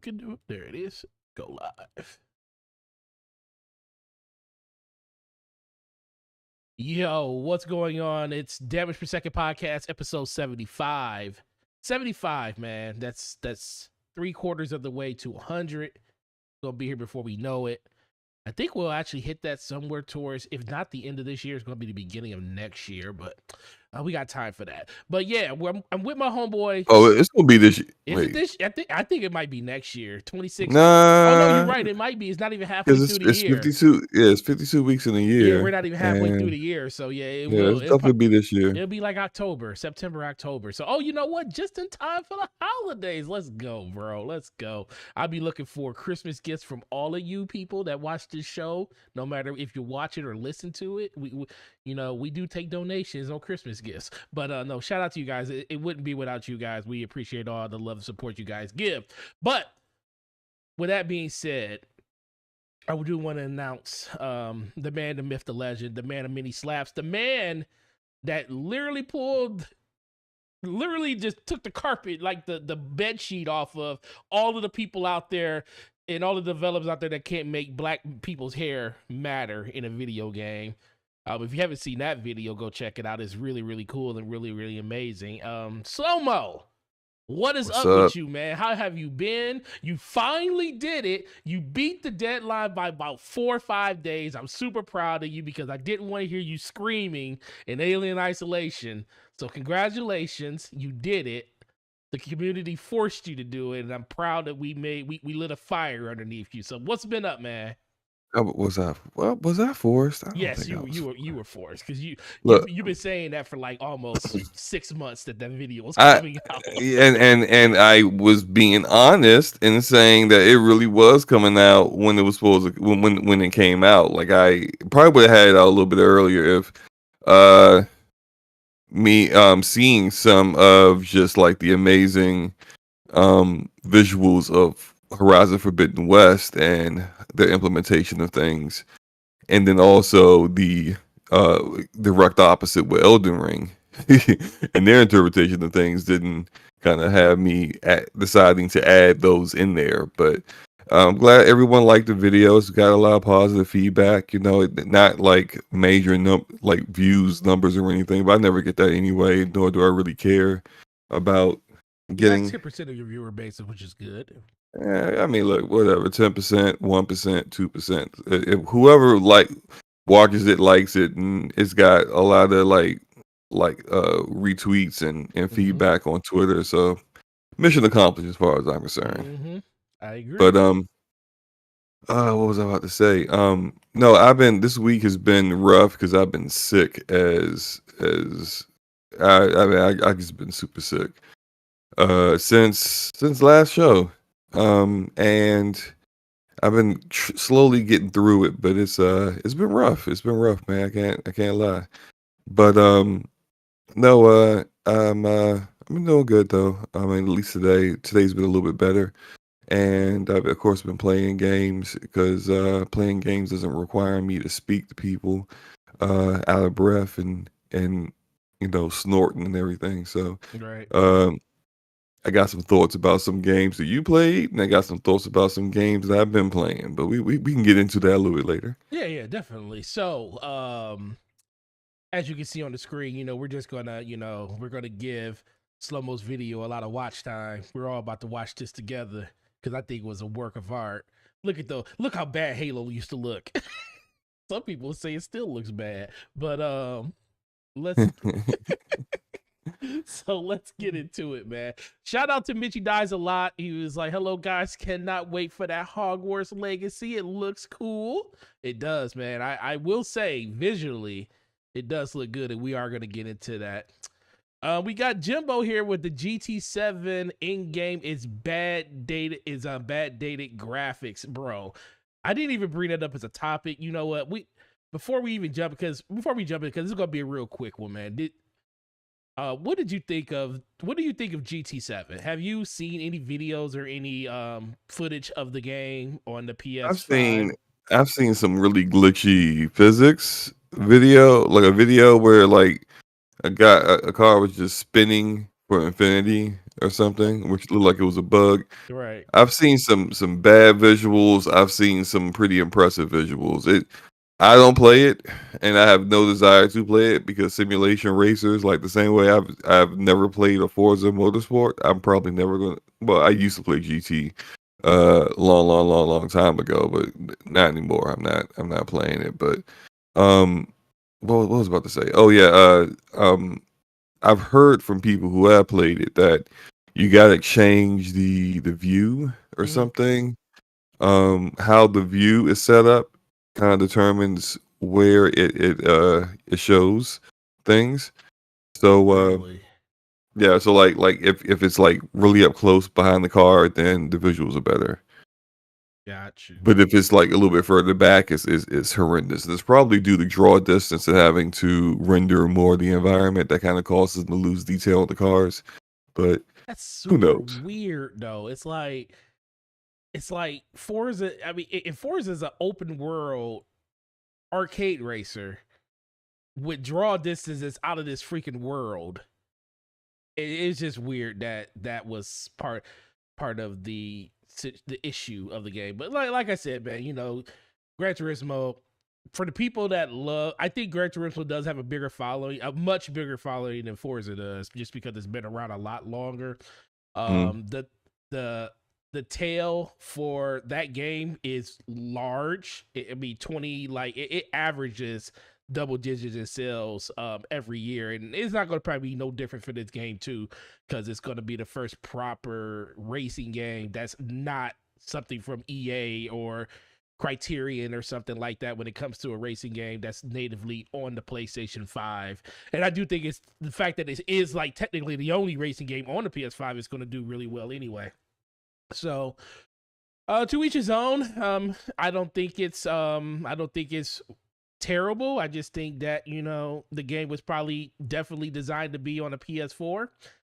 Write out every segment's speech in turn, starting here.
can do it. There it is. Go live. Yo, what's going on? It's Damage Per Second Podcast, episode 75. 75, man. That's 3/4 of the way to 100. Gonna be here before we know it. I think we'll actually hit that somewhere towards, if not the end of this year, it's going to be the beginning of next year, but we got time for that. But yeah, I'm with my homeboy. Oh, it's going to be this year. Is it this? I think it might be next year, 26. Nah. Oh, no, you're right. It might be. It's not even halfway through the year. 52. Yeah, it's 52 weeks in a year. Yeah, we're not even halfway through the year. So yeah, it will. It'll definitely be this year. It'll be like September, October. So, oh, you know what? Just in time for the holidays. Let's go, bro. Let's go. I'll be looking for Christmas gifts from all of you people that watch this show. No matter if you watch it or listen to it, we do take donations on Christmas gifts. But no, shout out to you guys. It wouldn't be without you guys. We appreciate all the love and support you guys give. But with that being said, I do want to announce the man, the myth, the legend, the man of many slaps, the man that literally just took the carpet, like the bed sheet off of all of the people out there and all the developers out there that can't make black people's hair matter in a video game. If you haven't seen that video, go check it out. It's really, really cool and really, really amazing. Slow-mo, what's up with you, man? How have you been? You finally did it. You beat the deadline by about 4 or 5 days. I'm super proud of you because I didn't want to hear you screaming in Alien Isolation. So congratulations, you did it. The community forced you to do it, and I'm proud that we lit a fire underneath you. So what's been up, man? Was I forced? Yes, you were forced because you've been saying that for like almost 6 months that video was coming out. And I was being honest in saying that it really was coming out when it was supposed to, when it came out. Like I probably would have had it out a little bit earlier if me seeing some of just like the amazing visuals of Horizon Forbidden West and their implementation of things, and then also the direct opposite with Elden Ring and their interpretation of things didn't kind of have me deciding to add those in there. But I'm glad everyone liked the video. It's got a lot of positive feedback. Not like major like views numbers or anything, but I never get that anyway. Nor do I really care about getting 10% of your viewer base, which is good. Yeah, I mean, look, whatever, 10%, 1%, 2%. If whoever watches it, likes it, and it's got a lot of like retweets and feedback on Twitter. So mission accomplished as far as I'm concerned. I agree. But what was I about to say? No, this week has been rough because I've been sick as I just been super sick since last show. And I've been slowly getting through it, but it's been rough. It's been rough, man. I can't lie. But no, I'm doing good though. I mean, at least today's been a little bit better. And I've of course been playing games because playing games doesn't require me to speak to people out of breath and snorting and everything. So right. I got some thoughts about some games that you played, and I got some thoughts about some games that I've been playing. But we can get into that a little bit later. Yeah, definitely. So, as you can see on the screen, we're just gonna, we're gonna give Slow-Mo's video a lot of watch time. We're all about to watch this together because I think it was a work of art. Look how bad Halo used to look. Some people say it still looks bad, but let's. So let's get into it, man. Shout out to Mitchy Dies a Lot. He was like, hello, guys. Cannot wait for that Hogwarts Legacy. It looks cool. It does, man. I will say, visually, it does look good, and we are going to get into that. We got Jimbo here with the GT7 in-game. It's bad dated graphics, bro. I didn't even bring that up as a topic. You know what? Before we jump in, because this is going to be a real quick one, man. What do you think of GT7? Have you seen any videos or any footage of the game on the PS5? I've seen some really glitchy physics video, like a video where like a car was just spinning for infinity or something, which looked like it was a bug. Right. I've seen some bad visuals. I've seen some pretty impressive visuals. I don't play it, and I have no desire to play it because simulation racers, like the same way I've never played a Forza Motorsport. I'm probably never gonna. Well, I used to play GT, long time ago, but not anymore. I'm not playing it. But what was I about to say? Oh yeah, I've heard from people who have played it that you gotta change the view or Mm-hmm. something. How the view is set up kind of determines where it shows things. So Really? yeah, so like if it's like really up close behind the car, then the visuals are better. Got you. But if it's like a little bit further back, it's horrendous. It's probably due to draw distance and having to render more of the environment that kind of causes them to lose detail of the cars. But That's who super knows? weird though. It's like Forza. I mean, if Forza is an open world arcade racer with draw distances out of this freaking world, it's just weird that that was part of the issue of the game. But like I said, man, you know, Gran Turismo, for the people that love, I think Gran Turismo does have a bigger following, a much bigger following than Forza does, just because it's been around a lot longer. Mm. The the the tail for that game is large. I mean, 20, like it averages double digits in sales every year, and it's not going to probably be no different for this game too, because it's going to be the first proper racing game that's not something from EA or Criterion or something like that when it comes to a racing game that's natively on the PlayStation 5. And I do think it's the fact that it is like technically the only racing game on the PS5 is going to do really well anyway. So, to each his own. I don't think it's terrible. I just think that, you know, the game was probably definitely designed to be on a PS4,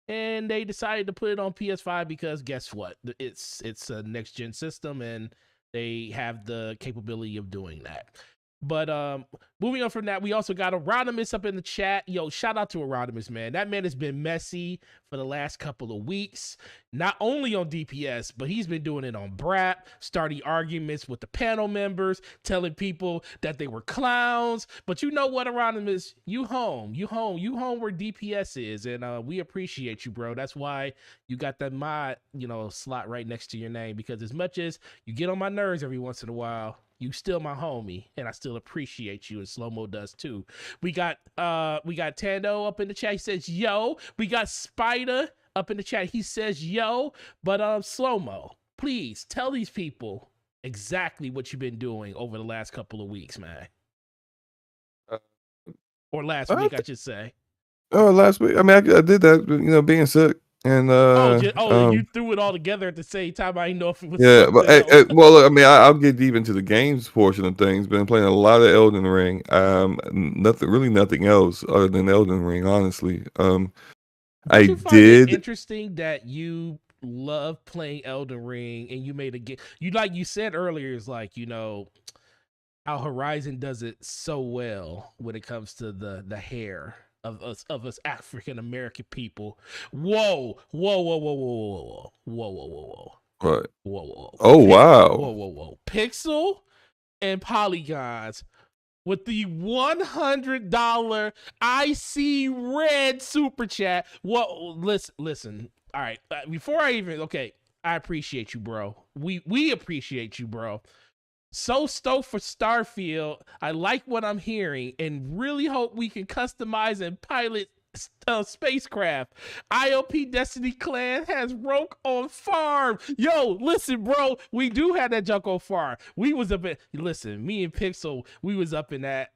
and they decided to put it on PS5 because guess what? It's a next gen system, and they have the capability of doing that. But moving on from that, we also got Erodimus up in the chat. Yo, shout out to Erodimus, man. That man has been messy for the last couple of weeks, not only on DPS, but he's been doing it on BRAP, starting arguments with the panel members, telling people that they were clowns. But you know what, Erodimus? You home where DPS is, and we appreciate you, bro. That's why you got that mod, you know, slot right next to your name, because as much as you get on my nerves every once in a while, you still my homie, and I still appreciate you, and Slow Mo does too. We got Tando up in the chat. He says yo. We got Spider up in the chat. He says yo. But Slow Mo, please tell these people exactly what you've been doing over the last couple of weeks, man. Uh, Or last week, I should say. Last week. I mean, I did that, you know, being sick and You threw it all together at the same time. I didn't know if it was yeah, but something else. well, look, I mean, I'll get deep into the games portion of things. Been playing a lot of Elden Ring. Nothing else other than Elden Ring, honestly. Don't I you find it did. interesting that you love playing Elden Ring and you made a game? You, like you said earlier, is like, you know, how Horizon does it so well when it comes to the hair of us African American people. Whoa, whoa, whoa, whoa, whoa, whoa, whoa, whoa, whoa, whoa, What? whoa, whoa. Oh wow! Whoa, whoa, whoa. Pixel and polygons with the $100 I see red super chat. Well, listen. All right, before I even I appreciate you, bro. We appreciate you, bro. So stoked for Starfield. I like what I'm hearing and really hope we can customize and pilot spacecraft. IOP Destiny Clan has Roke on farm. Yo, listen, bro. We do have that junk on farm. We was up at me and Pixel, we was up in that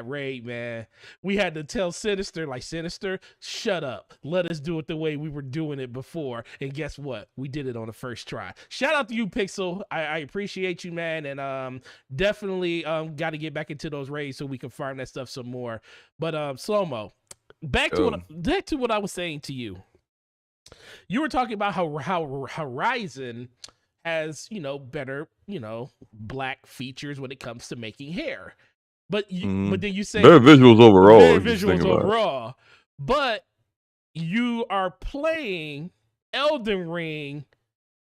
raid, man. We had to tell Sinister, shut up. Let us do it the way we were doing it before. And guess what? We did it on the first try. Shout out to you, Pixel. I appreciate you, man. And definitely got to get back into those raids so we can farm that stuff some more. But Slow Mo, back to what I was saying to you. You were talking about how Horizon has, you know, better, you know, black features when it comes to making hair. But then you say better visuals overall. Better visuals overall. But you are playing Elden Ring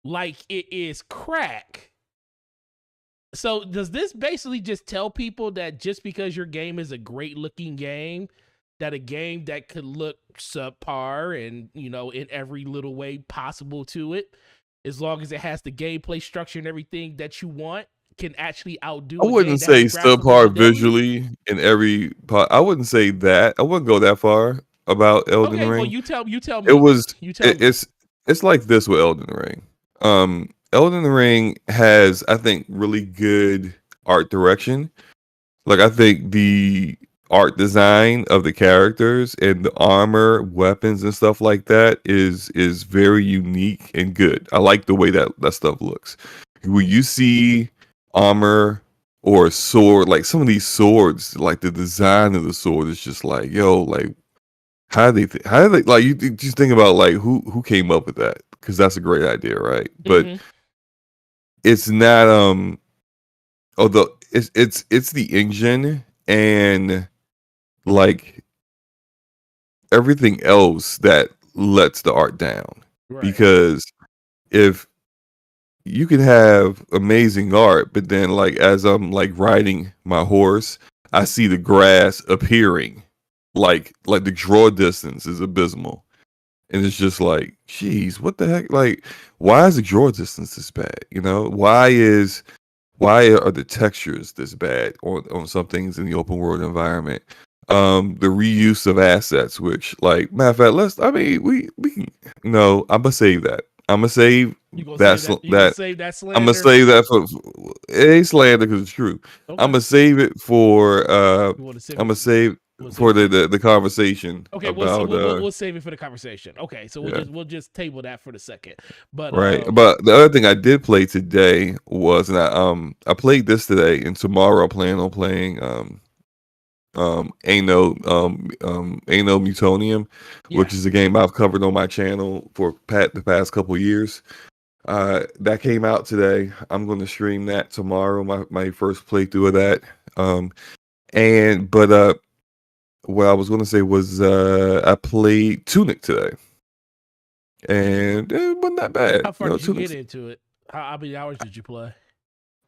like it is crack. So does this basically just tell people that just because your game is a great looking game, that a game that could look subpar and, you know, in every little way possible to it, as long as it has the gameplay structure and everything that you want, can actually I outdo a game wouldn't that has say graphical subpar fidelity? visually in every part. I wouldn't say that. I wouldn't go that far about Elden Okay, well Ring. you tell It me. was You tell me. it's like this with Elden Ring. Elden Ring has, I think, really good art direction. Like, I think the art design of the characters and the armor, weapons, and stuff like that is very unique and good. I like the way that stuff looks. When you see armor or a sword, like some of these swords, like the design of the sword is just like, yo, like how do they like you just think about like who came up with that? Because that's a great idea, right? But Mm-hmm. it's not although it's the engine and like everything else that lets the art down. Right. Because if you can have amazing art, but then like as I'm like riding my horse, I see the grass appearing. Like the draw distance is abysmal. And it's just like, geez, what the heck? Like, why is the draw distance this bad? You know, why are the textures this bad on some things in the open world environment? The reuse of assets, which like matter of fact, we can no, I'm gonna save that. I'm gonna save You gonna say that that? You gonna that save that I'm gonna slander? save that for it ain't slander because it's true. I'm Okay. gonna save it for You want to save I'm it? gonna save We'll save for it for. the conversation Okay, we'll see. about We'll save it for the conversation. Okay, so yeah. we'll just table that for the second. But Right. But the other thing I did play today was, and I played this today, and tomorrow I plan on playing Anno Mutonium, yeah. which is a game I've covered on my channel for the past couple years. That came out today. I'm going to stream that tomorrow. My first playthrough of that. And but what I was going to say was I played Tunic today, and it wasn't that bad. How You far know, did you Tunic. get into it? How many hours did you play?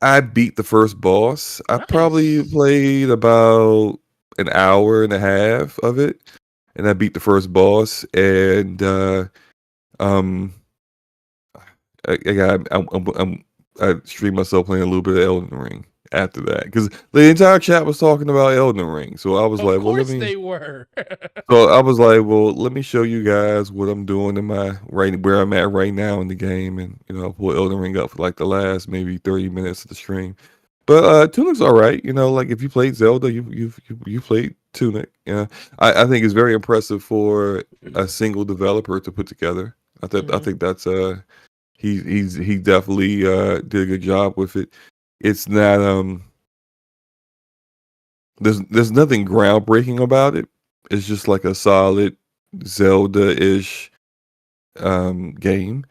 I beat the first boss. I probably Nice. played about an hour and a half of it, and I beat the first boss. And um, I got I streamed myself playing a little bit of Elden Ring after that because the entire chat was talking about Elden Ring. So I was Of like, well, course they were. let me show you guys what I'm doing in my right where I'm at right now in the game, and you know, I pulled Elden Ring up for like the last maybe 30 minutes of the stream. But Tunic's all right. You know, like if you played Zelda, you played Tunic. Yeah, I think it's very impressive for a single developer to put together. I hmm think that's he definitely did a good job with it. It's not there's nothing groundbreaking about it. It's just like a solid Zelda-ish game.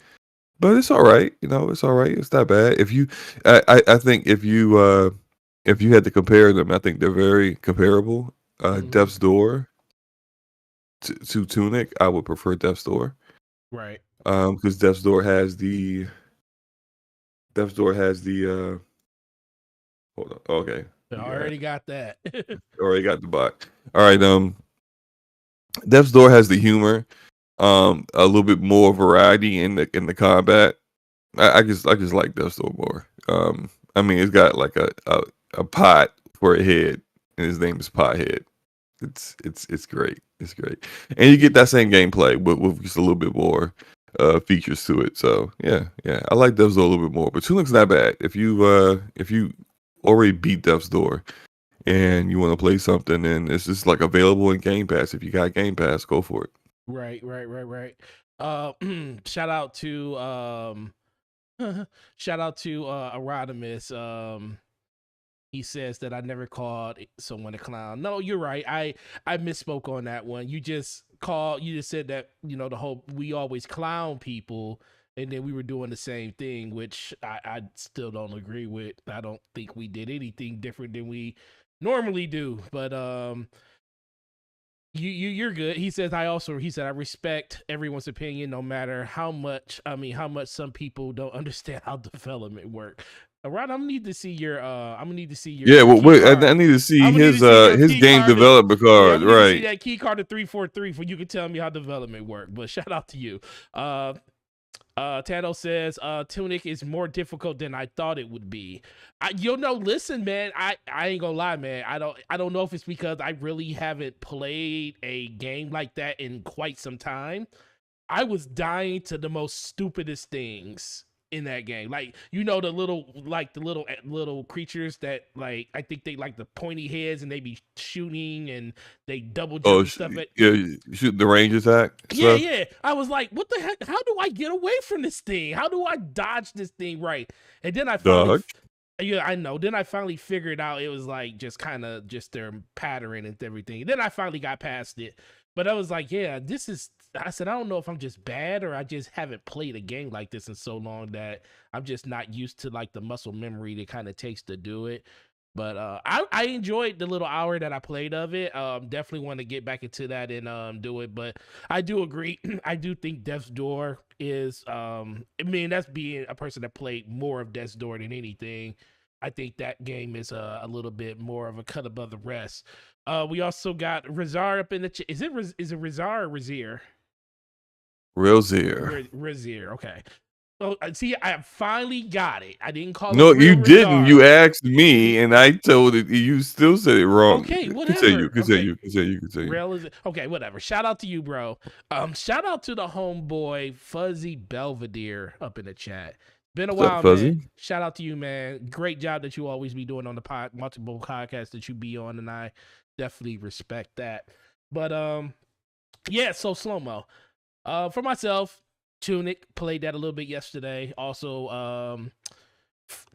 But it's all right, you know, it's all right. It's not bad. If you I think if you had to compare them, I think they're very comparable. hmm Death's Door to Tunic, I would prefer Death's Door. Right. Because Death's Door has the hold on. Okay. I You got already got that. already got the bot. All right, Death's Door has the humor, a little bit more variety in the combat. I just like Death's Door more. I mean, it's got like a pot for a head, and his name is Pothead. It's great. It's great, and you get that same gameplay with just a little bit more features to it. So yeah, I like Death's Door a little bit more. But Tunic's not bad. If you already beat Death's Door and you want to play something, and it's just like available in Game Pass. If you got Game Pass, go for it. Right. Uh, shout out to shout out to Erodimus. He says that I never called someone a clown. No, you're right. I misspoke on that one. You just said that, you know, the whole we always clown people, and then we were doing the same thing, which I still don't agree with. I don't think we did anything different than we normally do. But You're good. He says he said I respect everyone's opinion no matter how much some people don't understand how development work. Rod, I'm gonna need to see your Yeah, well, key wait, I card. need to see I'm gonna need to see your his key game card. development Yeah, I'm card, gonna need to see right? that key card to 343 for you can tell me how development work. But shout out to you. Tano says, Tunic is more difficult than I thought it would be. Listen, man, I ain't gonna lie, man. I don't know if it's because I really haven't played a game like that in quite some time. I was dying to the most stupidest things in that game. Like, the little creatures that, like, I think they like the pointy heads and they be shooting and they double jump Oh, and stuff. yeah, shoot the range attack Yeah, stuff. yeah. I was like, what the heck? How do I get away from this thing? How do I dodge this thing right? And then I finally, Dog. yeah, I know. Then I finally figured out it was like just kind of just their pattern and everything. Then I finally got past it. But I was like, yeah, I said, I don't know if I'm just bad or I just haven't played a game like this in so long that I'm just not used to like the muscle memory that kind of takes to do it. But I enjoyed the little hour that I played of it. Definitely want to get back into that and do it. But I do agree. I do think Death's Door is that's being a person that played more of Death's Door than anything. I think that game is a little bit more of a cut above the rest. We also got Razar up in the is it Razar or Razier? Real Zero. Razier. Okay. So see, I finally got it. I didn't call No, him you real didn't. You Razar. asked me, and I told it. You still said it wrong. Okay, Continue. whatever. Okay. Continue. Rail is okay, whatever. Shout out to you, bro. Shout out to the homeboy Fuzzy Belvedere up in the chat. Been a What's up, while, man. Fuzzy? Shout out to you, man. Great job that you always be doing on the multiple podcasts that you be on, and I definitely respect that. But yeah. So slow mo. For myself, Tunic played that a little bit yesterday. Also,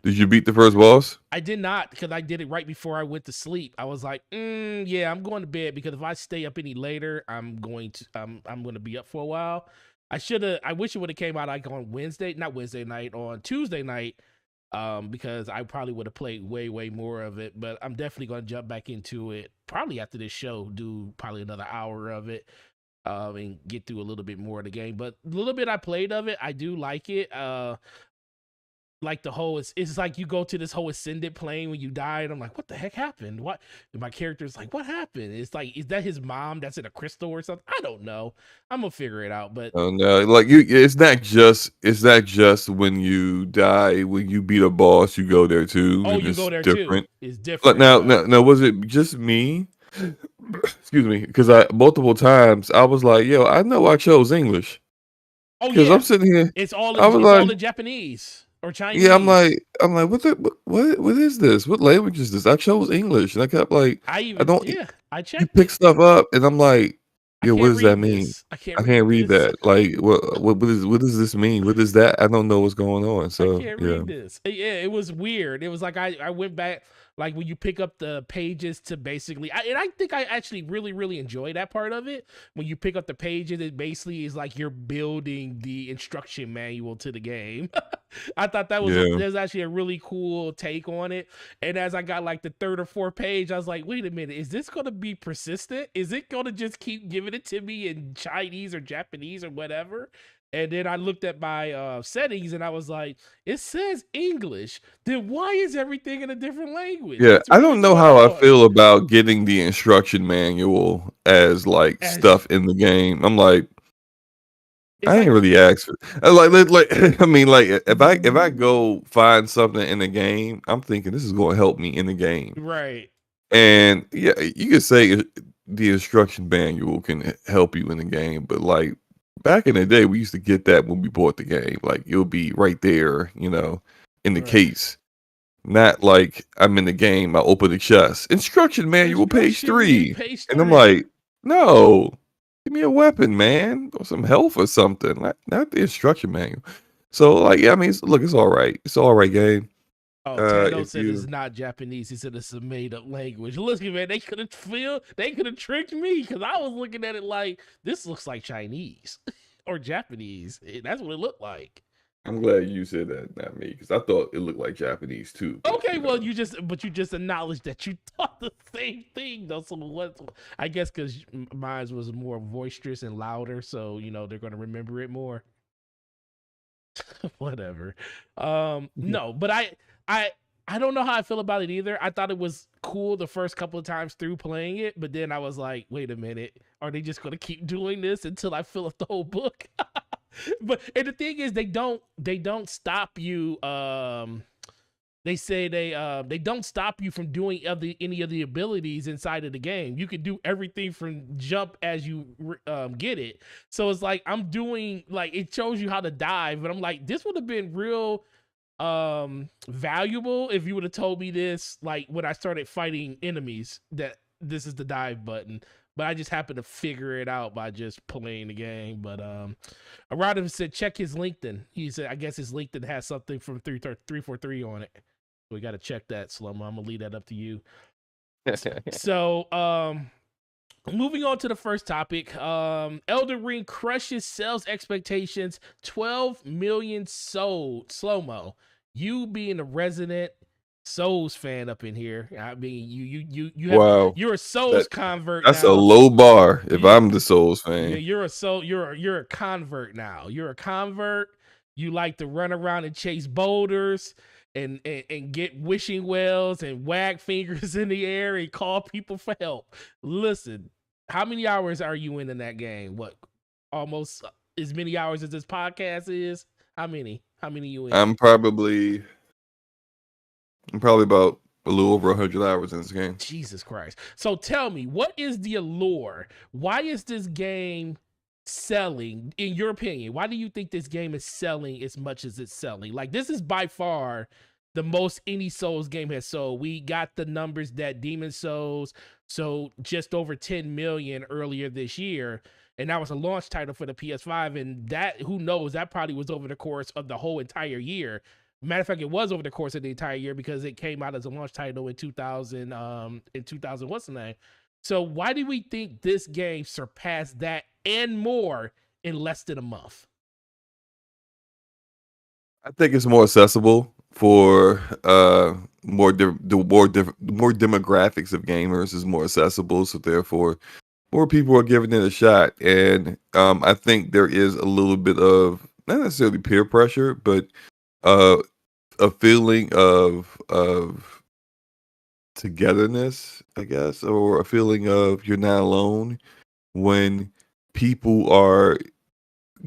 Did you beat the first boss? I did not because I did it right before I went to sleep. I was like, yeah, I'm going to bed because if I stay up any later, I'm going to be up for a while. I wish it would have came out like on on Tuesday night, because I probably would have played way more of it. But I'm definitely going to jump back into it probably after this show, do probably another hour of it, and get through a little bit more of the game. But a little bit I played of it, I do like it. Like the whole it's like you go to this whole ascended plane when you die, and I'm like, what the heck happened? What? And my character's like, what happened? It's like, is that his mom that's in a crystal or something? I don't know. I'm gonna figure it out. But Oh no, like you, it's not just when you die, when you beat a boss, you go there too, oh, and you go it's there too. different. It's But different. now, was it just me? Excuse me, because I multiple times I was like, yo, I know I chose English Oh because I'm yeah, sitting here. it's all I in was it's all like, in Japanese or yeah, Chinese. I'm like, what is this? What language is this? I chose English, and I kept like, I don't. I You checked pick it. stuff up, and I'm like, I yo, what can't does that read mean? this. I can't I can't read read this. that. Like, what does this mean? What is that? I don't know what's going on. I So can't yeah. read this. Yeah, it was weird. It was like I went back, like when you pick up the pages to basically, and I think I actually really enjoy that part of it. When you pick up the pages, it basically is like you're building the instruction manual to the game. I thought Yeah. there's actually a really cool take on it. And as I got like the third or fourth page, I was like, wait a minute, is this going to be persistent? Is it going to just keep giving it to me in Chinese or Japanese or whatever? And then I looked at my settings and I was like, it says English. Then why is everything in a different language? Yeah. I What is don't know going how I on? feel about getting the instruction manual as like As stuff in the game. I'm like, it's I ain't like really asked for I mean, like if I go find something in the game, I'm thinking this is going to help me in the game. right, And yeah, you could say the instruction manual can help you in the game, but like back in the day, we used to get that when we bought the game. Like it'll be right there, in the right. case. Not like I'm in the game, I open the chest. Instruction manual, page Instruction 3. page And I'm 3. like, no, give me a weapon, man, or some health or something. Not the instruction manual. So like, yeah, I mean, look, it's all right. It's all right game. Oh, Tando If said it's you not Japanese. He said it's a made up language. Listen, man, they could have tricked me because I was looking at it like this looks like Chinese or Japanese. That's what it looked like. I'm glad you said that, not me, because I thought it looked like Japanese too. But, Okay, well, you just acknowledged that you thought the same thing, though. So what? I guess because mine was more boisterous and louder, so they're gonna remember it more. Whatever. No, but I I don't know how I feel about it either. I thought it was cool the first couple of times through playing it, but then I was like, wait a minute, are they just gonna keep doing this until I fill up the whole book? And the thing is, they don't stop you. They say they don't stop you from doing any of the abilities inside of the game. You can do everything from jump as you get it. So it's like I'm doing, like, it shows you how to dive, but I'm like, this would have been real valuable if you would have told me this like when I started fighting enemies, that this is the dive button. But I just happened to figure it out by just playing the game. But Arada said check his LinkedIn. He said I guess his LinkedIn has something from 343 on it. We got to check that, Slomo. I'm gonna leave that up to you. So moving on to the first topic, Elden Ring crushes sales expectations, 12 million sold. Slow-mo, you being a resident Souls fan up in here, I mean, Wow, you're a Souls convert that's a now. low bar. If I'm the Souls fan, You're a convert now. You're a convert. You like to run around and chase boulders and get wishing wells and wag fingers in the air and call people for help. Listen, how many hours are you in that game? What, almost as many hours as this podcast is? How many? How many you in? I'm probably about a little over 100 hours in this game. Jesus Christ. So tell me, what is the allure? Why is this game selling, in your opinion? Why do you think this game is selling as much as it's selling? Like, this is by far the most any Souls game has sold. We got the numbers that Demon Souls sold just over 10 million earlier this year, and that was a launch title for the PS5, and that, who knows, that probably was over the course of the whole entire year. Matter of fact, it was over the course of the entire year because it came out as a launch title in 2000. What's the name? So why do we think this game surpassed that and more in less than a month? I think it's more accessible for more demographics of gamers is more accessible, so therefore more people are giving it a shot. And I think there is a little bit of, not necessarily peer pressure, but a feeling of togetherness, I guess, or a feeling of you're not alone when people are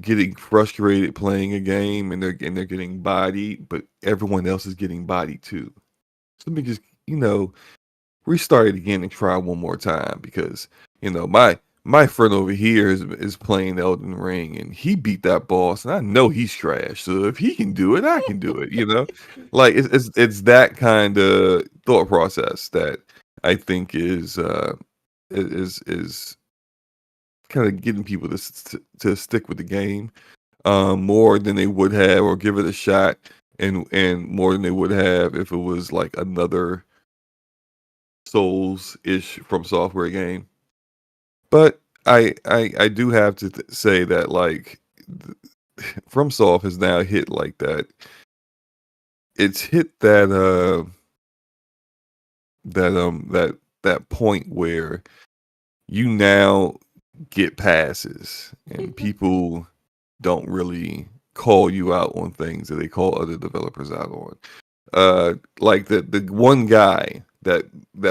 getting frustrated playing a game and they're getting bodied, but everyone else is getting bodied too. So let me just restart it again and try one more time, because my friend over here is playing Elden Ring and he beat that boss and I know he's trash. So if he can do it, I can do it. Like it's that kind of thought process that I think is kind of getting people to stick with the game more than they would have, or give it a shot, and more than they would have if it was like another Souls-ish From Software game. But I do have to say that, like, FromSoft has now hit like that. It's hit that that point where you now get passes and people don't really call you out on things that they call other developers out on. Like the one guy that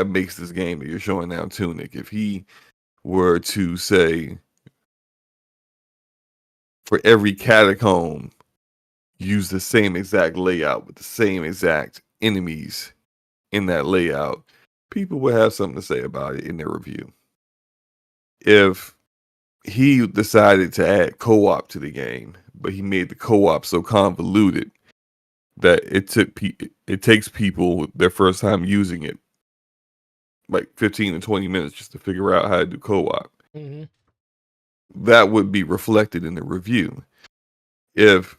makes this game that you're showing now, Tunic, if he were to say, for every catacomb, use the same exact layout with the same exact enemies in that layout, people would have something to say about it in their review. If he decided to add co-op to the game, but he made the co-op so convoluted that it takes people their first time using it like 15 to 20 minutes just to figure out how to do co-op. Mm-hmm. That would be reflected in the review. If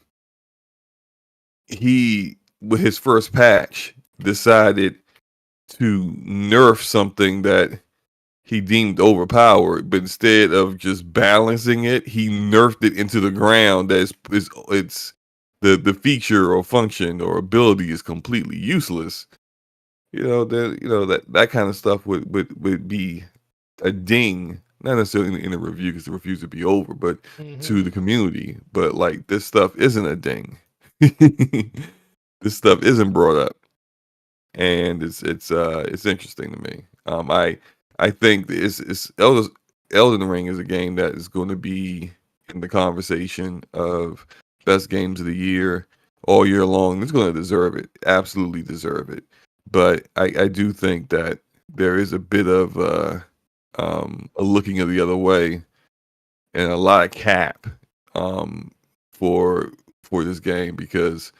he, with his first patch, decided to nerf something that he deemed overpowered, but instead of just balancing it, he nerfed it into the ground. It's the feature or function or ability is completely useless, then that kind of stuff would be a ding, not necessarily in the review because the reviews would be over, but to the community. But like this stuff isn't a ding. This stuff isn't brought up, and it's interesting to me. I think it's Elden Ring is a game that is going to be in the conversation of best games of the year all year long. It's going to deserve it, absolutely deserve it. But I do think that there is a bit of a looking of the other way and a lot of cap for this game because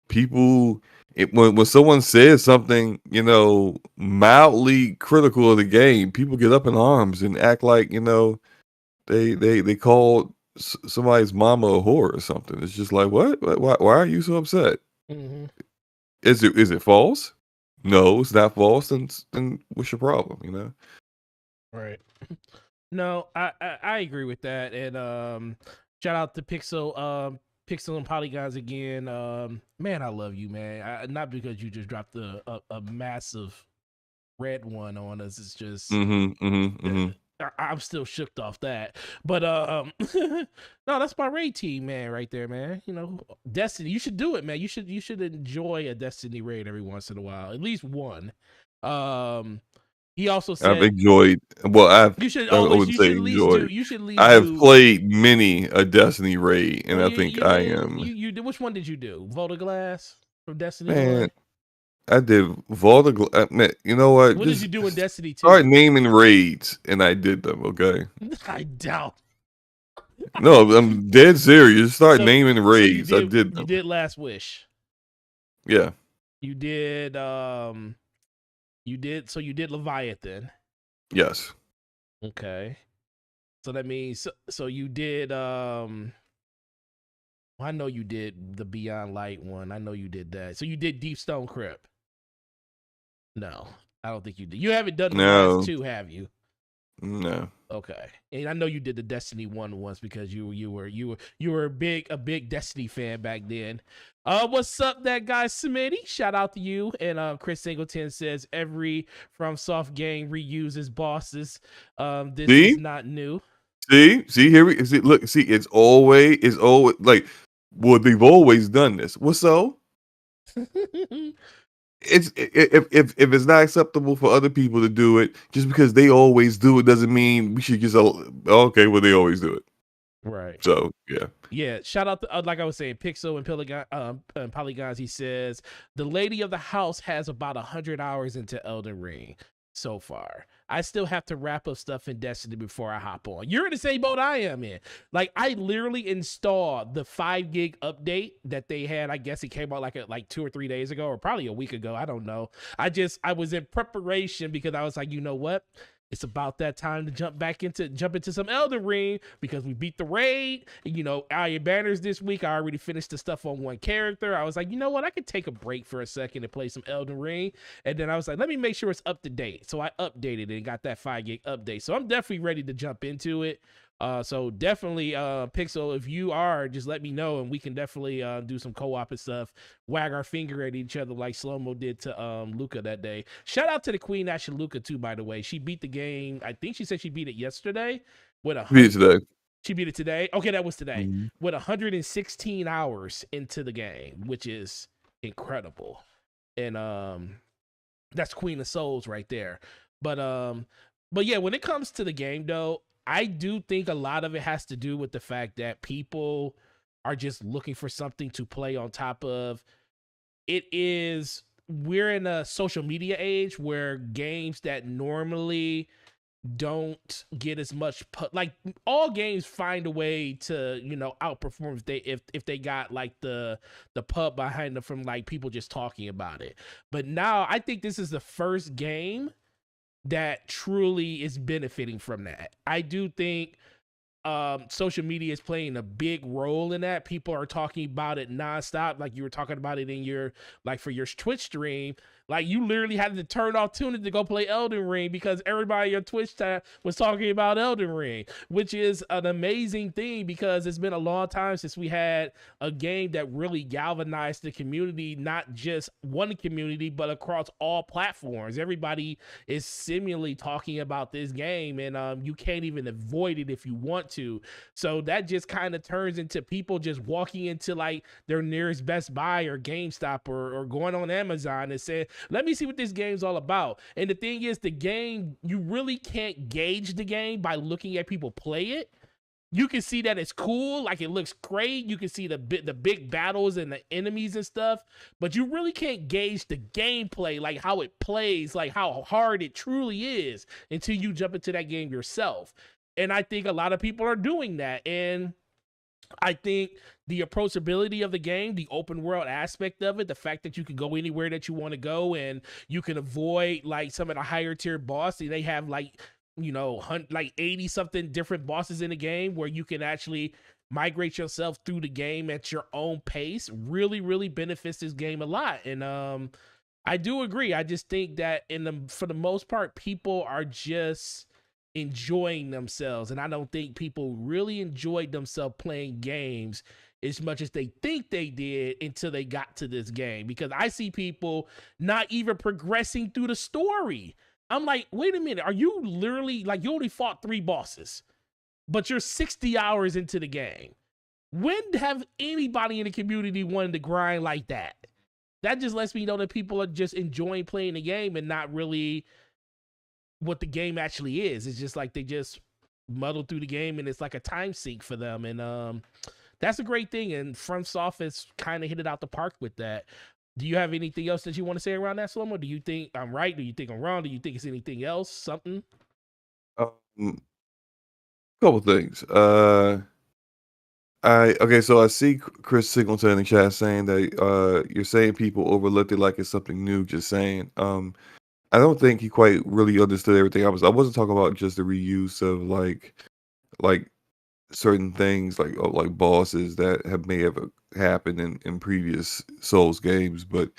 people when someone says something mildly critical of the game, people get up in arms and act like they called somebody's mama a whore or something. It's just like, what? Why are you so upset? Mm-hmm. Is it false? No, it's not false. Then what's your problem? Right. No, I agree with that, and shout out to Pixel and Polygons again. Man, I love you, man. Not because you just dropped a massive red one on us. It's just I'm still shook off that. But no, that's my raid team, man, right there, man. Destiny. You should do it, man. You should enjoy a Destiny raid every once in a while, at least one. He also said I've enjoyed. Well, you should I always wouldn't say at least do enjoyed. you should at least I have do. played many a Destiny raid, and Well, I you think you I did am. you did which one did you do? Volta Glass from Destiny Man, 1? I did man, you know what? What did you Just do in Destiny 2? start naming raids, and I did them. Okay. I doubt. No, I'm dead serious. Start So naming you raids. I did did you them. did Last Wish. Yeah. You did you did Leviathan. Yes. Okay. So that means so you did I know you did the Beyond Light one. I know you did that. So you did Deep Stone Crypt. No, I don't think you did. You haven't done the last No. two, have you? No. Okay, and I know you did the Destiny one once because you were a big Destiny fan back then. What's up, that guy Smitty? Shout out to you. And Chris Singleton says every FromSoft game reuses bosses. This is not new. See, here we see. Look, see, it's always like, well, they've always done this. Well, so it's if it's not acceptable for other people to do it, just because they always do it doesn't mean we should just okay. Well, they always do it, Right. so yeah. Yeah, shout out to like I was saying, Pixel and Polygons. He says the lady of the house has about 100 hours into Elden Ring so far. I still have to wrap up stuff in Destiny before I hop on. You're in the same boat I am in. Like I literally installed the 5 gig update that they had. I guess it came out like 2 or 3 days ago, or probably a week ago. I don't know. I was in preparation because I was like, you know what? It's about that time to jump into some Elden Ring because we beat the raid. And, Iron Banners this week. I already finished the stuff on one character. I was like, you know what? I could take a break for a second and play some Elden Ring. And then I was like, let me make sure it's up to date. So I updated it and got that 5 gig update. So I'm definitely ready to jump into it. So definitely, Pixel, if you are, just let me know and we can definitely do some co-op and stuff. Wag our finger at each other like Slow-Mo did to Luca that day. Shout out to the Queen Ashley Luca too, by the way. She beat the game. I think she said she beat it yesterday with She beat it today. Okay, that was today. Mm-hmm. With 116 hours into the game, which is incredible. And that's Queen of Souls right there. But yeah, when it comes to the game though, I do think a lot of it has to do with the fact that people are just looking for something to play on top of. We're in a social media age where games that normally don't get as much like all games find a way to outperform if they got like the pub behind them from like people just talking about it. But now I think this is the first game that truly is benefiting from that. I do think social media is playing a big role in that. People are talking about it nonstop, like you were talking about it in your, like, for your Twitch stream. Like, you literally had to turn off tuning to go play Elden Ring because everybody on your Twitch chat was talking about Elden Ring, which is an amazing thing because it's been a long time since we had a game that really galvanized the community, not just one community, but across all platforms. Everybody is seemingly talking about this game, and you can't even avoid it if you want to. So that just kind of turns into people just walking into like their nearest Best Buy or GameStop or going on Amazon and saying, let me see what this game's all about. And the thing is, the game, you really can't gauge the game by looking at people play it. You can see that it's cool, like it looks great. You can see the big battles and the enemies and stuff, but you really can't gauge the gameplay, like how it plays, like how hard it truly is, until you jump into that game yourself. And I think a lot of people are doing that. And I think the approachability of the game, the open world aspect of it, the fact that you can go anywhere that you want to go and you can avoid like some of the higher tier bosses. They have like, you know, like 80 something different bosses in the game where you can actually migrate yourself through the game at your own pace. Really, really benefits this game a lot. And I do agree. I just think that for the most part, people are just enjoying themselves, and I don't think people really enjoyed themselves playing games as much as they think they did until they got to this game. Because I see people not even progressing through the story. I'm like, wait a minute, are you literally like, you only fought 3 bosses, but you're 60 hours into the game? When have anybody in the community wanted to grind like that? That just lets me know that people are just enjoying playing the game and not really what the game actually is. It's just like they just muddle through the game and it's like a time sink for them. And that's a great thing. And FromSoft has kind of hit it out the park with that. Do you have anything else that you want to say around that, Slomo? Do you think I'm right? Do you think I'm wrong? Do you think it's anything else? Something? Um, Couple things. So I see Chris Singleton in the chat saying that you're saying people overlooked it like it's something new. Just saying. I don't think he quite really understood everything. I wasn't talking about just the reuse of like certain things like bosses that may have happened in previous Souls games, but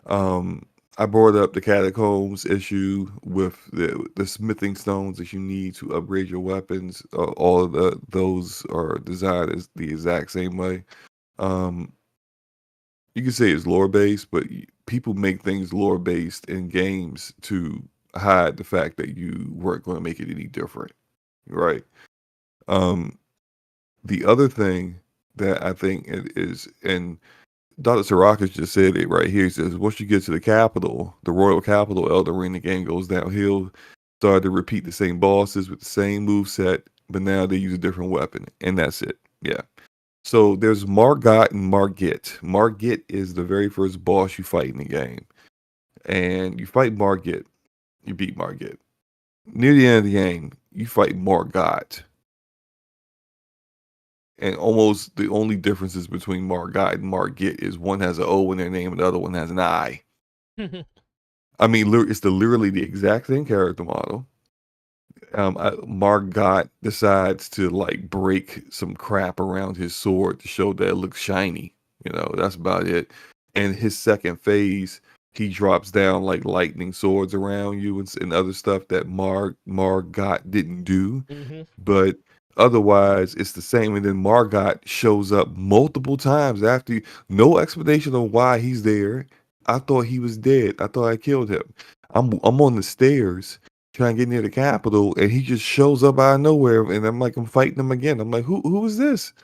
I brought up the catacombs issue with the smithing stones that you need to upgrade your weapons. All of those are designed as the exact same way. Um, you can say it's lore based, but people make things lore based in games to hide the fact that you weren't going to make it any different, right? Um, the other thing that I think it is, and Dr. Sarakas just said it right here. He says, once you get to the capital, the royal capital, Elden Ring, the game goes downhill. Started to repeat the same bosses with the same move set, but now they use a different weapon, and that's it. Yeah. So there's Margot and Margit. Margit is the very first boss you fight in the game. And you fight Margit. You beat Margit. Near the end of the game, you fight Margot. And almost the only differences between Margot and Margit is one has an O in their name and the other one has an I. I mean, it's literally the exact same character model. Margot decides to like break some crap around his sword to show that it looks shiny. You know, that's about it. And his second phase, he drops down like lightning swords around you and other stuff that Margot didn't do. Mm-hmm. But otherwise, it's the same. And then Margot shows up multiple times after no explanation of why he's there. I thought he was dead. I thought I killed him. I'm on the stairs trying to get near the Capitol, and he just shows up out of nowhere, and I'm fighting him again. I'm like, who is this?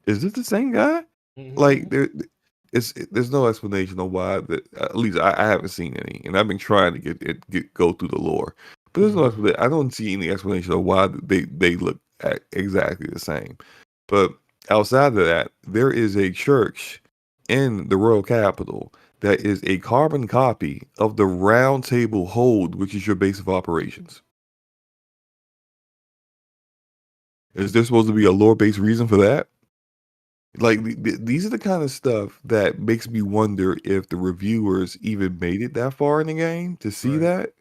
Is this the same guy? Mm-hmm. Like there's no explanation of why that. At least I haven't seen any, and I've been trying to go through the lore, but there's no explanation. I don't see any explanation of why they look exactly the same. But outside of that, there is a church in the royal capital that is a carbon copy of the Round Table Hold, which is your base of operations. Is there supposed to be a lore-based reason for that? Like, these are the kind of stuff that makes me wonder if the reviewers even made it that far in the game to see that,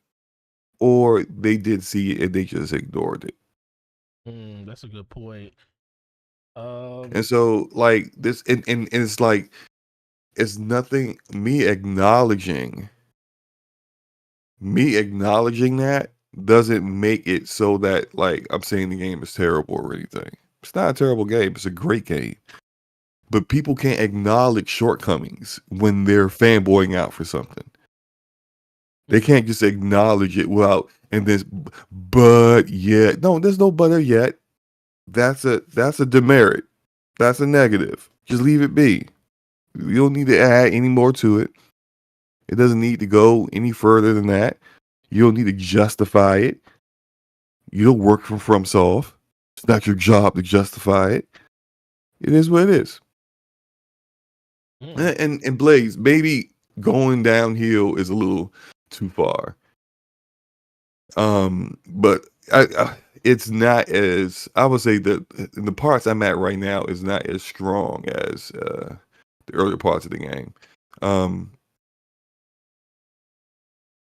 or they did see it and they just ignored it. That's a good point. And so like this, and it's like it's nothing. Me acknowledging that doesn't make it so that like I'm saying the game is terrible or anything. It's not a terrible game. It's a great game. But people can't acknowledge shortcomings when they're fanboying out for something. They can't just acknowledge it without and then but yet. No, there's no butter yet. That's a demerit. That's a negative. Just leave it be. You don't need to add any more to it. It doesn't need to go any further than that. You don't need to justify it. You don't work for FromSoft. It's not your job to justify it. It is what it is. And Blaze, maybe going downhill is a little too far. But it's not as, I would say that the parts I'm at right now is not as strong as the earlier parts of the game.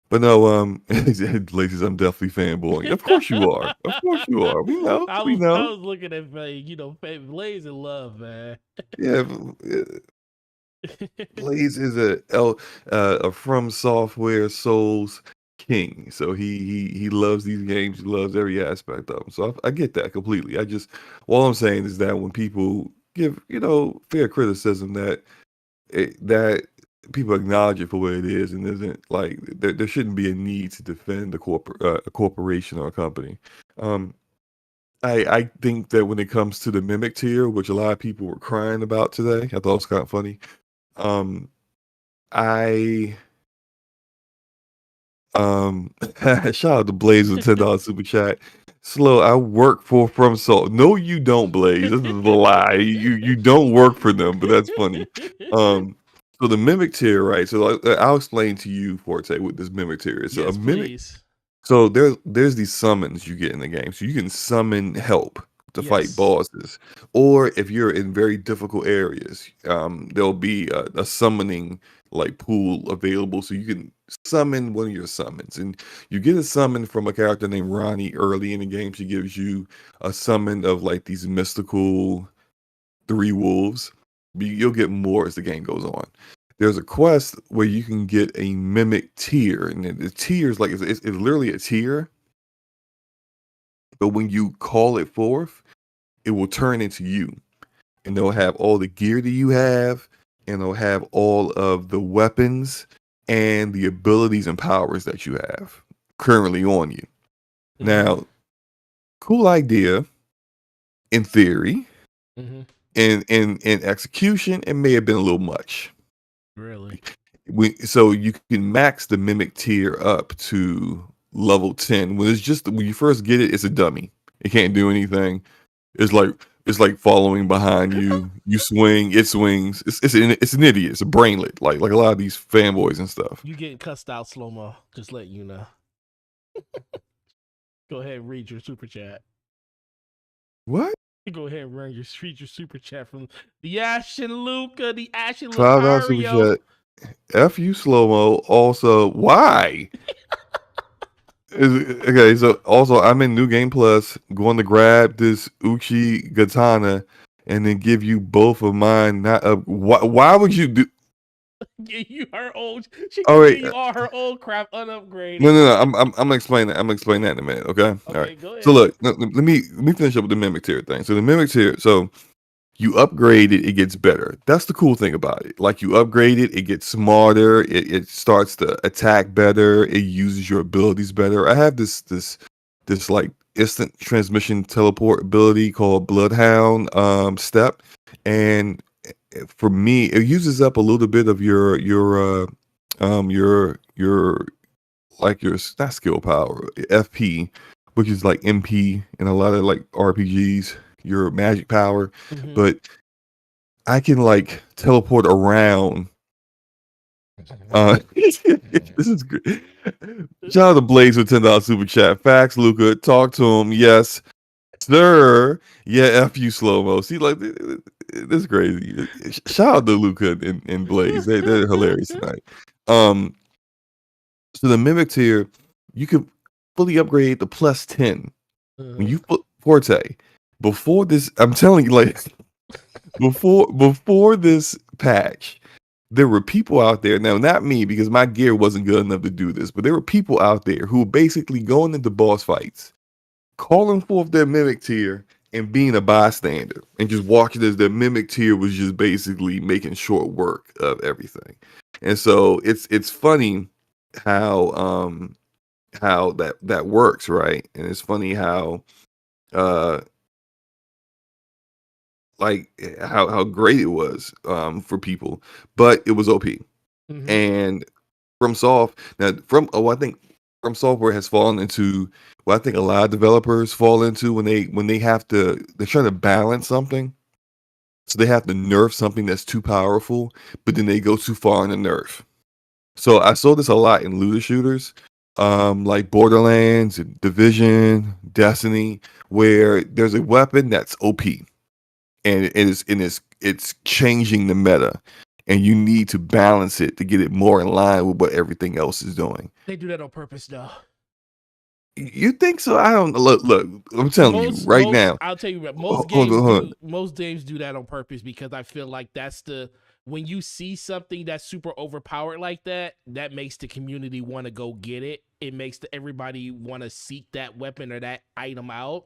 But no, ladies, I'm definitely fanboying. Of course you are. Of course you are. We know. I We know. was looking at Blaze in love, man. Yeah, Blaze is a From Software Souls king. So he loves these games. He loves every aspect of them. So I get that completely. All I'm saying is that when people give fair criticism, that people acknowledge it for what it is, and isn't like there shouldn't be a need to defend a corporation or a company. I think that when it comes to the mimic tier, which a lot of people were crying about today, I thought it was kind of funny. I shout out to Blaze with $10 super chat. Slow, I work for FromSoft. No, you don't, Blaze. This is a lie. You don't work for them, but that's funny. So the mimic tier, right? So I'll explain to you, Forte, what this mimic tier is. So yes, a mimic. Please. So there's these summons you get in the game. So you can summon help to fight bosses, or if you're in very difficult areas, there'll be a summoning like pool available, so you can summon one of your summons, and you get a summon from a character named Ronnie early in the game. She gives you a summon of like these mystical 3 wolves. You'll get more as the game goes on. There's a quest where you can get a mimic tier, and the tier is like it's literally a tier. But when you call it forth, it will turn into you, and they'll have all the gear that you have, and they'll have all of the weapons and the abilities and powers that you have currently on you. Now, cool idea in theory. In execution, it may have been a little much. Really? So you can max the mimic tier up to level 10. When you first get it, it's a dummy. It can't do anything. It's like following behind you. You swing, it swings. It's an idiot. It's a brainlet. Like a lot of these fanboys and stuff. You getting cussed out, slow mo. Just let you know. Go ahead and read your super chat. What? Go ahead and read your super chat from the Ashen Luca, the Ashen $5 super chat. F you, slow mo. Also, why? Okay, so also I'm in New Game Plus, going to grab this Uchi Katana and then give you both of mine. Why would you do? Give you her old. She can give you all her old crap unupgraded. No. I'm gonna explain that. I'm gonna explain that in a minute. Okay. All right. Go ahead. So look, let me finish up with the mimic tier thing. So the mimic tier. So you upgrade it, it gets better. That's the cool thing about it. Like you upgrade it, it gets smarter. It starts to attack better. It uses your abilities better. I have this like instant transmission teleport ability called Bloodhound step, and for me, it uses up a little bit of your like your not skill power, FP, which is like MP in a lot of like RPGs. Your magic power, but I can like teleport around. This is good. Shout out to Blaze with $10 super chat. Facts, Luca. Talk to him. Yes, sir. Yeah, F you, slow mo. See, like this is crazy. Shout out to Luca and Blaze. They're hilarious tonight. So the mimic tier, you can fully upgrade the plus 10 when you put Forte. before this, I'm telling you, like before this patch, there were people out there. Now, not me because my gear wasn't good enough to do this, but there were people out there who were basically going into boss fights, calling forth their mimic tier and being a bystander and just watching as their mimic tier was just basically making short work of everything. And so it's funny how that works, right? And it's funny how uh like how great it was for people, but it was OP. Mm-hmm. And I think From Software has fallen into what I think a lot of developers fall into when they have to they're trying to balance something. So they have to nerf something that's too powerful, but then they go too far in the nerf. So I saw this a lot in looter shooters, like Borderlands and Division, Destiny, where there's a weapon that's OP and it's changing the meta, and you need to balance it to get it more in line with what everything else is doing. They do that on purpose, though. You think so? I don't look. I'm telling you right now. I'll tell you what. Hold on. Most games do that on purpose because I feel like that's when you see something that's super overpowered like that, that makes the community want to go get it. It makes everybody want to seek that weapon or that item out.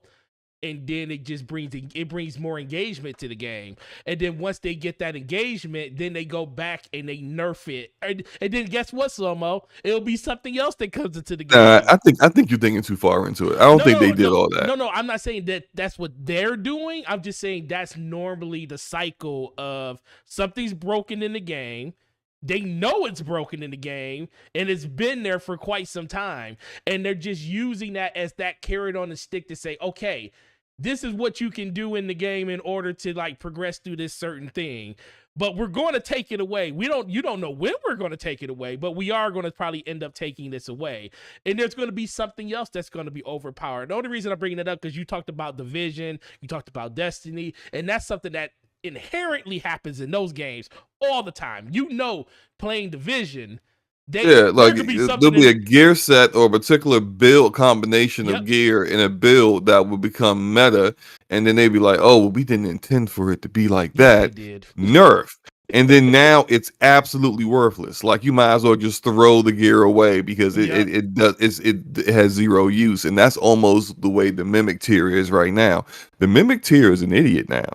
And then it just brings more engagement to the game. And then once they get that engagement, then they go back and they nerf it. And then guess what, Slomo? It'll be something else that comes into the game. I think you're thinking too far into it. I don't think they did all that. No, I'm not saying that that's what they're doing. I'm just saying that's normally the cycle of something's broken in the game. They know it's broken in the game and it's been there for quite some time. And they're just using that as that carrot on the stick to say, okay, this is what you can do in the game in order to like progress through this certain thing. But we're going to take it away. You don't know when we're going to take it away, but we are going to probably end up taking this away. And there's going to be something else that's going to be overpowered. The only reason I'm bringing it up because you talked about Division, you talked about Destiny, and that's something that inherently happens in those games all the time. You know, playing Division, there'll be a gear set or a particular build combination of gear in a build that will become meta, and then they'd be like, "Oh, well, we didn't intend for it to be like that." Nerf, and then now it's absolutely worthless. Like you might as well just throw the gear away because it has zero use, and that's almost the way the mimic tier is right now. The mimic tier is an idiot now.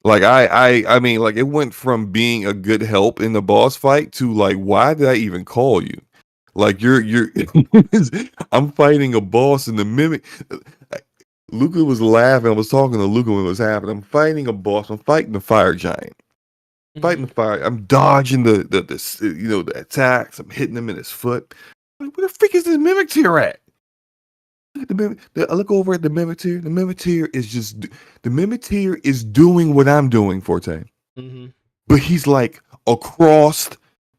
Like I mean, like it went from being a good help in the boss fight to like, why did I even call you? Like you're I'm fighting a boss in the mimic. Luca was laughing. I was talking to Luca when it was happening. I'm fighting a boss. I'm fighting the fire giant. Fighting the fire. I'm dodging the the attacks. I'm hitting him in his foot. Like, where the freak is this mimic tier at? I look over at the mimic tier. The mimic tier is doing what I'm doing, Forte. Mm-hmm. But he's like across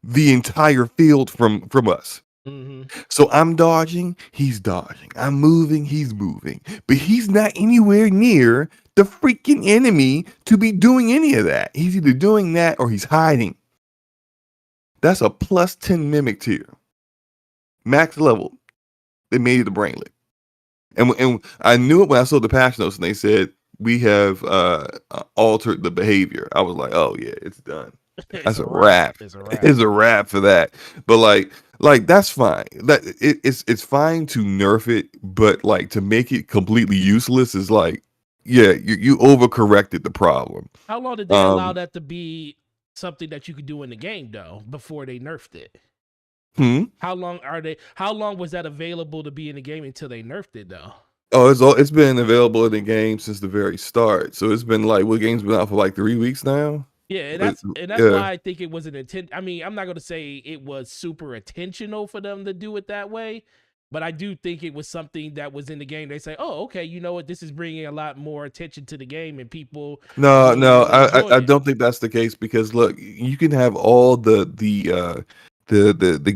the entire field from us. Mm-hmm. So I'm dodging, he's dodging. I'm moving, he's moving. But he's not anywhere near the freaking enemy to be doing any of that. He's either doing that or he's hiding. That's a plus 10 mimic tier. Max level. They made it a brainlet. And I knew it when I saw the patch notes and they said, we have altered the behavior. I was like, oh yeah, it's done. That's a wrap. It's a wrap for that. But like that's fine. That it's fine to nerf it, but like to make it completely useless is like, yeah, you overcorrected the problem. How long did they allow that to be something that you could do in the game though before they nerfed it? How long was that available to be in the game until they nerfed it though? Oh, it's been available in the game since the very start. So it's been like, what game's been out for like 3 weeks now? Yeah, and that's why I think it was an intent. I mean, I'm not going to say it was super intentional for them to do it that way, but I do think it was something that was in the game. They say, "Oh, okay, you know what? This is bringing a lot more attention to the game, and people." No, I don't think that's the case because look, you can have all the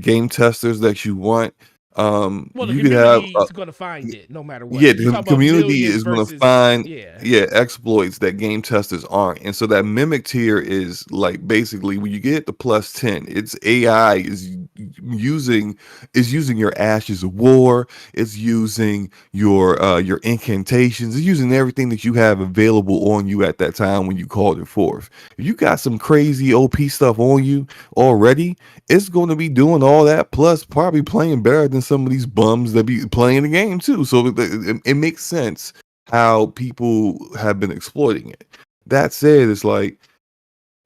game testers that you want. Well, the community is going to find it no matter what. Yeah, the community is going to find exploits that game testers aren't, and so that mimic tier is like basically when you get the plus 10, its AI is using your ashes of war. It's using your incantations. It's using everything that you have available on you at that time when you called it forth. If you got some crazy OP stuff on you already, it's going to be doing all that plus probably playing better than some of these bums that be playing the game too. So it makes sense how people have been exploiting it. That said, it's like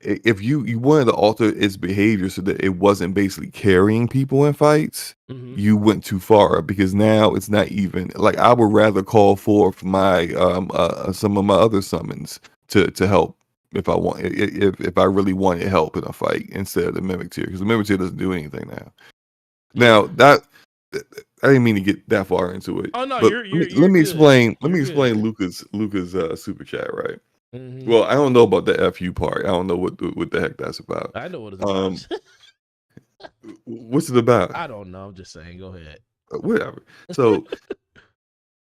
if you wanted to alter its behavior so that it wasn't basically carrying people in fights, you went too far because now it's not even like I would rather call forth my some of my other summons to help if I want if I really wanted help in a fight instead of the mimic tier because the mimic tier doesn't do anything now. Now that I didn't mean to get that far into it. Oh no, but you're let me good. explain. Let You're me good. explain Luca's super chat, right? Well, I don't know about the FU part. I don't know what the heck that's about. I know what it's about. What's it about? I don't know. I'm just saying. Go ahead. Whatever. So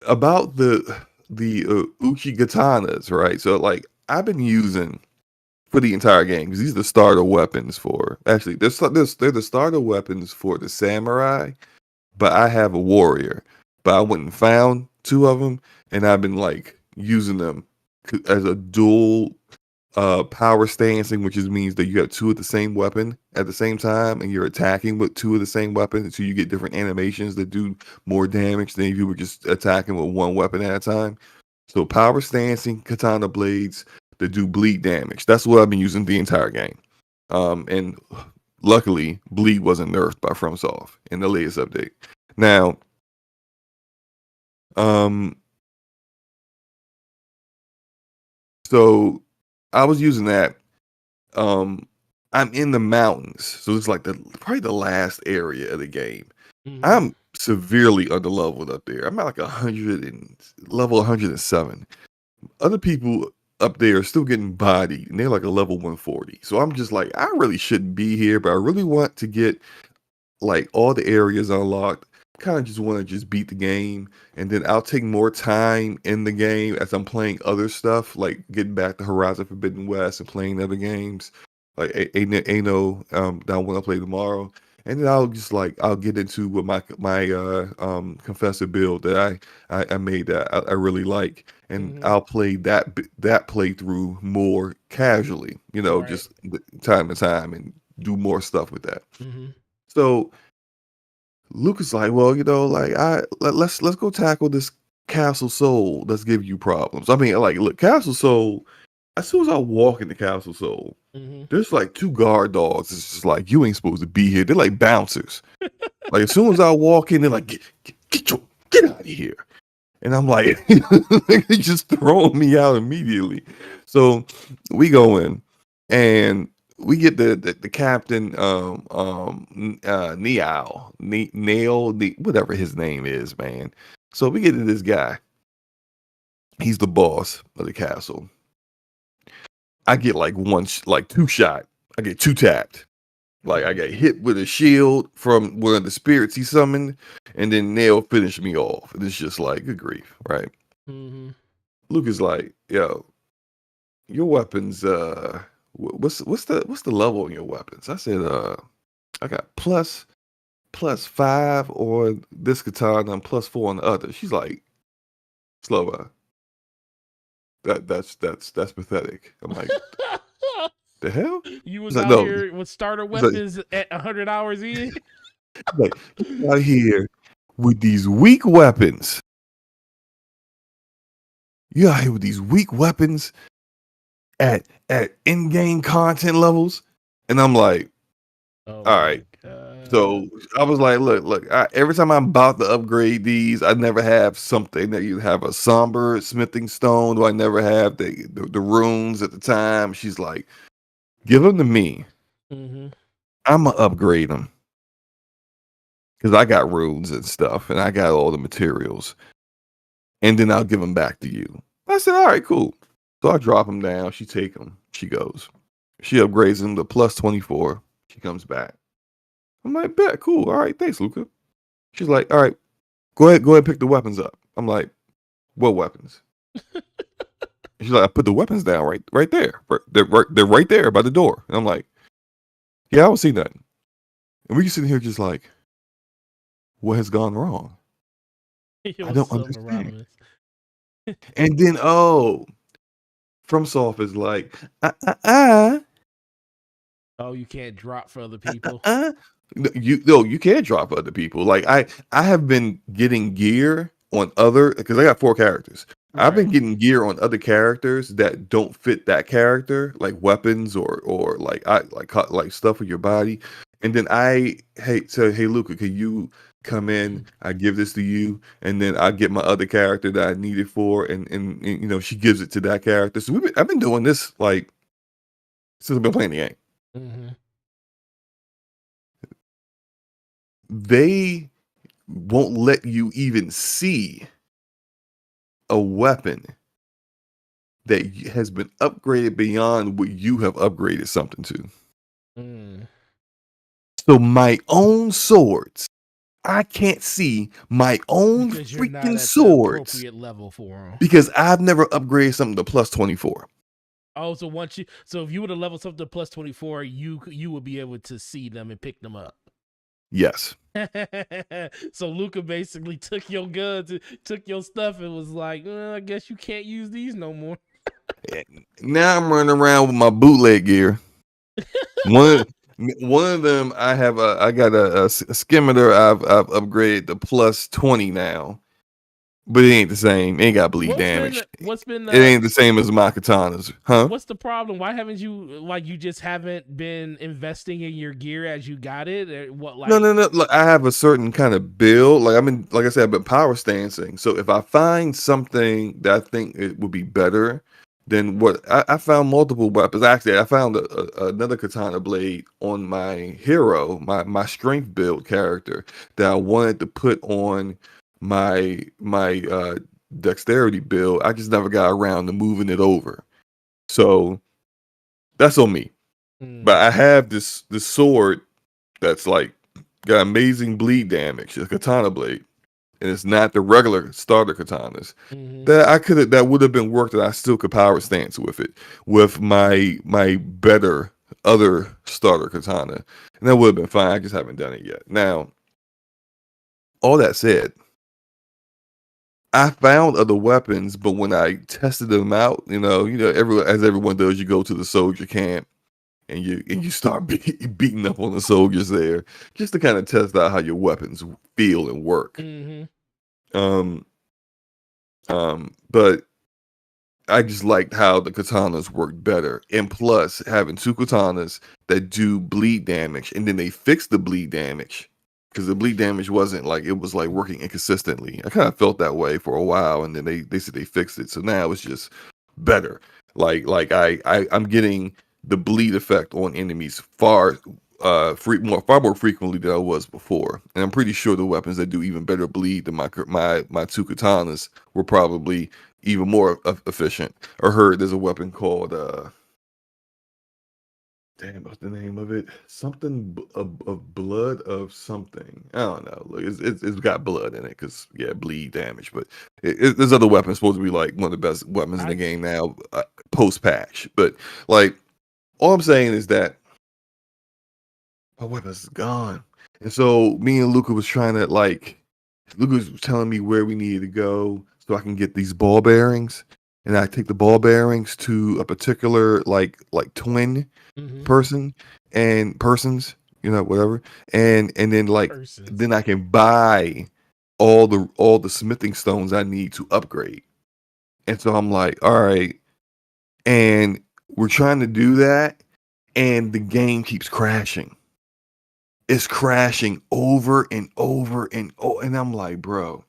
about the Uchi katanas, right? So like I've been using for the entire game because these are the starter weapons for actually they're the starter weapons for the samurai, but I have a warrior. But I went and found two of them, and I've been like using them as a dual power stancing, which means that you have two of the same weapon at the same time, and you're attacking with two of the same weapon, so you get different animations that do more damage than if you were just attacking with one weapon at a time. So power stancing katana blades that do bleed damage. That's what I've been using the entire game. And luckily, bleed wasn't nerfed by FromSoft in the latest update. Now, so I was using that. I'm in the mountains, so it's like probably the last area of the game. I'm severely underleveled up there. I'm at like 100 and level 107. Other people up there are still getting bodied, and they're like a level 140. So I'm just like, I really shouldn't be here, but I really want to get like all the areas unlocked. Kind of just want to just beat the game, and then I'll take more time in the game as I'm playing other stuff, like getting back to Horizon Forbidden West and playing other games, like Ano that I want to play tomorrow. And then I'll get into with my confessor build that I made that I really like, and I'll play that playthrough more casually, just time to time, and do more stuff with that. So Luke is like, well, like let's go tackle this Castle Soul that's giving you problems. I mean, like, look, Castle Soul. As soon as I walk into Castle Soul, there's like two guard dogs. It's just like you ain't supposed to be here. They're like bouncers. Like as soon as I walk in, they're like, get out of here. And I'm like, they just throwing me out immediately. So we go in, and we get the captain, Neil, whatever his name is, man. So we get to this guy. He's the boss of the castle. I get like two shot. I get two tapped. Like I got hit with a shield from one of the spirits he summoned, and then Nail finished me off. And it's just like, good grief, right? Luke is like, yo, your weapons, what's the level on your weapons? I said, I got plus 5 on this katana and plus 4 on the other. She's like, Slova, that's pathetic. I'm like, the hell? You was out here with starter weapons at 100 hours in? Like, you out here with these weak weapons. You out here with these weak weapons at in-game content levels. And I'm like, all right. So I was like, look, every time I'm about to upgrade these, I never have something that you have a somber smithing stone, or I never have the runes at the time. She's like, give them to me. I'm going to upgrade them. Because I got runes and stuff, and I got all the materials. And then I'll give them back to you. I said, all right, cool. So I drop them down. She take them. She goes. She upgrades them to plus 24. She comes back. I'm like, bet, cool. All right, thanks, Luca. She's like, all right, go ahead and pick the weapons up. I'm like, what weapons? She's like, I put the weapons down right there. They're right there by the door. And I'm like, yeah, I don't see nothing. And we're sitting here just like, what has gone wrong? I Your don't silver understand. Rodimus. And then, FromSoft is like, uh. Oh, you can't drop for other people. You can't drop other people. Like I have been getting gear on other because I got 4 characters. I've been Right. getting gear on other characters that don't fit that character, like weapons or like stuff with your body. And then I say, hey Luca, can you come in? I give this to you, and then I get my other character that I need it for, and she gives it to that character. So I've been doing this like since I've been playing the game. Mm-hmm. They won't let you even see a weapon that has been upgraded beyond what you have upgraded something to. Mm. So my own swords, I can't see my own Because you're not freaking at the swords appropriate level for them. because I've never upgraded something to plus 24. Oh, so if you were to level something to plus 24, you would be able to see them and pick them up. Yes. So Luca basically took your guns, took your stuff, and was like, I guess you can't use these no more. Now I'm running around with my bootleg gear. One of them I got a skimitar I've upgraded to plus 20 now. But it ain't the same. It ain't got bleed damage. What's been It ain't the same as my katanas, huh? What's the problem? Why haven't you just haven't been investing in your gear as you got it? Or what No. Look, I have a certain kind of build. Like I said, I've been power stancing. So if I find something that I think it would be better than what I found multiple weapons. Actually, I found another katana blade on my hero, my strength build character that I wanted to put on my dexterity build. I just never got around to moving it over. So that's on me. But I have this sword that's like got amazing bleed damage, a katana blade, and it's not the regular starter katanas. That would have been work that I still could power stance with it with my better other starter katana, and that would have been fine. I just haven't done it yet. Now, all that said, I found other weapons, but when I tested them out, everyone does, you go to the soldier camp and you start beating up on the soldiers there just to kind of test out how your weapons feel and work. Um, but I just liked how the katanas worked better, and plus having 2 katanas that do bleed damage, and then they fixed the bleed damage because the bleed damage wasn't like it was like working inconsistently. I kind of felt that way for a while, and then they said they fixed it, so now it's just better. I'm getting the bleed effect on enemies far more frequently than I was before, and I'm pretty sure the weapons that do even better bleed than my 2 katanas were probably even more efficient. I heard there's a weapon called damn, what's the name of it? Something of blood of something. I don't know. Look, it's got blood in it because bleed damage. But there's other weapons supposed to be like one of the best weapons in the game now, post patch. But like, all I'm saying is that my weapons is gone, and so me and Luca was trying to Luca was telling me where we needed to go so I can get these ball bearings, and I take the ball bearings to a particular like twin person and persons, whatever, and then then I can buy all the smithing stones I need to upgrade. And so I'm like, all right, and we're trying to do that, and the game keeps crashing. It's crashing over and over and I'm like, bro,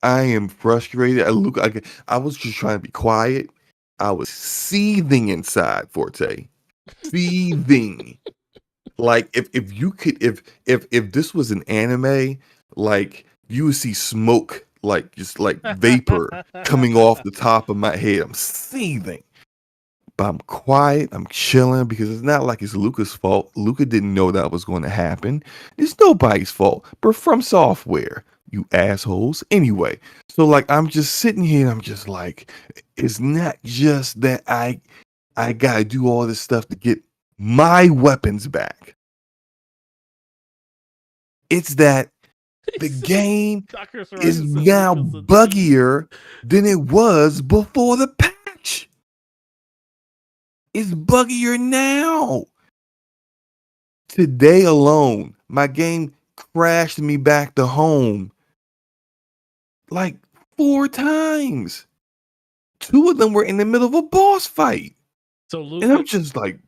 I am frustrated. I was just trying to be quiet. I was seething inside, Forte. Seething. Like if this was an anime, like you would see smoke, like just like vapor coming off the top of my head. I'm seething. But I'm quiet, I'm chilling because it's not like it's Luca's fault. Luca didn't know that was going to happen. It's nobody's fault, but from software, you assholes. Anyway, so like I'm just sitting here and I'm just like, it's not just that I gotta do all this stuff to get my weapons back. It's that the game Dr. is Saraka said now Luca's a thief. buggier than it was before the patch. It's buggier now. Today alone, my game crashed me back to home like 4 times. 2 of them were in the middle of a boss fight. So And I'm Luca, just like,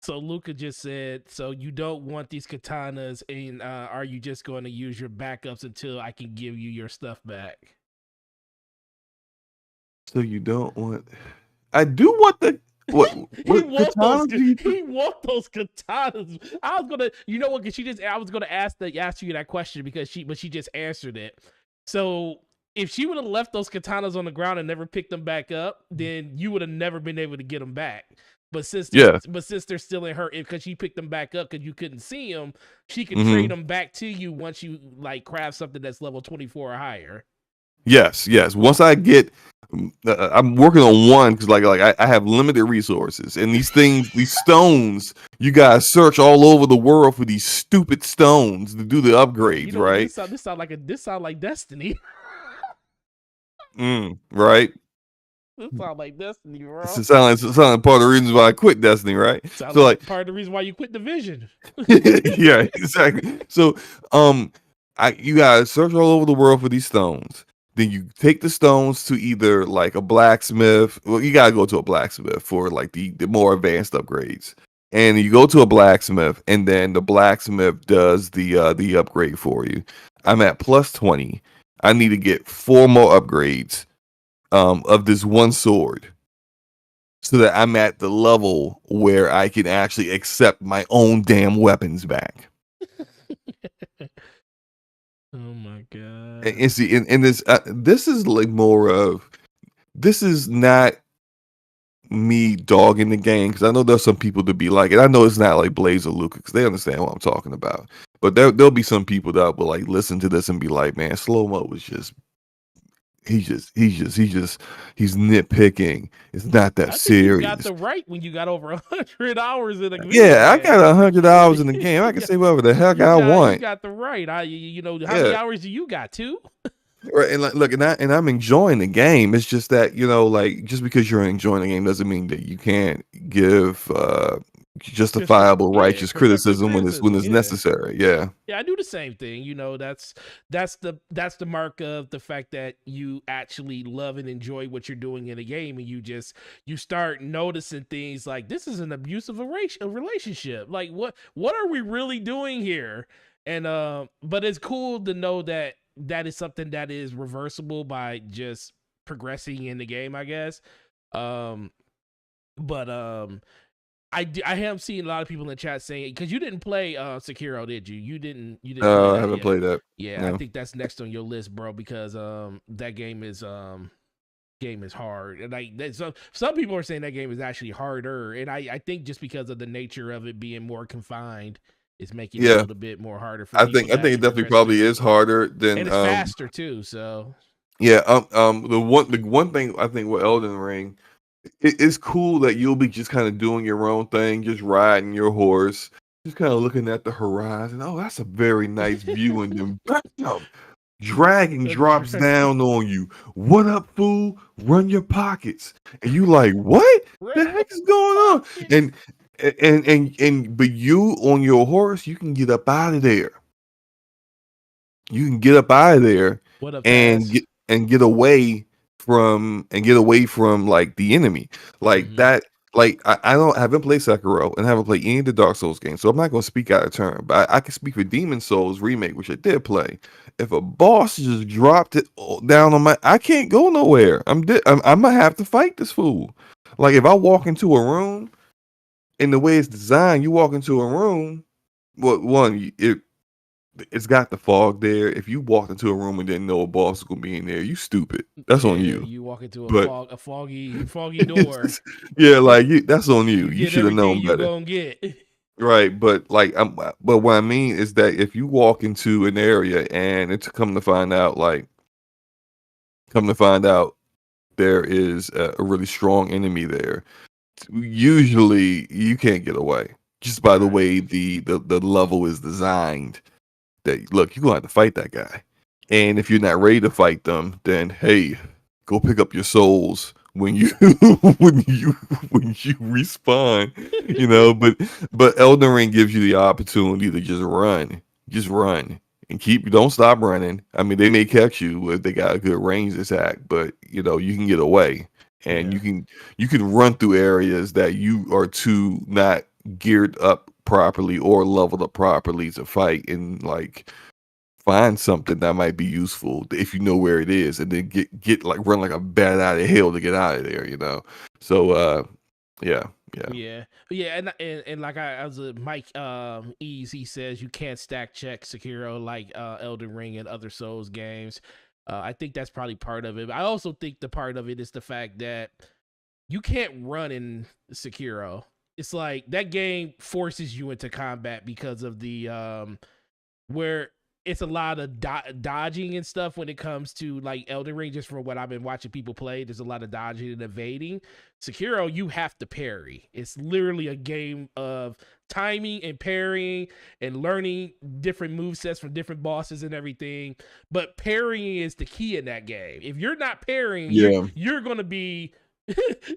so Luca just said, so you don't want these katanas, and are you just going to use your backups until I can give you your stuff back? so you don't want. I do want the. What katanas do you. He want those katanas. I was gonna, you know what? Cause I was gonna ask you that question because she just answered it. So if she would have left those katanas on the ground and never picked them back up, then you would have never been able to get them back. But since they're still in her, because she picked them back up because you couldn't see them, she can trade them back to you once you like craft something that's level 24 or higher. Yes. Once I get, I'm working on one because like I have limited resources, and these stones, you guys search all over the world for these stupid stones to do the upgrades, You know, right? This sound like Destiny. Right. This sound like Destiny, bro. It sounds like part of the reasons why I quit Destiny, right? Sound So like part of the reason why you quit Division. yeah, exactly. So you guys search all over the world for these stones. Then you take the stones to either like a blacksmith. Well, you gotta go to a blacksmith for like the more advanced upgrades. And you go to a blacksmith, and then the blacksmith does the upgrade for you. I'm at plus 20. I need to get 4 more upgrades of this one sword, so that I'm at the level where I can actually accept my own damn weapons back. Oh my god! And see, in this, this is like more of, this is not me dogging the game, because I know there's some people to be like, and I know it's not like Blaze or Luca because they understand what I'm talking about. But there'll be some people that will like listen to this and be like, man, slow mo was just. He's nitpicking. It's not that serious. You got the right when you got over 100 hours in a game. Yeah, I got 100 hours in the game. I can say whatever the heck I want. You got the right. How many hours do you got? 2? Right, and like, look, and I'm enjoying the game. It's just that, like, just because you're enjoying the game doesn't mean that you can't give justifiable, righteous criticism when it's necessary. Yeah, I do the same thing. That's the mark of the fact that you actually love and enjoy what you're doing in a game, and you start noticing things like, this is an abusive relationship. Like, what are we really doing here? And but it's cool to know that is something that is reversible by just progressing in the game, I guess. But I have seen a lot of people in the chat saying, because you didn't play Sekiro, did you? You didn't. I haven't played that. Yeah, no. I think that's next on your list, bro, because that game is hard, and like some people are saying that game is actually harder, and I think just because of the nature of it being more confined, it's making it a little bit more harder for people. I think it definitely probably is harder than, and it's faster too. So yeah, the one thing I think with Elden Ring, it's cool that you'll be just kind of doing your own thing, just riding your horse, just kind of looking at the horizon. Oh, that's a very nice view, and then bam, dragon drops down on you. What up, fool? Run your pockets. And you like, what the heck is going on? And but you on your horse, you can get up out of there. You can get up out of there and get away from like the enemy, like that. Like I haven't played Sekiro and haven't played any of the Dark Souls games, so I'm not going to speak out of turn. But I can speak for Demon Souls remake, which I did play. If a boss just dropped it down on I can't go nowhere. I'm gonna have to fight this fool. Like, if I walk into a room, in the way it's designed, you walk into a room. Well, one, it's got the fog there. If you walked into a room and didn't know a boss was gonna be in there, you stupid. That's on you. You walk into a foggy door. Yeah, like that's on you. You should have known better. Gonna get. Right, but like, but what I mean is that if you walk into an area and it's come to find out there is a really strong enemy there, usually you can't get away just by the way the level is designed. that look, you're gonna have to fight that guy. And if you're not ready to fight them, then hey, go pick up your souls when you when you when you respawn, you know. But Elden Ring gives you the opportunity to just run, and don't stop running. I mean, they may catch you if they got a good range attack, but you know you can get away, and Yeah. you can run through areas that you are too not geared up properly or leveled up properly to fight, and like find something that might be useful if you know where it is, and then get like run like a bat out of hell to get out of there, you know. So yeah, yeah. Yeah, and like I was Mike Ease, he says you can't stack check Sekiro like Elden Ring and other Souls games. I think that's probably part of it. I also think the part of it is the fact that you can't run in Sekiro. It's like that game forces you into combat because of the where it's a lot of dodging and stuff when it comes to like Elden Ring. Just from what I've been watching people play, there's a lot of dodging and evading. Sekiro, you have to parry. It's literally a game of timing and parrying and learning different movesets from different bosses and everything. But parrying is the key in that game. If you're not parrying, Yeah. you're gonna be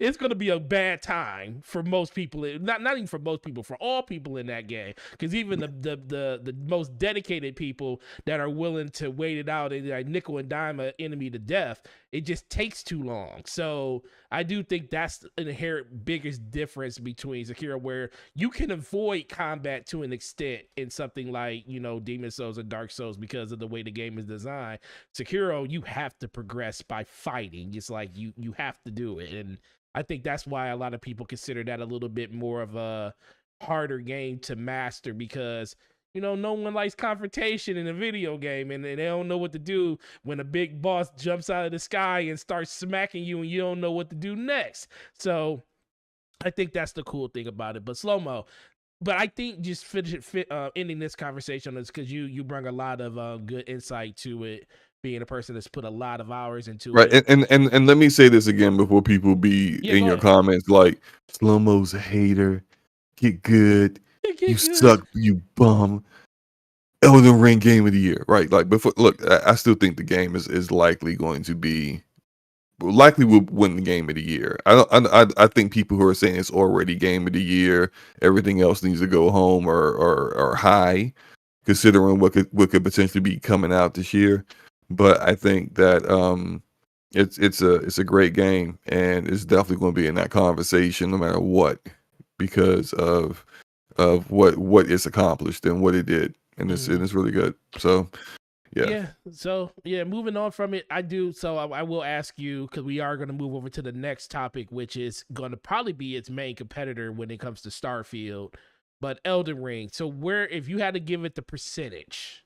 it's going to be a bad time for most people. Not even for most people, for all people in that game. Because even the most dedicated people that are willing to wait it out and like nickel and dime an enemy to death, it just takes too long. So I do think that's an inherent biggest difference between Sekiro, where you can avoid combat to an extent in something like, you know, Demon Souls and Dark Souls because of the way the game is designed. Sekiro, you have to progress by fighting. It's like you have to do it. And I think that's why a lot of people consider that a little bit more of a harder game to master, because you know, no one likes confrontation in a video game, and they don't know what to do when a big boss jumps out of the sky and starts smacking you and you don't know what to do next. So I think that's the cool thing about it. But Slow-Mo, but I think just ending this conversation is because you bring a lot of good insight to it, being a person that's put a lot of hours into Right. it. And let me say this again before people be Yeah, in go your ahead. comments like Slow-Mo's a hater. Get good. You Get good. suck, you bum. Elden Ring game of the year. Right. Like before look, I still think the game is likely going to be likely will win the game of the year. I think people who are saying it's already game of the year, everything else needs to go home or high, considering what could potentially be coming out this year. But I think that it's a great game, and it's definitely going to be in that conversation no matter what, because of what it's accomplished and what it did, and it's really good. So yeah. So moving on from it, I will ask you, because we are going to move over to the next topic, which is going to probably be its main competitor when it comes to Starfield, but Elden Ring. So where, if you had to give it the percentage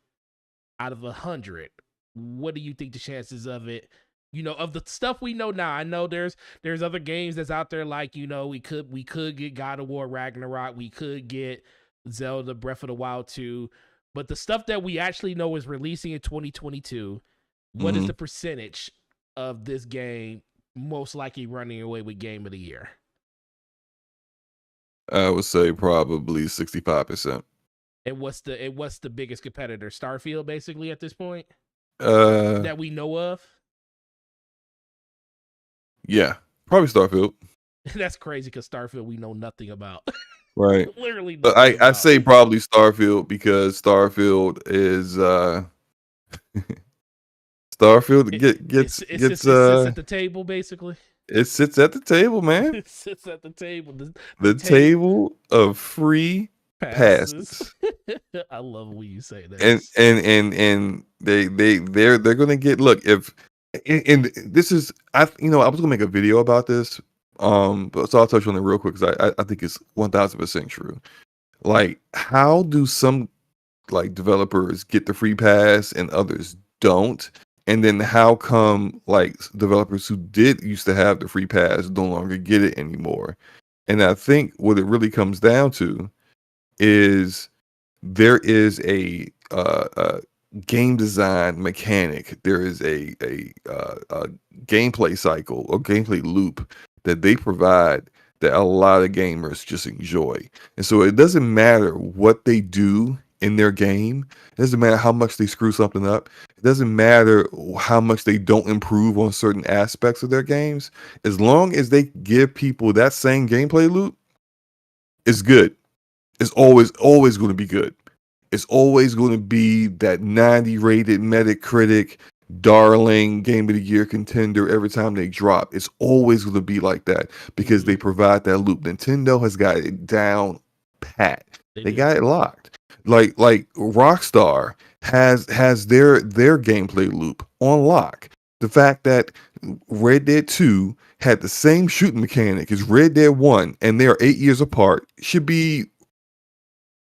out of 100, what do you think the chances of it? You know, of the stuff we know now. I know there's other games that's out there, like, you know, we could get God of War Ragnarok, we could get Zelda Breath of the Wild 2. But the stuff that we actually know is releasing in 2022, what is Mhm. the percentage of this game most likely running away with Game of the Year? I would say probably 65%. And what's the biggest competitor? Starfield, basically, at this point, Uh, that we know of. yeah, probably Starfield. That's crazy, because Starfield we know nothing about. Right. Literally But nothing I about. say probably Starfield because Starfield is Starfield It sits at the table, basically. it sits at the table, man. It sits at the table. The The table of free passes. passes. I love when you say that. And they're gonna get look if and this is I was gonna make a video about this but so I'll touch on it real quick because I think it's 1000% true. Like, how do some like developers get the free pass and others don't? And then how come like developers who did used to have the free pass no longer get it anymore? And I think what it really comes down to is there is a game design mechanic. There is a gameplay cycle or gameplay loop that they provide that a lot of gamers just enjoy. And so it doesn't matter what they do in their game. It doesn't matter how much they screw something up. It doesn't matter how much they don't improve on certain aspects of their games. As long as they give people that same gameplay loop, it's good. It's always going to be good. It's always going to be that 90 rated Metacritic darling game of the year contender every time they drop. It's always going to be like that because they provide that loop. Nintendo has got it down pat. They got it locked. Like Rockstar has their gameplay loop on lock. The fact that Red Dead 2 had the same shooting mechanic as Red Dead 1 and they are 8 years apart should be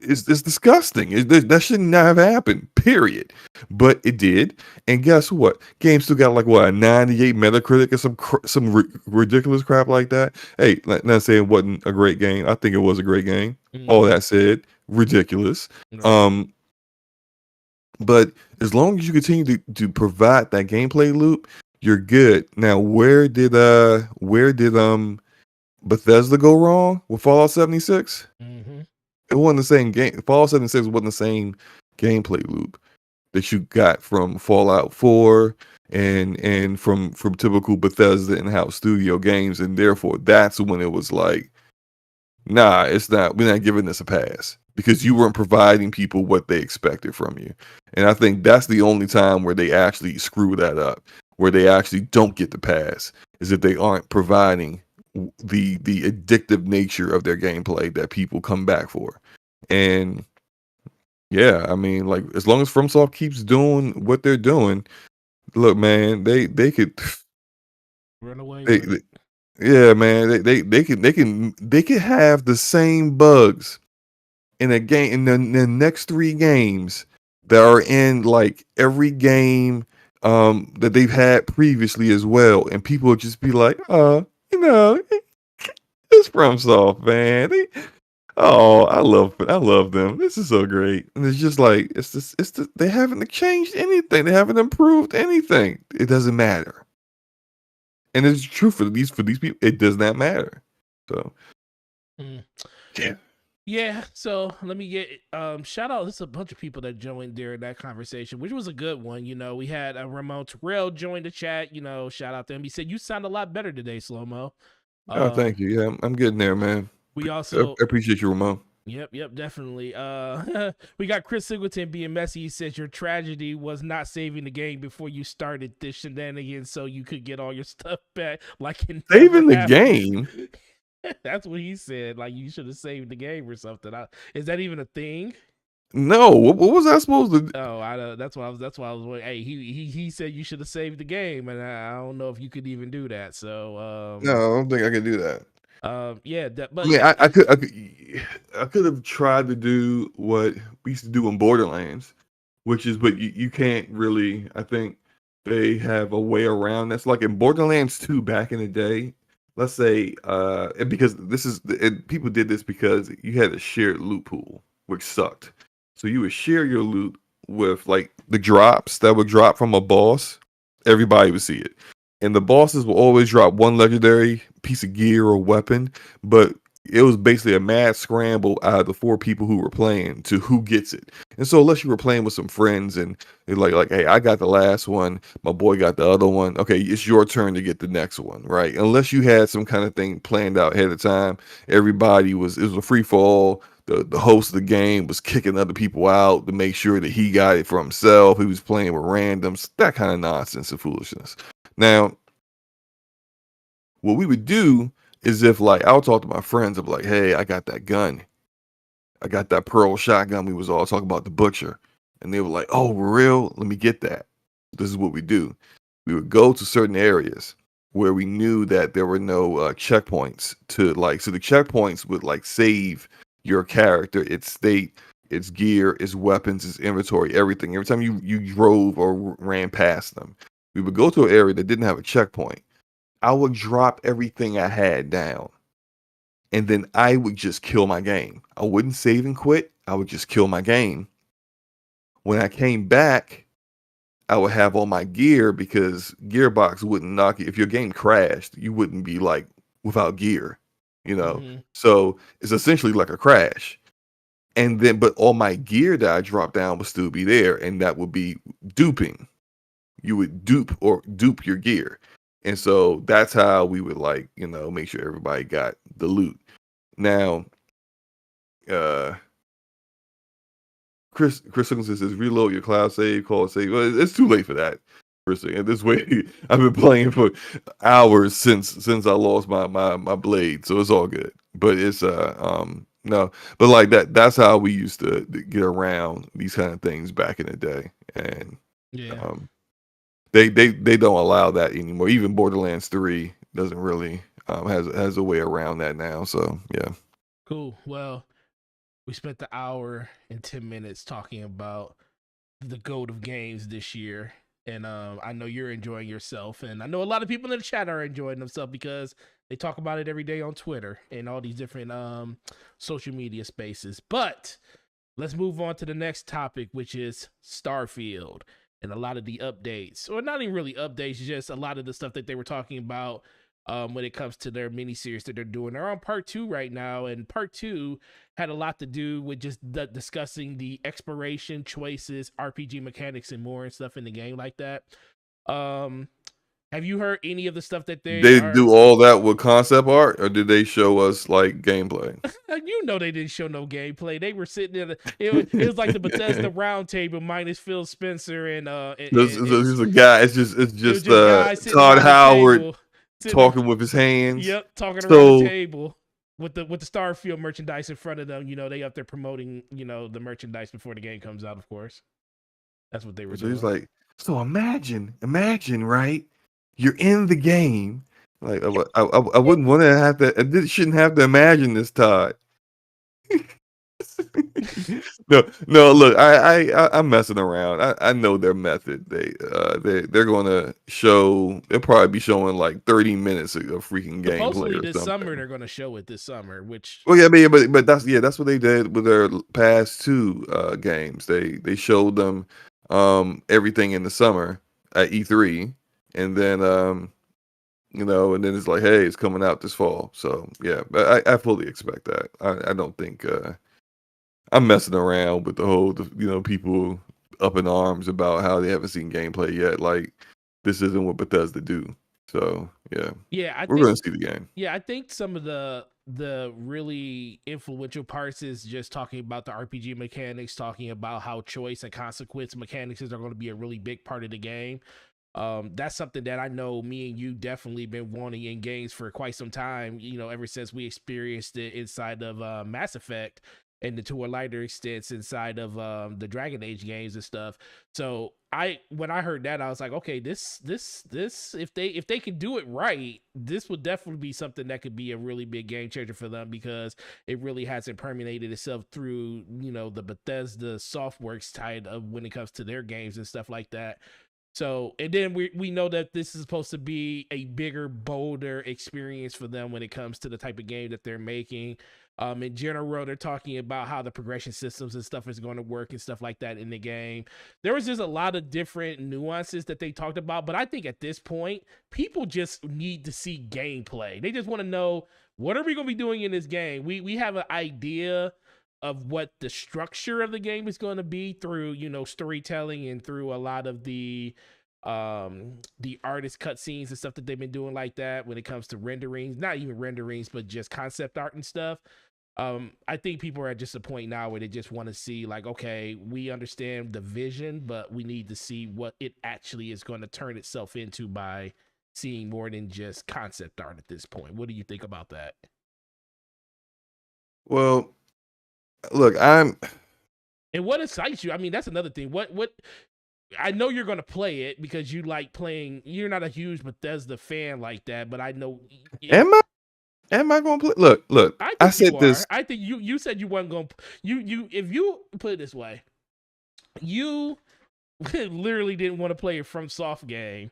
it's disgusting. That should not have happened, period. But it did. And guess what? Game still got like what, a 98 Metacritic or some ridiculous crap like that. Hey, not saying it wasn't a great game. I think it was a great game. All that said, ridiculous. But as long as you continue to provide that gameplay loop, you're good. Now, where did Bethesda go wrong with Fallout 76? It wasn't the same game. Fallout 76 wasn't the same gameplay loop that you got from Fallout 4 and from typical Bethesda in-house studio games, and therefore that's when it was like, nah, it's not. We're not giving this a pass because you weren't providing people what they expected from you. And I think that's the only time where they actually screw that up, where they actually don't get the pass, is if they aren't providing the addictive nature of their gameplay that people come back for. And yeah, I mean, like, as long as FromSoft keeps doing what they're doing, look, man, they could run away. Yeah, man, they could have the same bugs in a game in the next 3 games that are in like every game that they've had previously as well, and people would just be like, it's FromSoft, man. I love them. This is so great. And it's just like they haven't changed anything. They haven't improved anything. It doesn't matter. And it's true for these people. It does not matter. So yeah. So let me get shout out. There's a bunch of people that joined during that conversation, which was a good one. You know, we had Ramon Terrell join the chat. You know, shout out to him. He said you sound a lot better today, Slow Mo. Oh, thank you. Yeah, I'm getting there, man. We also I appreciate you, Ramon. Yep, definitely. We got Chris Singleton being messy. He says your tragedy was not saving the game before you started this shenanigans, so you could get all your stuff back. Like saving the game. That's what he said. Like you should have saved the game or something. Is that even a thing? No. What was I supposed to do? Oh, that's why I was wondering. Hey, he said you should have saved the game, and I don't know if you could even do that. So no, I don't think I could do that. But yeah, I could have tried to do what we used to do in Borderlands, which is, but you can't really. I think they have a way around this. Like in Borderlands 2 back in the day, let's say, because people did this because you had a shared loot pool, which sucked. So you would share your loot with like the drops that would drop from a boss. Everybody would see it. And the bosses will always drop one legendary piece of gear or weapon, but it was basically a mad scramble out of the 4 people who were playing to who gets it. And so unless you were playing with some friends and they're like, hey, I got the last one, my boy got the other one. Okay, it's your turn to get the next one, right? Unless you had some kind of thing planned out ahead of time, it was a free for all. The host of the game was kicking other people out to make sure that he got it for himself. He was playing with randoms, that kind of nonsense and foolishness. Now, what we would do is if like I'll talk to my friends, I'm like, hey, I got that gun. I got that Pearl shotgun. We was all talking about the Butcher. And they were like, oh, for real? Let me get that. This is what we do. We would go to certain areas where we knew that there were no checkpoints to like, so the checkpoints would like save your character, its state, its gear, its weapons, its inventory, everything. Every time you drove or ran past them, we would go to an area that didn't have a checkpoint. I would drop everything I had down, and then I would just kill my game. I wouldn't save and quit. I would just kill my game. When I came back, I would have all my gear because Gearbox wouldn't knock you. If your game crashed, you wouldn't be like without gear, you know? Mm-hmm. So it's essentially like a crash. and then but all my gear that I dropped down would still be there, and that would be duping. You would dupe your gear, and so that's how we would like make sure everybody got the loot. Now, uh, Chris Singleton says reload your cloud save, call it save. Well, it's too late for that. First thing, and this way I've been playing for hours since I lost my blade, so it's all good. But it's no, but like that's how we used to get around these kind of things back in the day, and Yeah. they don't allow that anymore. Even Borderlands 3 doesn't really has a way around that now. So yeah. Cool. Well, we spent the hour and 10 minutes talking about the GOAT of games this year. And I know you're enjoying yourself. And I know a lot of people in the chat are enjoying themselves because they talk about it every day on Twitter and all these different social media spaces. But let's move on to the next topic, which is Starfield and a lot of the updates. Or not even really updates, just a lot of the stuff that they were talking about when it comes to their miniseries that they're doing. They're on part 2 right now, and part 2 had a lot to do with just discussing the exploration choices, RPG mechanics, and more and stuff in the game like that. Have you heard any of the stuff that they do all that with concept art, or did they show us like gameplay? You know they didn't show no gameplay. They were sitting there. It was like the Bethesda round table minus Phil Spencer and There's a guy. It's just Todd Howard talking with his hands. Yep, talking around the table with the Starfield merchandise in front of them. You know, they up there promoting the merchandise before the game comes out. Of course, that's what they were doing. He's like, so imagine, right? You're in the game. Like I wouldn't want to have to. I shouldn't have to imagine this, Todd. No. Look, I'm messing around. I know their method. They're gonna show. They'll probably be showing like 30 minutes of freaking gameplay. Supposedly this summer they're gonna show it this summer. Which but that's what they did with their past 2 games. They showed them everything in the summer at E3, and then and then it's like, hey, it's coming out this fall. So yeah, but I fully expect that. I don't think I'm messing around with the whole people up in arms about how they haven't seen gameplay yet. Like, this isn't what Bethesda do. So yeah, we're going to see the game. Yeah, I think some of the really influential parts is just talking about the RPG mechanics, talking about how choice and consequence mechanics are going to be a really big part of the game. That's something that I know me and you definitely been wanting in games for quite some time, ever since we experienced it inside of Mass Effect, and to a lighter extent inside of the Dragon Age games and stuff. So when I heard that, I was like, okay, this if they can do it right, this would definitely be something that could be a really big game changer for them, because it really hasn't permeated itself through the Bethesda Softworks side of when it comes to their games and stuff like that. So, and then we know that this is supposed to be a bigger, bolder experience for them when it comes to the type of game that they're making. In general, they're talking about how the progression systems and stuff is going to work and stuff like that in the game. There was just a lot of different nuances that they talked about, but I think at this point, people just need to see gameplay. They just want to know, what are we going to be doing in this game? We have an idea of what the structure of the game is going to be through storytelling and through a lot of the artist cutscenes and stuff that they've been doing like that when it comes to renderings, not even renderings, but just concept art and stuff. I think people are at just a point now where they just want to see, like, okay, we understand the vision, but we need to see what it actually is going to turn itself into by seeing more than just concept art at this point. What do you think about that? Well, look, and what excites you? I mean, that's another thing. What I know you're gonna play it because you like playing. You're not a huge Bethesda fan like that, but I know. Am I gonna play? Look. I said this. I think you said you weren't gonna. You if you put it this way, you literally didn't want to play a FromSoft game,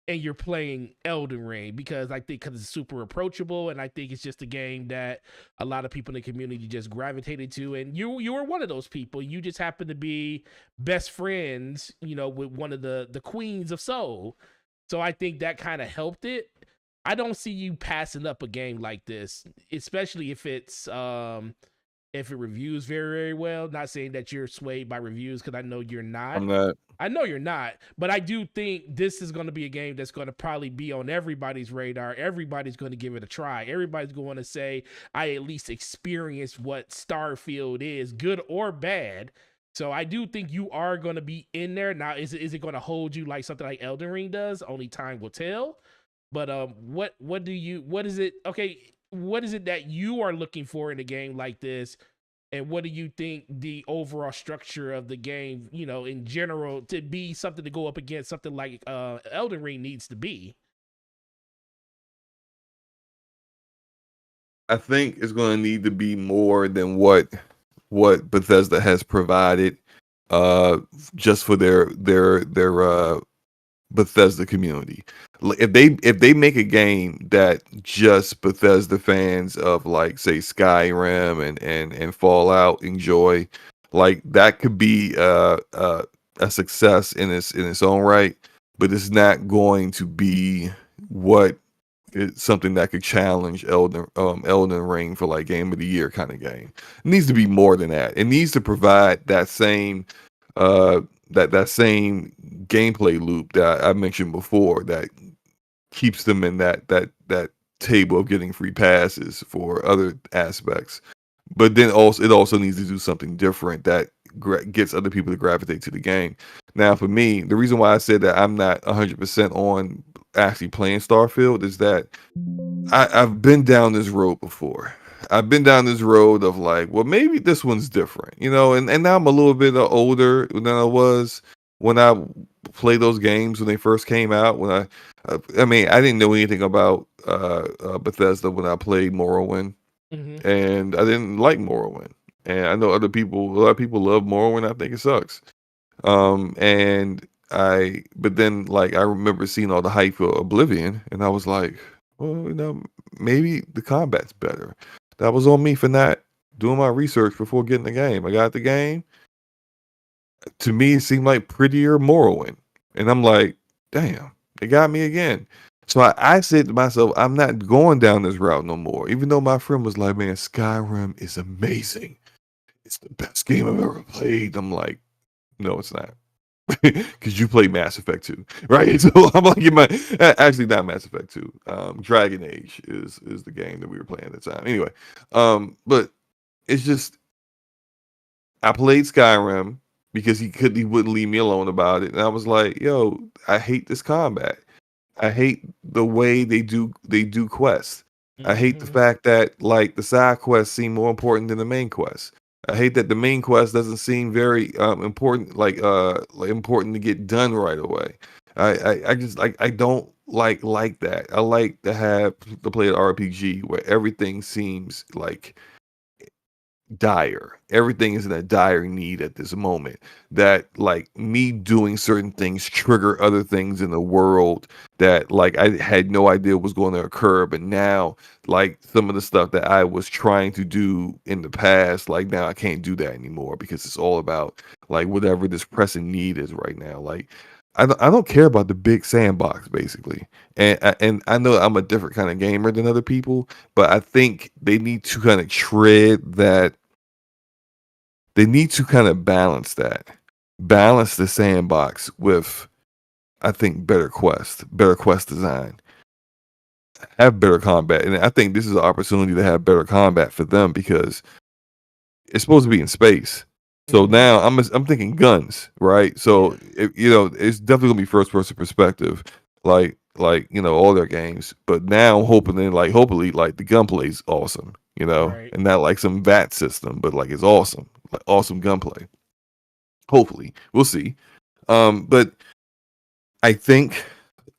and you're playing Elden Ring because it's super approachable, and I think it's just a game that a lot of people in the community just gravitated to, and you were one of those people. You just happen to be best friends, with one of the queens of Soul. So I think that kind of helped it. I don't see you passing up a game like this, especially if it's if it reviews very, very well. Not saying that you're swayed by reviews, because I know you're not. I'm not. I know you're not, but I do think this is going to be a game that's going to probably be on everybody's radar. Everybody's going to give it a try. Everybody's going to say, I at least experienced what Starfield is, good or bad. So I do think you are going to be in there. Now, is it going to hold you like something like Elden Ring does? Only time will tell. But what is it? Okay, what is it that you are looking for in a game like this? And what do you think the overall structure of the game, you know, in general, to be something to go up against something like Elden Ring needs to be? I think it's going to need to be more than what Bethesda has provided, uh, just for their Bethesda community. If they make a game that just Bethesda fans of, like, say, Skyrim and Fallout enjoy, like, that could be a success in its own right, but it's not going to be what it's something that could challenge Elden Ring for, like, game of the year kind of game. It needs to be more than that. It needs to provide that same uh that same gameplay loop that I mentioned before, that keeps them in that table of getting free passes for other aspects. But then also it also needs to do something different that gets other people to gravitate to the game. Now, for me, the reason why I said that I'm not 100% on actually playing Starfield is that I've been down this road before. I've been down this road of, like, well, maybe this one's different, and now I'm a little bit older than I was when I played those games when they first came out. I mean, I didn't know anything about Bethesda when I played Morrowind, Mm-hmm. and I didn't like Morrowind. And I know a lot of people love Morrowind. I think it sucks. But then, like, I remember seeing all the hype for Oblivion, and I was like, well, maybe the combat's better. That was on me for not doing my research before getting the game. I got the game. To me, it seemed like prettier Morrowind, and I'm like, damn, it got me again. So I said to myself, I'm not going down this route no more. Even though my friend was like, man, Skyrim is amazing. It's the best game I've ever played. I'm like, no, it's not. Because you play Mass Effect 2, right? So I'm like, actually not Mass Effect 2. Dragon Age is the game that we were playing at the time. Anyway, but it's just, I played Skyrim because he wouldn't leave me alone about it, and I was like, yo, I hate this combat. I hate the way they do quests. I hate the Mm-hmm. fact that, like, the side quests seem more important than the main quest. I hate that the main quest doesn't seem very important, like important to get done right away. I just, like, I don't like that. I like to play an RPG where everything seems like dire. Everything is in a dire need at this moment. That, like, me doing certain things trigger other things in the world that, like, I had no idea was going to occur. But now, like, some of the stuff that I was trying to do in the past, like, now I can't do that anymore because it's all about, like, whatever this pressing need is right now. Like, I don't care about the big sandbox, basically. And I know I'm a different kind of gamer than other people, but I think they need to kind of balance that. Balance the sandbox with, I think, better quest design, have better combat. And I think this is an opportunity to have better combat for them because it's supposed to be in space. So Mm-hmm. now I'm thinking guns, right? Yeah. So it's definitely gonna be first person perspective, like all their games. But now I'm hoping that, like, hopefully, like, the gunplay's awesome, Right. and not like some VAT system, but like it's awesome, like awesome gunplay. Hopefully, we'll see. But I think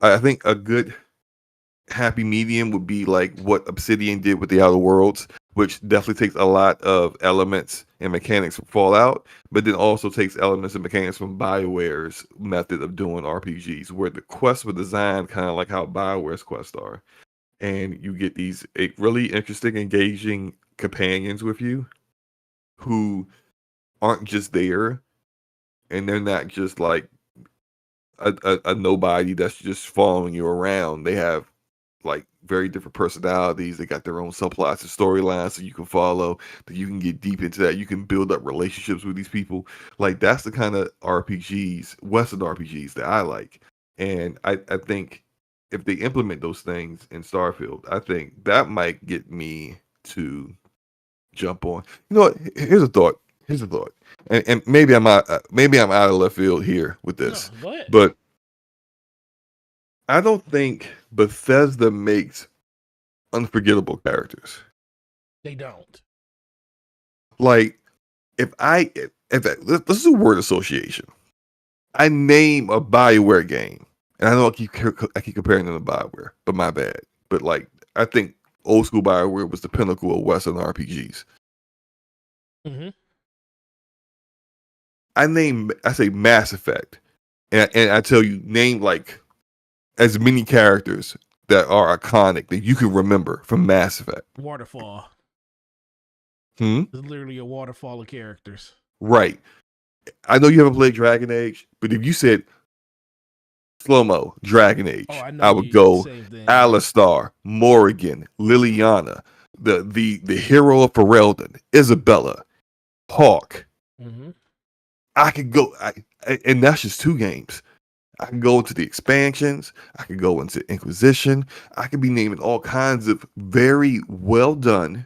I think a good happy medium would be like what Obsidian did with the Outer Worlds, which definitely takes a lot of elements and mechanics from Fallout, but then also takes elements and mechanics from BioWare's method of doing RPGs, where the quests were designed kind of like how BioWare's quests are. And you get these really interesting, engaging companions with you who aren't just there, and they're not just like a nobody that's just following you around. They have, like, very different personalities. They got their own subplots and storylines that you can follow, that you can get deep into that. You can build up relationships with these people. Like, that's the kind of RPGs, Western RPGs, that I like. And I think if they implement those things in Starfield, I think that might get me to jump on. You know what? Here's a thought. Here's a thought. And maybe I'm out. Maybe I'm out of left field here with this. No, go ahead. But I don't think Bethesda makes unforgettable characters. They don't. Like, if this is a word association. I name a BioWare game, and I know I keep comparing them to BioWare, but my bad. But like, I think old school BioWare was the pinnacle of Western RPGs. Mm-hmm. I say Mass Effect, and I tell you, name like as many characters that are iconic that you can remember from Mass Effect. Waterfall. It's literally a waterfall of characters. Right. I know you haven't played Dragon Age, but if you said slow-mo Dragon Age, I would go Alistar, Morrigan, Liliana, the hero of Ferelden, Isabella, Hawk. Mm-hmm. I could go, and that's just 2 games. I can go into the expansions. I could go into Inquisition. I could be naming all kinds of very well done,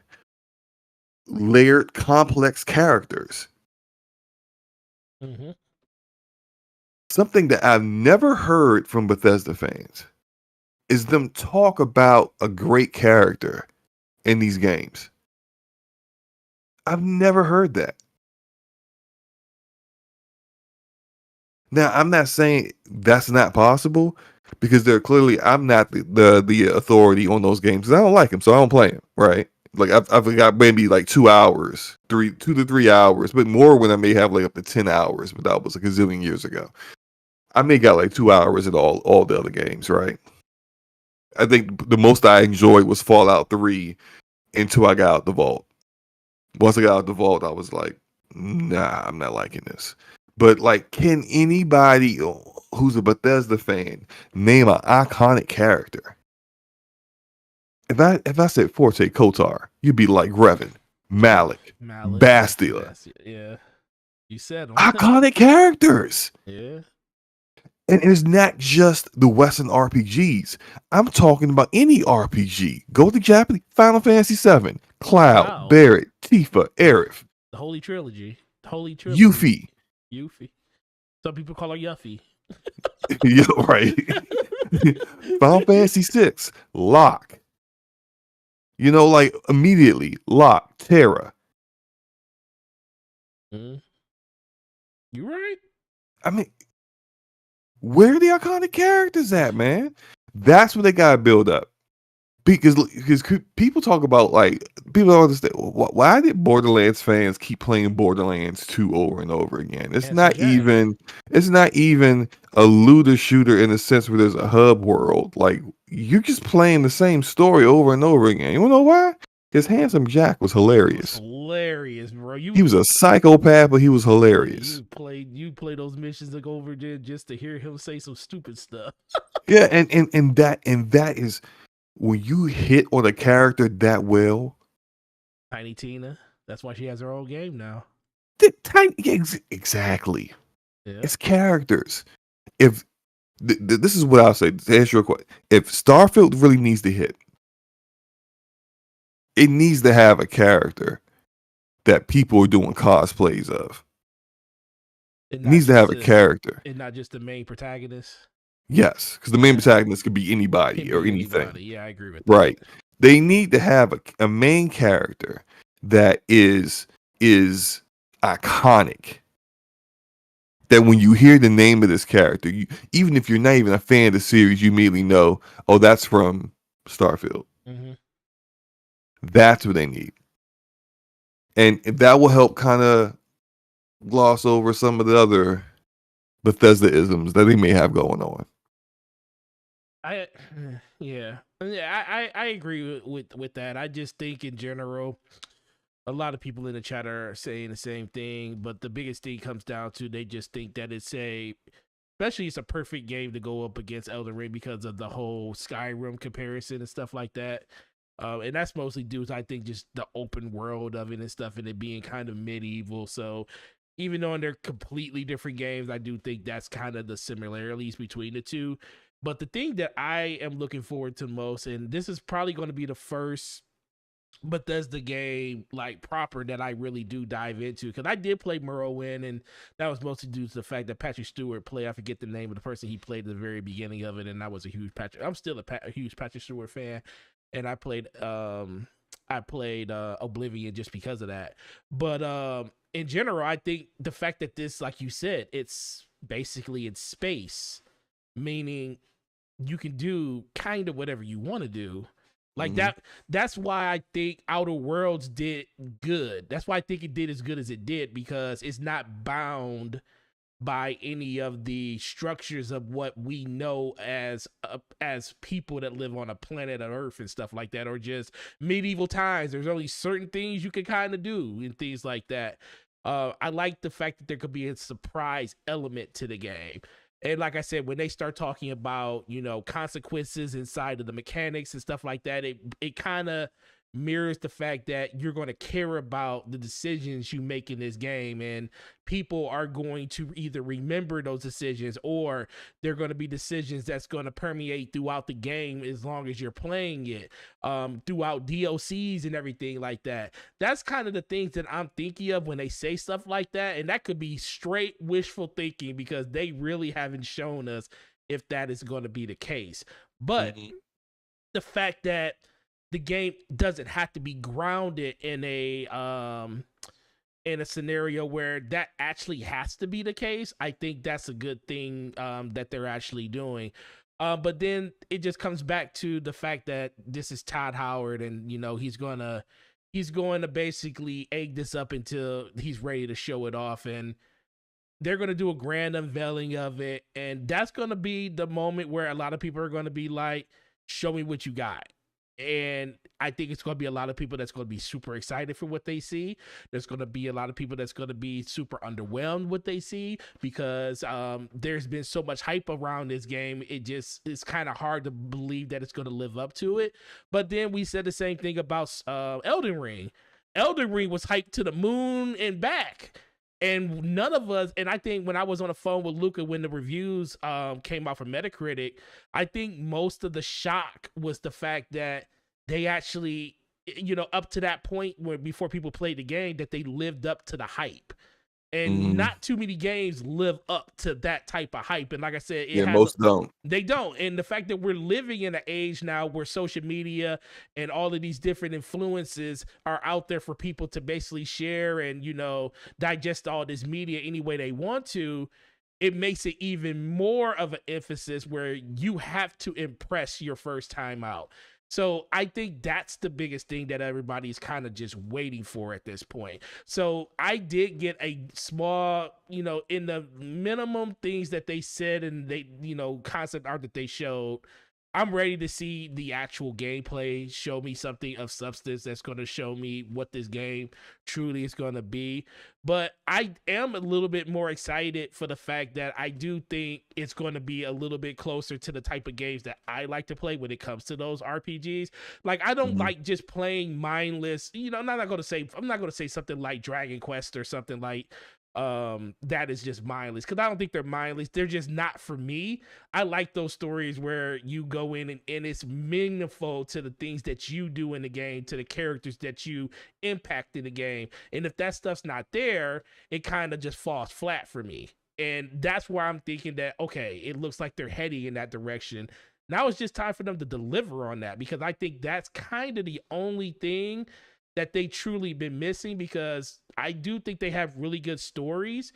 layered, complex characters. Mm-hmm. Something that I've never heard from Bethesda fans is them talk about a great character in these games. I've never heard that. Now, I'm not saying that's not possible, because they're clearly, I'm not the authority on those games. I don't like them, so I don't play them, right? Like, I've got maybe like 2 hours, 2 to 3 hours, but more when I may have like up to 10 hours, but that was like a zillion years ago. I may got like 2 hours in all the other games, right? I think the most I enjoyed was Fallout 3 until I got out the vault. Once I got out the vault, I was like, nah, I'm not liking this. But like, can anybody who's a Bethesda fan name an iconic character? If I said Forte Kotar, you'd be like Revan, Malik, Bastila. Yeah, you said them. Iconic characters. Yeah. And it's not just the Western RPGs. I'm talking about any RPG. Go to Japanese, Final Fantasy VII, Cloud, Barret, Tifa, Aerith. The Holy Trilogy. Yuffie. Some people call her Yuffie. Yeah, right. Final Fantasy VI, Locke. You know, like immediately, Locke, Terra. You right. I mean, where are the iconic characters at, man? That's what they gotta build up. Because people talk about, like, people don't understand why did Borderlands fans keep playing Borderlands 2 over and over again. It's not even a looter shooter in the sense where there's a hub world. Like, you're just playing the same story over and over again. You wanna know why? His Handsome Jack was hilarious. Hilarious, bro. He was a psychopath, but he was hilarious. You play those missions to go over there just to hear him say some stupid stuff. Yeah, and that is when you hit on a character that well. Tiny Tina. That's why she has her own game now. Exactly. Yeah. It's characters. If this is what I'll say to answer your question, if Starfield really needs to hit, it needs to have a character that people are doing cosplays of. It needs to have a character. And not just the main protagonist. Yes, because the main protagonist could be anybody or anything. Yeah, I agree with that. Right. They need to have a main character that is iconic. That when you hear the name of this character, even if you're not even a fan of the series, you immediately know, oh, that's from Starfield. Mm-hmm. That's what they need. And that will help kind of gloss over some of the other Bethesda-isms that they may have going on. I agree with that. I just think in general, a lot of people in the chat are saying the same thing, but the biggest thing comes down to they just think that it's especially it's a perfect game to go up against Elden Ring because of the whole Skyrim comparison and stuff like that. And that's mostly due to, I think, just the open world of it and stuff, and it being kind of medieval. So even though they're completely different games, I do think that's kind of the similarities between the two. But the thing that I am looking forward to most, and this is probably going to be the first Bethesda game like proper that I really do dive into, because I did play Morrowind, and that was mostly due to the fact that Patrick Stewart played. I forget the name of the person he played at the very beginning of it, and I was a huge Patrick. I'm still a huge Patrick Stewart fan, and I played Oblivion just because of that. But in general, I think the fact that this, like you said, it's basically in space, meaning you can do kind of whatever you want to do. Like that's why I think Outer Worlds did good. That's why I think it did as good as it did, because it's not bound by any of the structures of what we know as people that live on a planet of Earth and stuff like that, or just medieval times. There's only certain things you can kind of do and things like that. I like the fact that there could be a surprise element to the game. And like I said, when they start talking about, you know, consequences inside of the mechanics and stuff like that, it kind of mirrors the fact that you're going to care about the decisions you make in this game, and people are going to either remember those decisions, or they're going to be decisions that's going to permeate throughout the game as long as you're playing it, throughout DLCs and everything like that. That's kind of the things that I'm thinking of when they say stuff like that, and that could be straight wishful thinking, because they really haven't shown us if that is going to be the case. But the fact that the game doesn't have to be grounded in a scenario where that actually has to be the case, I think that's a good thing that they're actually doing. But then it just comes back to the fact that this is Todd Howard, and you know he's going to basically egg this up until he's ready to show it off, and they're going to do a grand unveiling of it, and that's going to be the moment where a lot of people are going to be like, show me what you got. And I think it's going to be a lot of people that's going to be super excited for what they see. There's going to be a lot of people that's going to be super underwhelmed what they see, because there's been so much hype around this game. It's kind of hard to believe that it's going to live up to it. But then we said the same thing about Elden Ring. Elden Ring was hyped to the moon and back. And none of us, and I think when I was on the phone with Luca when the reviews came out from Metacritic, I think most of the shock was the fact that they actually, you know, up to that point where before people played the game, that they lived up to the hype. And not too many games live up to that type of hype. And like I said, most don't. They don't. And the fact that we're living in an age now where social media and all of these different influences are out there for people to basically share and, you know, digest all this media any way they want to, it makes it even more of an emphasis where you have to impress your first time out. So I think that's the biggest thing that everybody's kind of just waiting for at this point. So I did get a small, you know, in the minimum things that they said and they, you know, concept art that they showed, I'm ready to see the actual gameplay, show me something of substance that's going to show me what this game truly is going to be. But I am a little bit more excited for the fact that I do think it's going to be a little bit closer to the type of games that I like to play when it comes to those RPGs. Like, I don't like just playing mindless, you know, I'm not going to say something like Dragon Quest or something like that is just mindless, because I don't think they're mindless. They're just not for me. I like those stories where you go in and it's meaningful to the things that you do in the game, to the characters that you impact in the game. And if that stuff's not there, it kind of just falls flat for me. And that's why I'm thinking that, okay, it looks like they're heading in that direction. Now it's just time for them to deliver on that, because I think that's kind of the only thing that they truly been missing, because I do think they have really good stories,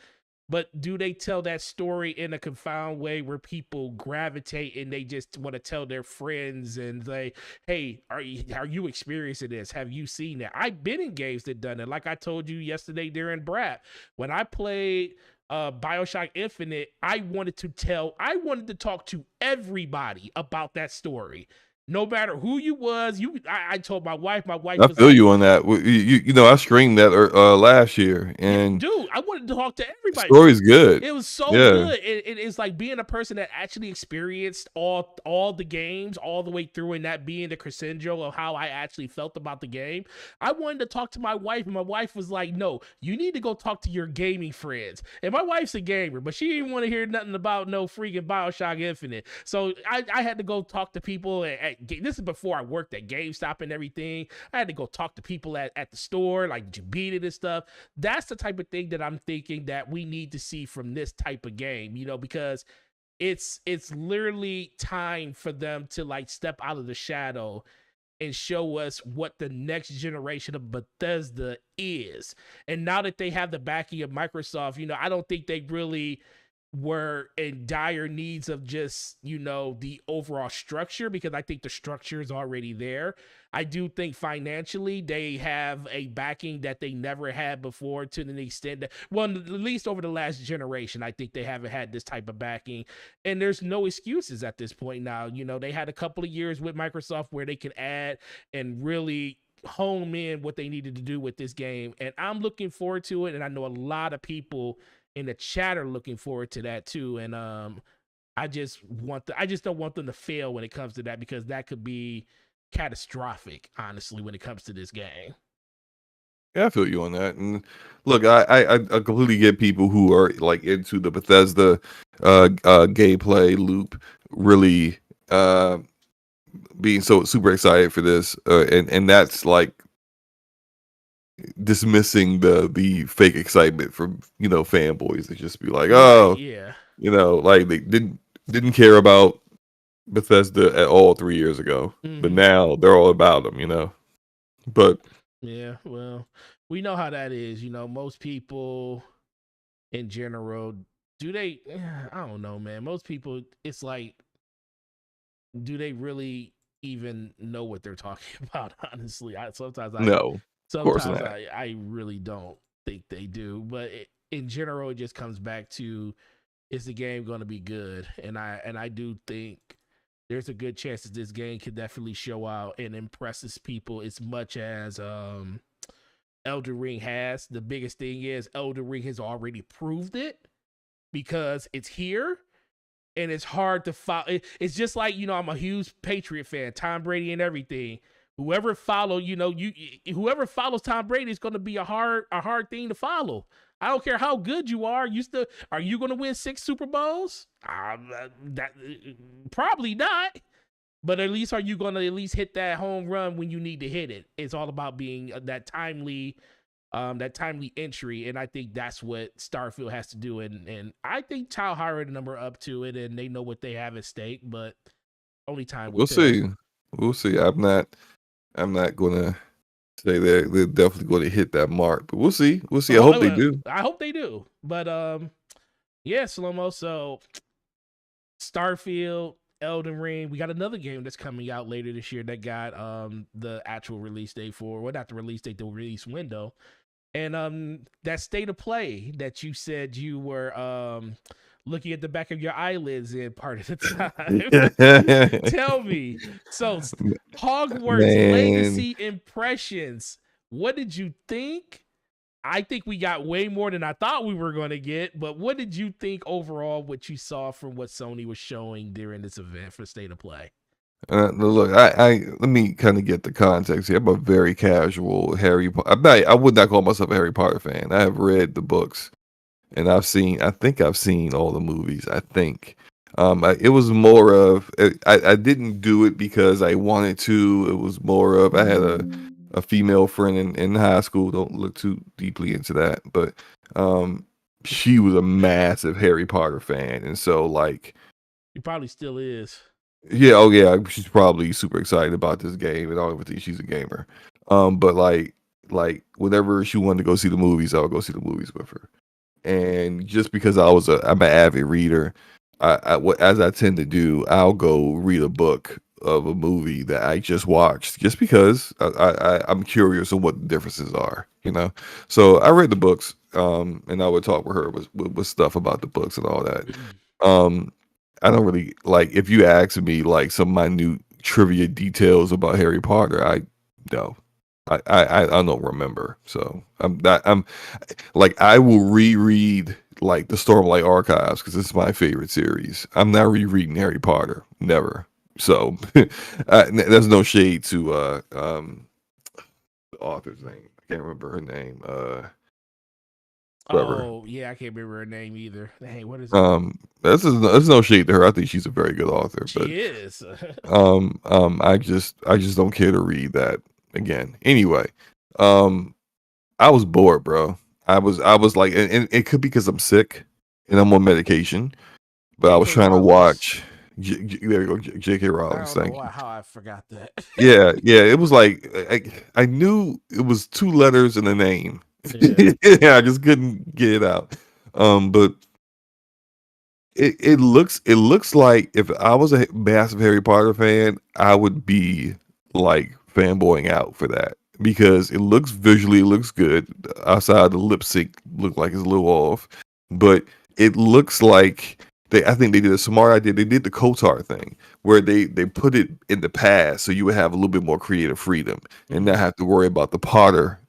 but do they tell that story in a confound way where people gravitate and they just want to tell their friends and say, hey, are you experiencing this? Have you seen that? I've been in games that done it. Like I told you yesterday during Brat, when I played BioShock Infinite, I wanted to talk to everybody about that story. No matter who you was, I told my wife. My wife I was feel like, you on that. You know, I streamed that last year, yeah, and dude, I wanted to talk to the everybody. story's good. It was so Yeah, good. It's like being a person that actually experienced all the games all the way through, and that being the crescendo of how I actually felt about the game. I wanted to talk to my wife, and my wife was like, "No, you need to go talk to your gaming friends." And my wife's a gamer, but she didn't want to hear nothing about no freaking Bioshock Infinite. So I had to go talk to people. This is before I worked at GameStop and everything. I had to go talk to people at the store, like, did you beat it and stuff. That's the type of thing that I'm thinking that we need to see from this type of game, because it's literally time for them to like step out of the shadow and show us what the next generation of Bethesda is. And now that they have the backing of Microsoft, I don't think they really were in dire needs of just, the overall structure, because I think the structure is already there. I do think financially they have a backing that they never had before, to the extent that, well, at least over the last generation, I think they haven't had this type of backing. And there's no excuses at this point now. They had a couple of years with Microsoft where they could add and really hone in what they needed to do with this game. And I'm looking forward to it. And I know a lot of people in the chat are looking forward to that too. And I just don't want them to fail when it comes to that, because that could be catastrophic, honestly, when it comes to this game. yeah, I feel you on that. And look, I completely get people who are like into the Bethesda gameplay loop, really being so super excited for this, and that's like dismissing the fake excitement from fanboys that just be like, Right, oh, yeah. like they didn't care about Bethesda at all 3 years ago, but now they're all about them. But yeah, well, we know how that is. Most people in general, do they? I don't know, man. Most people, it's like, do they really even know what they're talking about? Honestly, no, of course sometimes not. I really don't think they do. But in general, it just comes back to, is the game going to be good? And I do think there's a good chance that this game could definitely show out and impresses people as much as Elden Ring has. The biggest thing is Elden Ring has already proved it, because it's here and it's hard to follow. It's just like, I'm a huge Patriot fan, Tom Brady and everything. Whoever whoever follows Tom Brady is going to be a hard thing to follow. I don't care how good you are. Are you going to win 6 Super Bowls? That probably not. But at least, are you going to at least hit that home run when you need to hit it? It's all about being that timely entry, and I think that's what Starfield has to do. And I think Tile hired a number up to it, and they know what they have at stake. But only time will We'll tell. see. We'll see. I'm not gonna say they're definitely going to hit that mark, but we'll see. We'll see. I hope they do. I hope they do. But yeah, Slow-Mo. So Starfield, Elden Ring. We got another game that's coming out later this year that got the actual release date for, well, not the release date, the release window. And that state of play that you said you were looking at the back of your eyelids in part of the time. Tell me. So Hogwarts Man, Legacy impressions. What did you think? I think we got way more than I thought we were going to get, but what did you think overall, what you saw from what Sony was showing during this event for State of Play? look, I let me kind of get the context here. I'm a very casual Harry. I would not call myself a Harry Potter fan. I have read the books, and I think I've seen all the movies. I think. It was more of I didn't do it because I wanted to. It was more of I had a female friend in high school. Don't look too deeply into that, but she was a massive Harry Potter fan, and so like He probably still is. yeah, oh yeah, she's probably super excited about this game and all everything. She's a gamer, but like whenever she wanted to go see the movies, I would go see the movies with her. And just because I'm an avid reader, as I tend to do, I'll go read a book of a movie that I just watched, just because I'm curious on what the differences are. So I read the books, and I would talk with her with stuff about the books and all that. I don't really like if you ask me like some minute trivia details about Harry Potter. I no. I don't remember. So I'm like I will reread like the Stormlight Archives because it's my favorite series. I'm not rereading Harry Potter. Never. So there's no shade to the author's name. I can't remember her name. Whatever. Oh yeah, I can't remember her name either. Hey, what is it? There's no shade to her. I think she's a very good author. She But is. I just don't care to read that again. Anyway, I was bored, bro. I was like, and it could be because I'm sick and I'm on medication. But I was J.K. trying to Rowling's. watch. There you go, J.K. I Rowling. don't know Thank you. how I forgot that. Yeah, yeah. It was like I knew it was two letters in the name. Yeah. Yeah, I just couldn't get it out. But it looks like if I was a massive Harry Potter fan, I would be like fanboying out for that because it looks good. Outside the lip sync look like it's a little off, but it looks like I think they did a smart idea. They did the Kotar thing where they put it in the past so you would have a little bit more creative freedom and not have to worry about the Potter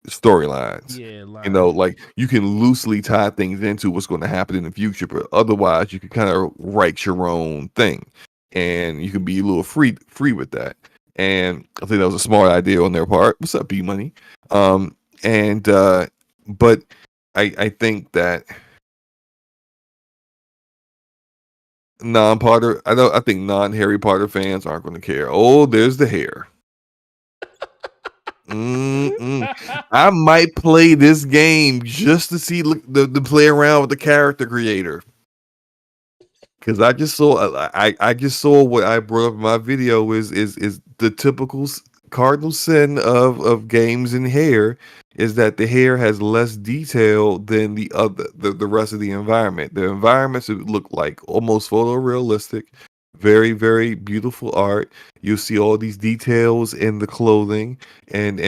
storylines. Yeah, Like you can loosely tie things into what's going to happen in the future, but otherwise you can kind of write your own thing, and you can be a little free with that. And I think that was a smart idea on their part. What's up, B Money? And but I think that I think non Harry Potter fans aren't going to care. Oh, there's the hair. I might play this game just to see the play around with the character creator. Because I just saw what I brought up in my video is the typical cardinal sin of games and hair is that the hair has less detail than the rest of the environment. The environments look like almost photorealistic, very very beautiful art. You see all these details in the clothing, and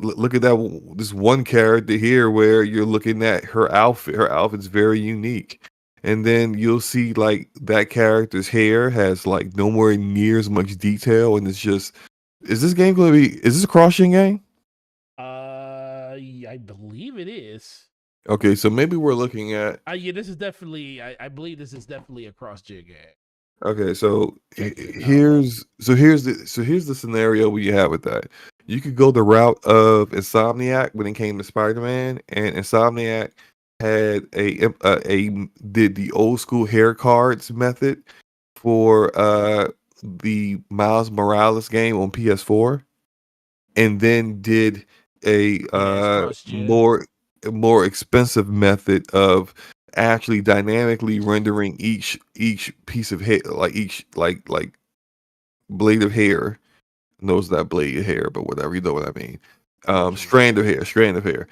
look at that this one character here where you're looking at her outfit. Her outfit's very unique. And then you'll see like that character's hair has like nowhere near as much detail, and it's just is this a cross-gen game? I believe it is. Okay, so maybe we're looking at Yeah, this is definitely. I believe this is definitely a cross-gen game. okay, so Check here's the scenario we have with that. You could go the route of Insomniac when it came to Spider-Man, and Insomniac had did the old school hair cards method for the Miles Morales game on PS4, and then did a cross-gen. more expensive method of actually dynamically rendering each piece of hair, like each like blade of hair. Knows that blade of hair, but whatever, you know what I mean. Strand of hair,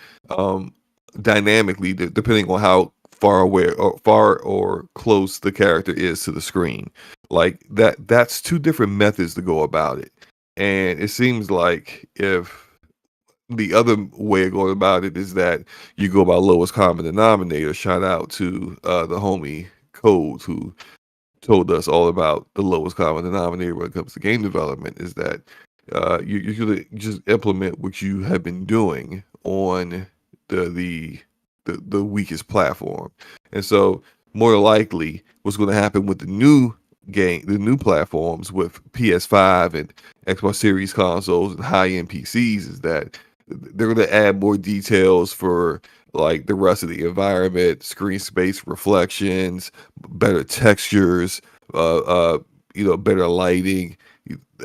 dynamically, depending on how far away or far or close the character is to the screen. Like that's two different methods to go about it. And it seems like if the other way of going about it is that you go by lowest common denominator. Shout out to the homie Codes who told us all about the lowest common denominator when it comes to game development is that you should just implement what you have been doing on the weakest platform. And so more than likely what's going to happen with the new platforms with PS5 and Xbox Series consoles and high-end PCs is that they're going to add more details for like the rest of the environment, screen space reflections, better textures, better lighting,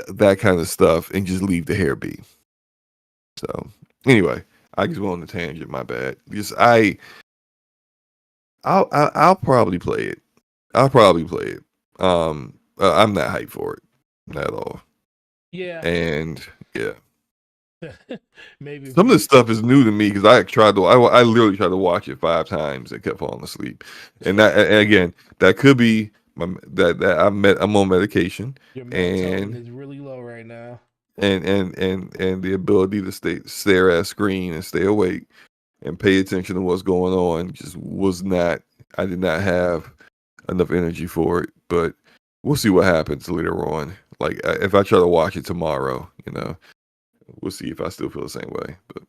that kind of stuff, and just leave the hair be. So anyway, I just went on a tangent. My bad. Because I'll probably play it. I'm not hyped for it at all. Yeah. And yeah. Maybe Some of this stuff is new to me because I literally tried to watch it 5 times and kept falling asleep. And again, that could be that I'm on medication your melatonin and is really low right now. and the ability to stare at a screen and stay awake and pay attention to what's going on just was not. I did not have enough energy for it, but we'll see what happens later on. Like if I try to watch it tomorrow, we'll see if I still feel the same way. But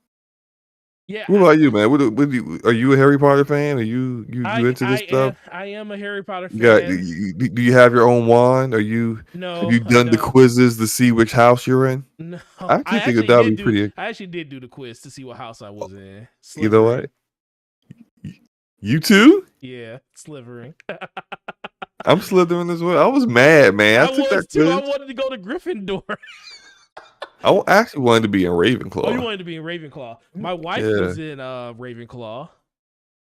Yeah, what about you, man? Are you a Harry Potter fan? Are you into this stuff? I am a Harry Potter You got fan. do you have your own wand? Have No, you I done the don't. quizzes to see which house you're in? No, I actually think that would be pretty. I actually did do the quiz to see what house I was in. You know what? Slivering. You too? Yeah, slivering. I'm Slytherin as well. I was mad, man. I I took that was too. I quiz. wanted to go to Gryffindor. I actually wanted to be in Oh, you Ravenclaw. wanted to be in Ravenclaw. My wife Yeah. was in Ravenclaw.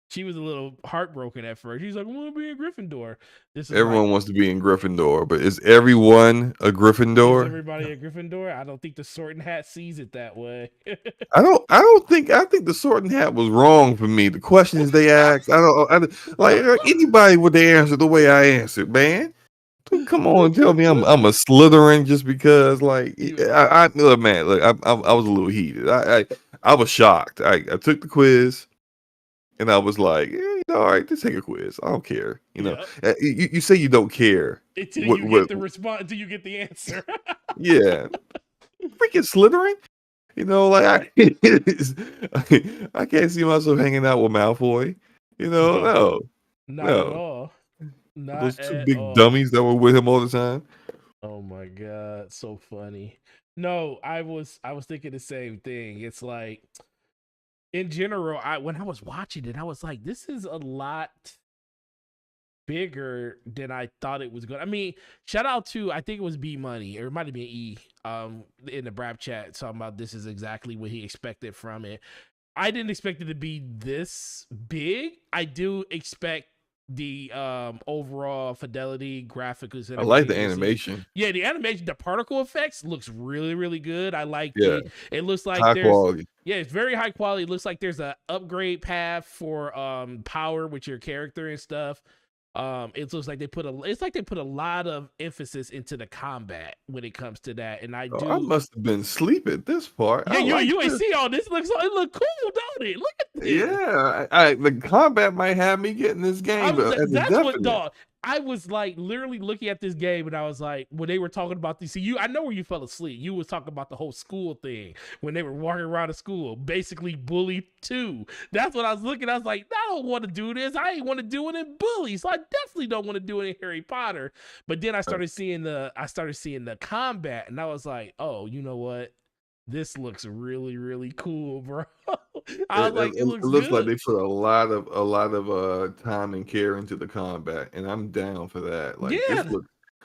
She was a little heartbroken at first. She's like, I want to be in Gryffindor. This is like, Everyone wants to be in Gryffindor, but is everyone a is Gryffindor? everybody a Gryffindor? I don't think the Sorting Hat sees it that way. I think the Sorting Hat was wrong for me. The questions they asked, like anybody would they answer the way I answered, man. Come on, tell me I'm a Slytherin just because, like, I look, man, look, I was a little heated. I was shocked. I took the quiz and I was like, all right, just take a quiz. I don't care. Yep. You say you don't care Until you get the response, until you get the answer. yeah, freaking Slytherin. Like I can't see myself hanging out with Malfoy. No, Not at no. all. Not Those two at big all. dummies that were with him all the time. Oh my god, so funny. No, I was thinking the same thing. It's like in general, when I was watching it, I was like, this is a lot bigger than I thought it was going. I mean, shout out to, I think it was B Money, or it might have been E, in the Brap chat talking about this is exactly what he expected from it. I didn't expect it to be this big. I do expect the overall fidelity, graphics, and I like everything the you'll see. animation. Yeah, the animation, the particle effects looks really, really good. I like Yeah, it looks like high there's quality. yeah, it's very high quality. It looks like there's a upgrade path for power with your character and stuff. It looks like they put a lot of emphasis into the combat when it comes to that. And I I must have been asleep at this part. yeah, you ain't this. see all this. It look cool, don't it? Look at this. Yeah, the combat might have me getting this game. That's what dog. I was like literally looking at this game and I was like, when they were talking about this, I know where you fell asleep. You was talking about the whole school thing when they were walking around the school, basically Bully 2. That's what I was looking. I was like, I don't want to do this. I ain't want to do it in Bully, so I definitely don't want to do it in Harry Potter. But then I started seeing the combat, and I was like, oh, you know what? This looks really, really cool, bro. I was like, it looks like good. they put a lot of time and care into the combat, and I'm down for that. Like Yeah. this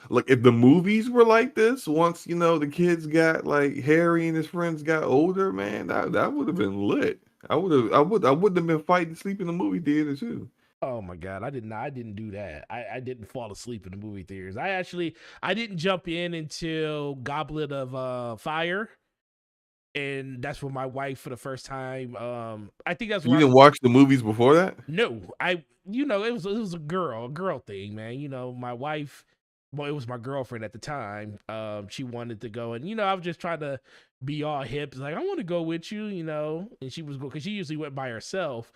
look, if the movies were like this, once the kids got like Harry and his friends got older, man, that would have been lit. I wouldn't have been fighting sleep in the movie theater too. Oh my god, I didn't do that. I didn't fall asleep in the movie theaters. I didn't jump in until Goblet of Fire. And that's when my wife for the first time, I think that's You didn't watch the movies before that? No, it was a girl thing, man. My wife, well, it was my girlfriend at the time. She wanted to go, and I was just trying to be all hip. It's like, I want to go with you, and she was going because she usually went by herself.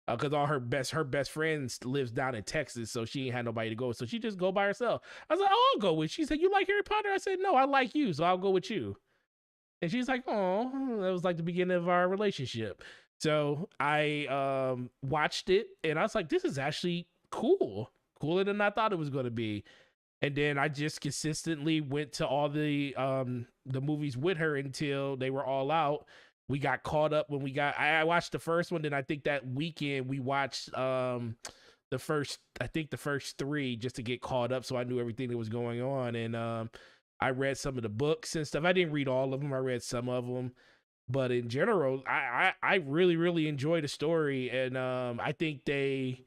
Because all her best friends lives down in Texas, so she ain't had nobody to go. So she just go by herself. I was like, oh, I'll go with you. She said, you like Harry Potter? I said, no, I like you, so I'll go with you. And she's like, oh, that was like the beginning of our relationship. So I watched it and I was like, this is actually cool. Cooler than I thought it was going to be. And then I just consistently went to all the movies with her until they were all out. We got caught up when I watched the first one. Then I think that weekend we watched the first 3 just to get caught up. So I knew everything that was going on. And I read some of the books and stuff. I didn't read all of them. I read some of them. But in general, I really, really enjoy the story. And I think they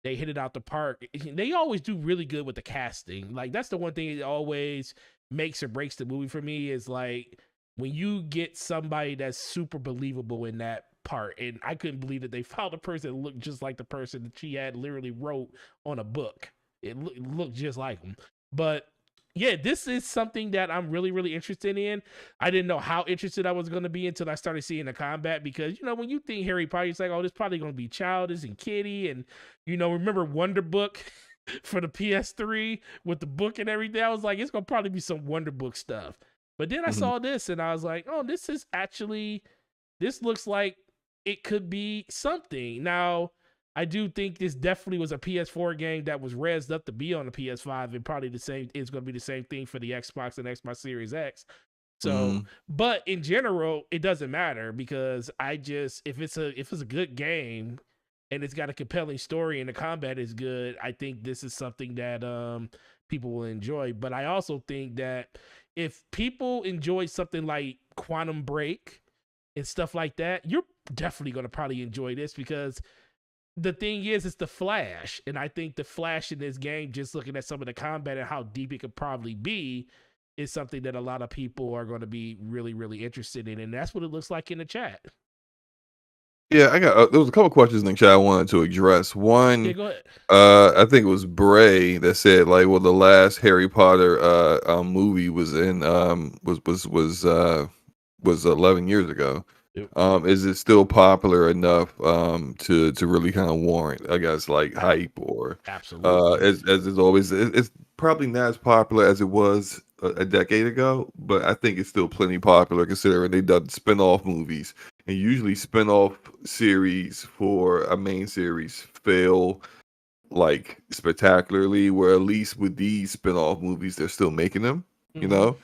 hit it out the park. They always do really good with the casting. Like, that's the one thing that always makes or breaks the movie for me is, like, when you get somebody that's super believable in that part. And I couldn't believe that they found a person that looked just like the person that she had literally wrote on a book. It looked just like him. But yeah, this is something that I'm really, really interested in. I didn't know how interested I was going to be until I started seeing the combat because, when you think Harry Potter, it's like, oh, this probably going to be childish and kiddie. And, remember Wonder Book? for the PS3 with the book and everything. I was like, it's gonna probably be some Wonder Book stuff. But then I Mhm. saw this and I was like, oh, this looks like it could be something. Now, I do think this definitely was a PS4 game that was rezzed up to be on the PS5, and probably the same is going to be the same thing for the Xbox and Xbox Series X. So, Mhm. but in general, it doesn't matter because if it's a good game and it's got a compelling story and the combat is good, I think this is something that people will enjoy. But I also think that if people enjoy something like Quantum Break and stuff like that, you're definitely going to probably enjoy this because the thing is, it's the Flash. And I think the Flash in this game, just looking at some of the combat and how deep it could probably be, is something that a lot of people are going to be really, really interested in. And that's what it looks like in the chat. Yeah, I got there was a couple questions in the chat I wanted to address. Yeah, One, go ahead. I think it was Bray that said like, well, the last Harry Potter movie was in was 11 years ago. Yep. Is it still popular enough to really kind of warrant, I guess, like hype or Absolutely. as is always it's probably not as popular as it was a decade ago, but I think it's still plenty popular considering they done spin-off movies, and usually spin-off series for a main series fail like spectacularly, where at least with these spin-off movies they're still making them, you Mm-hmm. know.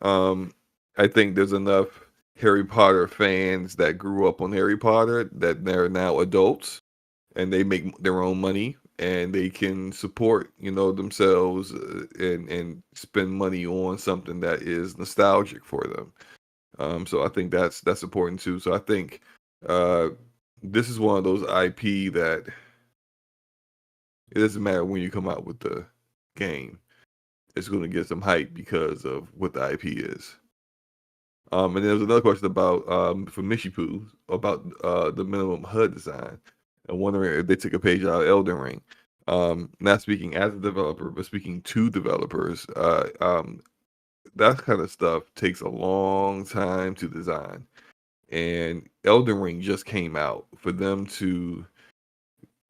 um I think there's enough Harry Potter fans that grew up on Harry Potter that they're now adults and they make their own money and they can support, themselves, and spend money on something that is nostalgic for them. So I think that's important too. So I think uh this is one of those IP that it doesn't matter when you come out with the game, it's going to get some hype because of what the IP is. And there was another question about from Mishipu about the minimum HUD design. I'm wondering if they took a page out of Elden Ring. Not speaking as a developer, but speaking to developers, that kind of stuff takes a long time to design. And Elden Ring just came out. For them to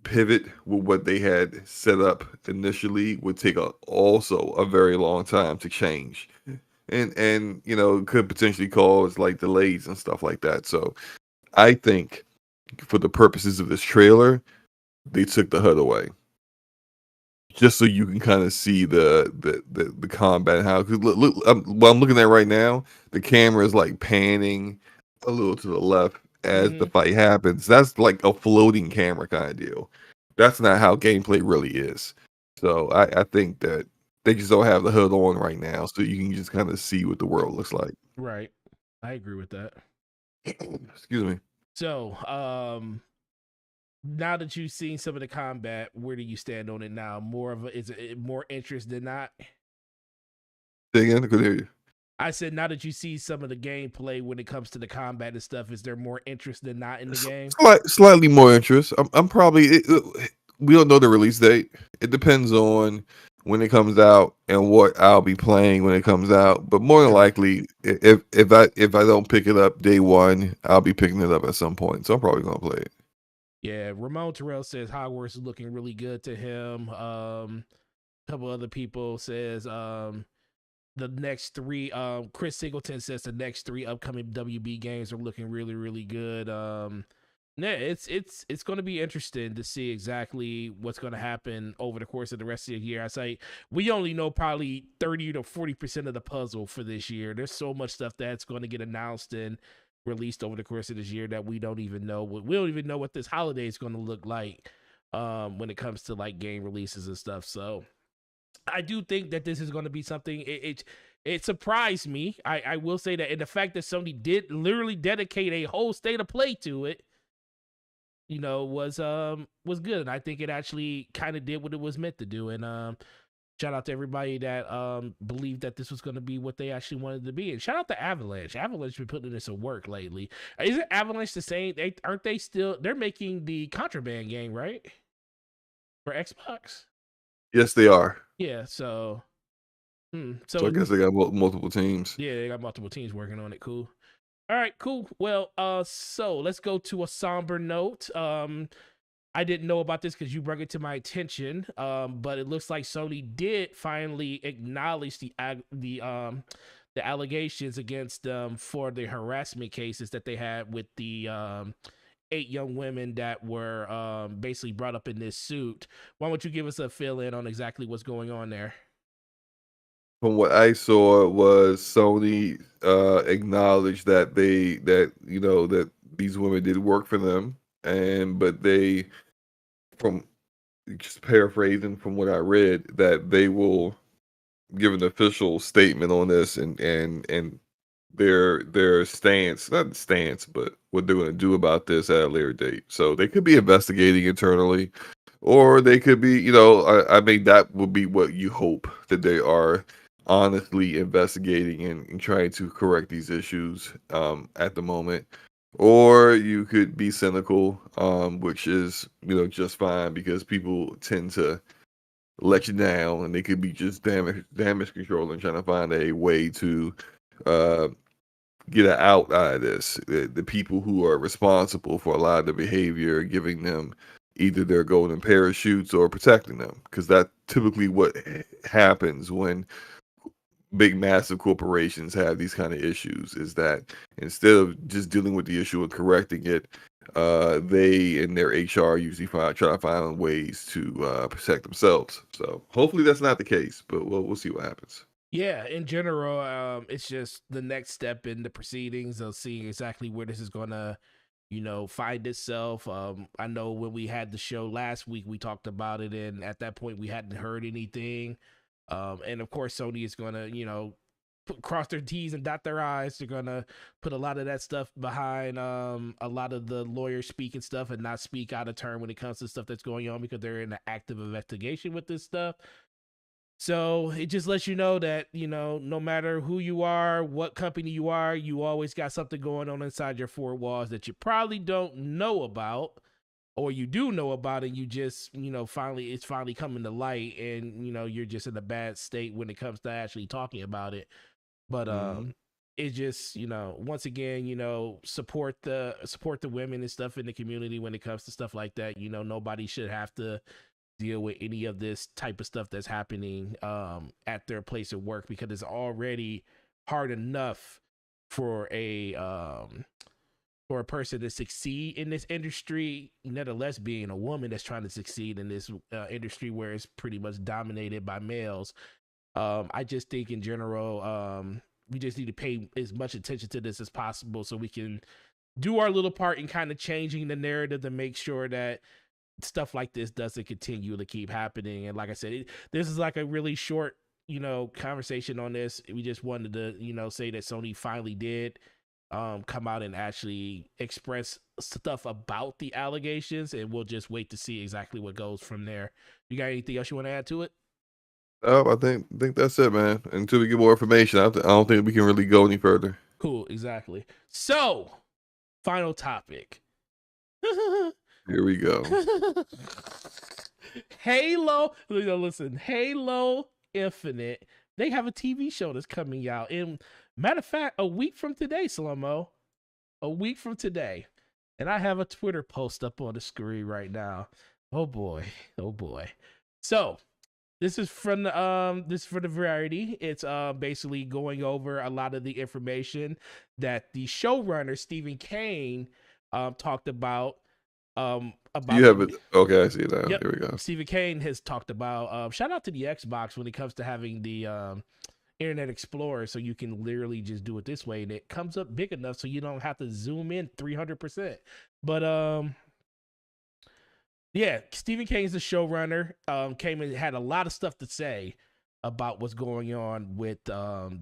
pivot with what they had set up initially would take also a very long time to change, and could potentially cause like delays and stuff like that. So I think for the purposes of this trailer, they took the HUD away just so you can kind of see the combat and how. Cause look, what I'm looking at right now, the camera is like panning a little to the left as the Mm-hmm. fight happens. That's like a floating camera kind of deal. That's not how gameplay really is. So I think that they just don't have the HUD on right now, so you can just kind of see what the world looks like. Right. I agree with that. Excuse me. So, now that you've seen some of the combat, where do you stand on it now? Is it more interest than not? Say again, I couldn't hear you. I said, now that you see some of the gameplay when it comes to the combat and stuff, is there more interest than not in the game? Slightly more interest. I'm probably we don't know the release date. It depends on when it comes out and what I'll be playing when it comes out. But more than Okay. likely, if I don't pick it up day one, I'll be picking it up at some point. So I'm probably gonna play it. Yeah, Ramon Terrell says Hogwarts is looking really good to him. A couple other people says the next three. Chris Singleton says the next three upcoming WB games are looking really, really good. Yeah, it's going to be interesting to see exactly what's going to happen over the course of the rest of the year. I say we only know probably 30 to 40% of the puzzle for this year. There's so much stuff that's going to get announced and released over the course of this year that we don't even know. We don't even know what this holiday is going to look like when it comes to like game releases and stuff. So I do think that this is going to be something. It surprised me. I will say that, and the fact that Sony did literally dedicate a whole state of play to it, was good. And I think it actually kind of did what it was meant to do. And shout out to everybody that believed that this was going to be what they actually wanted to be. And shout out to Avalanche. Avalanche been putting in some work lately. Isn't Avalanche the same? Aren't they still? They're making the Contraband game, right, for Xbox? Yes, they are. Yeah. So. So I So guess they got multiple teams. yeah, they got multiple teams working on it. Cool. All right, cool. Well, so let's go to a somber note. I didn't know about this because you brought it to my attention. But it looks like Sony did finally acknowledge the allegations against them for the harassment cases that they had with the 8 young women that were basically brought up in this suit. Why don't you give us a fill in on exactly what's going on there? From what I saw was Sony acknowledged that that these women did work for them, and but they, from just paraphrasing from what I read, that they will give an official statement on this and their stance, not stance, but what they're going to do about this at a later date. So they could be investigating internally, or they could be, I mean, that would be what you hope, that they are honestly investigating and trying to correct these issues at the moment. Or you could be cynical, which is, just fine, because people tend to let you down, and they could be just damage control and trying to find a way to uh, get an out of this. The people who are responsible for a lot of the behavior, giving them either their golden parachutes or protecting them, because that's typically what happens when big massive corporations have these kind of issues, is that instead of just dealing with the issue and correcting it, they and their HR usually try to find ways to protect themselves. So hopefully that's not the case, but we'll see what happens. Yeah, in general, it's just the next step in the proceedings of seeing exactly where this is gonna, find itself. I know when we had the show last week, we talked about it, and at that point, we hadn't heard anything. And of course, Sony is gonna, cross their T's and dot their I's. They're gonna put a lot of that stuff behind a lot of the lawyers speaking stuff and not speak out of turn when it comes to stuff that's going on, because they're in an active investigation with this stuff. So it just lets you know that, no matter who you are, what company you are, you always got something going on inside your four walls that you probably don't know about, or you do know about, and you just, it's finally coming to light, and, you're just in a bad state when it comes to actually talking about it. But Hmm. it just, once again, support the women and stuff in the community when it comes to stuff like that. Nobody should have to deal with any of this type of stuff that's happening at their place of work, because it's already hard enough for a person to succeed in this industry, nevertheless being a woman that's trying to succeed in this industry where it's pretty much dominated by males. I just think in general, we just need to pay as much attention to this as possible so we can do our little part in kind of changing the narrative to make sure that stuff like this doesn't continue to keep happening. And like I said, this is like a really short, conversation on this. We just wanted to, say that Sony finally did come out and actually express stuff about the allegations, and we'll just wait to see exactly what goes from there. You got anything else you want to add to it? Oh, I think that's it, man. Until we get more information, I don't think we can really go any further. Cool, exactly. So, final topic. Here we go. Halo, listen, Halo Infinite, they have a TV show that's coming out. And matter of fact, a week from today, Slomo. A week from today. And I have a Twitter post up on the screen right now. Oh boy. Oh boy. So this is from the Variety. It's basically going over a lot of the information that the showrunner Stephen Kane talked about You have the. it. Okay, I see it now. Yep. Here we go. Stephen Kane has talked about shout out to the Xbox when it comes to having the Internet Explorer, so you can literally just do it this way, and it comes up big enough so you don't have to zoom in 300%. But yeah, Stephen Kane's the showrunner. Came and had a lot of stuff to say about what's going on with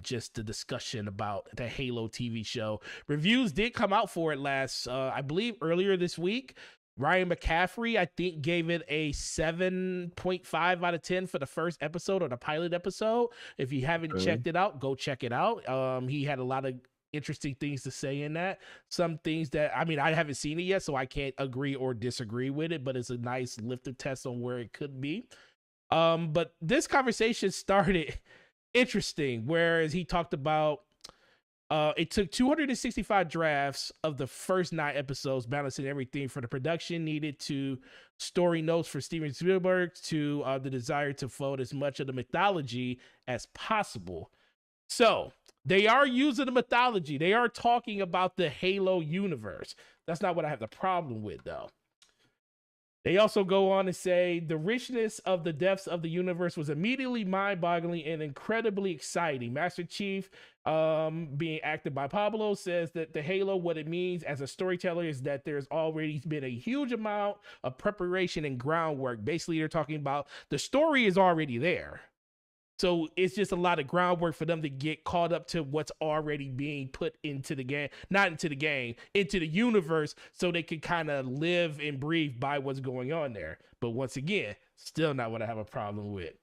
just the discussion about the Halo TV show. Reviews did come out for it I believe earlier this week. Ryan McCaffrey, I think, gave it a 7.5 out of 10 for the first episode, or the pilot episode. If you haven't Okay. checked it out, go check it out. He had a lot of interesting things to say in that. Some things that, I mean, I haven't seen it yet, so I can't agree or disagree with it, but it's a nice lifted test on where it could be. But this conversation started interesting, whereas he talked about It took 265 drafts of the first 9 episodes, balancing everything from the production needed to story notes for Steven Spielberg to the desire to fold as much of the mythology as possible. So they are using the mythology. They are talking about the Halo universe. That's not what I have the problem with, though. They also go on to say the richness of the depths of the universe was immediately mind-boggling and incredibly exciting. Master Chief, being acted by Pablo, says that the Halo, what it means as a storyteller is that there's already been a huge amount of preparation and groundwork. Basically, they're talking about the story is already there. So it's just a lot of groundwork for them to get caught up to what's already being put into the game, not into the game, into the universe, so they can kind of live and breathe by what's going on there. But once again, still not what I have a problem with.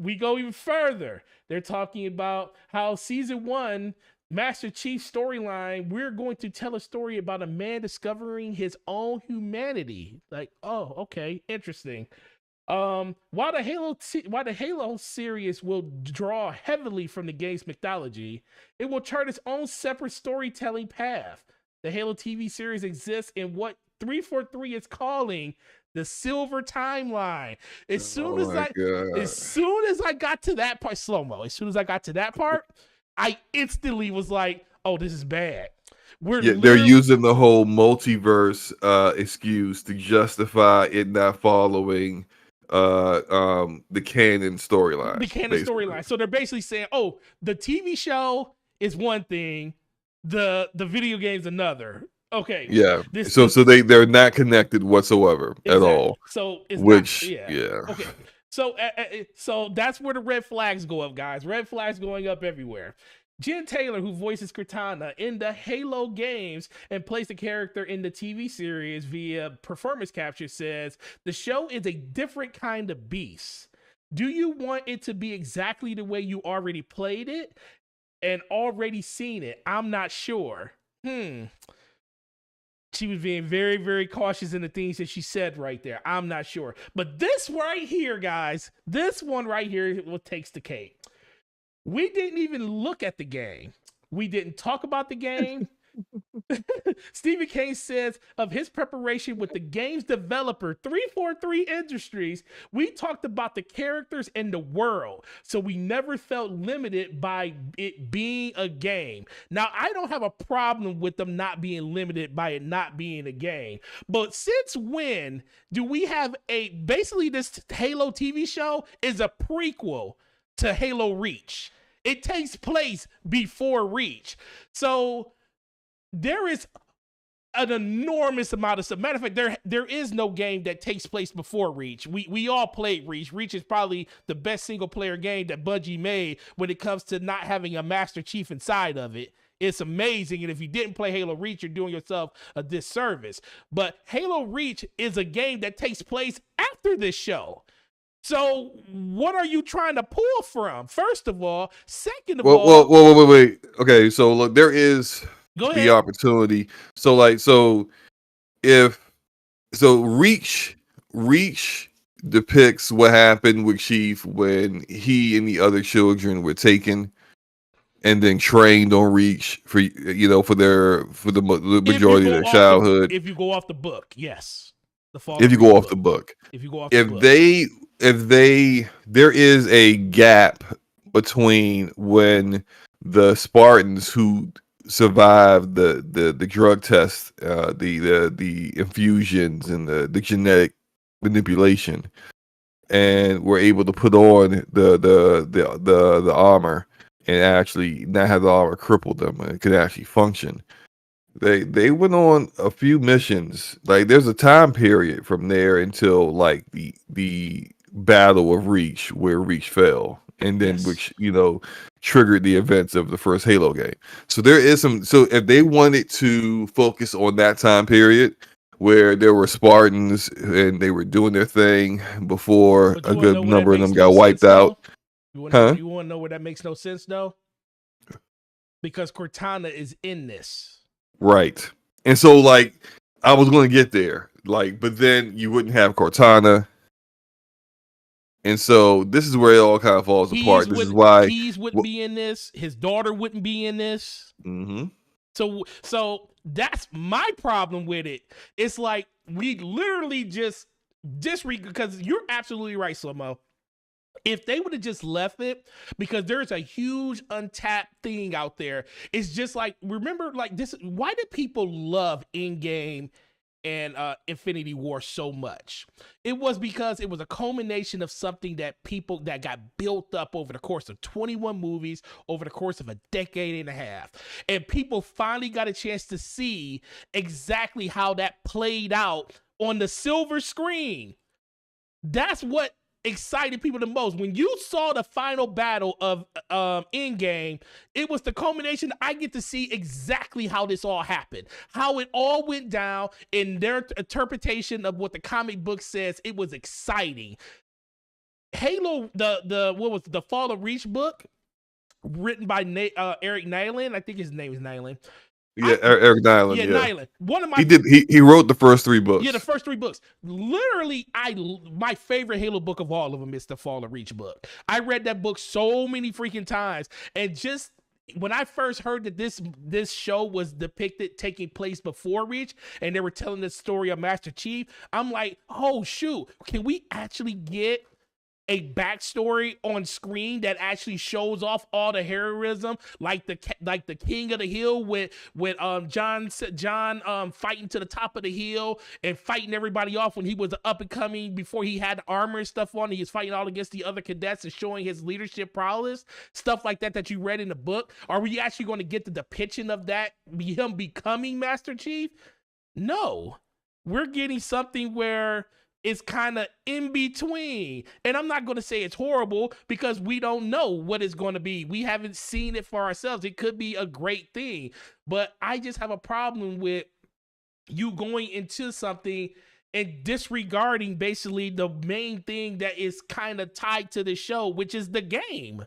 We go even further. They're talking about how season 1, Master Chief storyline, we're going to tell a story about a man discovering his own humanity. Like, oh, okay, interesting. While the Halo series will draw heavily from the game's mythology, it will chart its own separate storytelling path. The Halo TV series exists in what 343 is calling the Silver Timeline. As soon as I got to that part, slow-mo, as soon as I got to that part, I instantly was like, oh, this is bad. They're using the whole multiverse excuse to justify it not following the canon storyline. The canon storyline. So they're basically saying, oh, the TV show is one thing, the video game's another. Okay. Yeah. So they're not connected whatsoever at all. So it's Okay. So that's where the red flags go up, guys. Red flags going up everywhere. Jen Taylor, who voices Cortana in the Halo games and plays the character in the TV series via performance capture, says the show is a different kind of beast. Do you want it to be exactly the way you already played it and already seen it? I'm not sure. She was being very, very cautious in the things that she said right there. I'm not sure. But this right here, guys, this one right here is what takes the cake. We didn't even look at the game. We didn't talk about the game. Stephen Kane says of his preparation with the game's developer, 343 Industries, we talked about the characters and the world, so we never felt limited by it being a game. Now, I don't have a problem with them not being limited by it not being a game, but since when do we have basically this Halo TV show is a prequel to Halo Reach? It takes place before Reach. So there is an enormous amount of stuff. Matter of fact, there is no game that takes place before Reach. We all played Reach. Reach is probably the best single player game that Bungie made when it comes to not having a Master Chief inside of it. It's amazing. And if you didn't play Halo Reach, you're doing yourself a disservice. But Halo Reach is a game that takes place after this show. So what are you trying to pull from? First of all, second of all, wait. Okay, so look, there is the opportunity. So Reach depicts what happened with Chief when he and the other children were taken and then trained on Reach for the majority of their childhood. If you go off the book, yes. If you go off the book. There is a gap between when the Spartans who survived the drug test, the infusions and the genetic manipulation, and were able to put on the armor and actually not have the armor cripple them and could actually function. They went on a few missions. Like there's a time period from there until like the Battle of Reach, where Reach fell, and then which triggered the events of the first Halo game. So there is some. So if they wanted to focus on that time period where there were Spartans and they were doing their thing before a good number of them got wiped out. You want to know where that makes no sense though? Because Cortana is in this. Right. And so like I was going to get there, like, but then you wouldn't have Cortana. And so this is where it all kind of falls apart. This is why Keys wouldn't be in this. His daughter wouldn't be in this. Mm-hmm. So that's my problem with it. It's like we literally just disregard, because you're absolutely right, Slomo. If they would have just left it, because there's a huge untapped thing out there. It's just like, remember, like this, why do people love Endgame and Infinity War so much? It was because it was a culmination of something that got built up over the course of 21 movies, over the course of a decade and a half. And people finally got a chance to see exactly how that played out on the silver screen. That's what excited people the most. When you saw the final battle of Endgame, it was the culmination. I get to see exactly how this all happened, how it all went down in their interpretation of what the comic book says. It was exciting. Halo, the Fall of Reach book, written by Eric Nylund. I think his name is Nylund. Yeah, Eric Nylund. Yeah, Nylund. One of my he wrote the first 3 books. Yeah, the first 3 books. Literally, my favorite Halo book of all of them is the Fall of Reach book. I read that book so many freaking times, and just when I first heard that this show was depicted taking place before Reach, and they were telling the story of Master Chief, I'm like, oh shoot, can we actually get a backstory on screen that actually shows off all the heroism, like the King of the Hill with John fighting to the top of the hill and fighting everybody off when he was up and coming, before he had armor and stuff on. He was fighting all against the other cadets and showing his leadership prowess, stuff like that you read in the book. Are we actually going to get the depiction of that, him becoming Master Chief? No, we're getting something where it's kind of in between. And I'm not going to say it's horrible, because we don't know what it's going to be. We haven't seen it for ourselves. It could be a great thing. But I just have a problem with you going into something and disregarding basically the main thing that is kind of tied to the show, which is the game.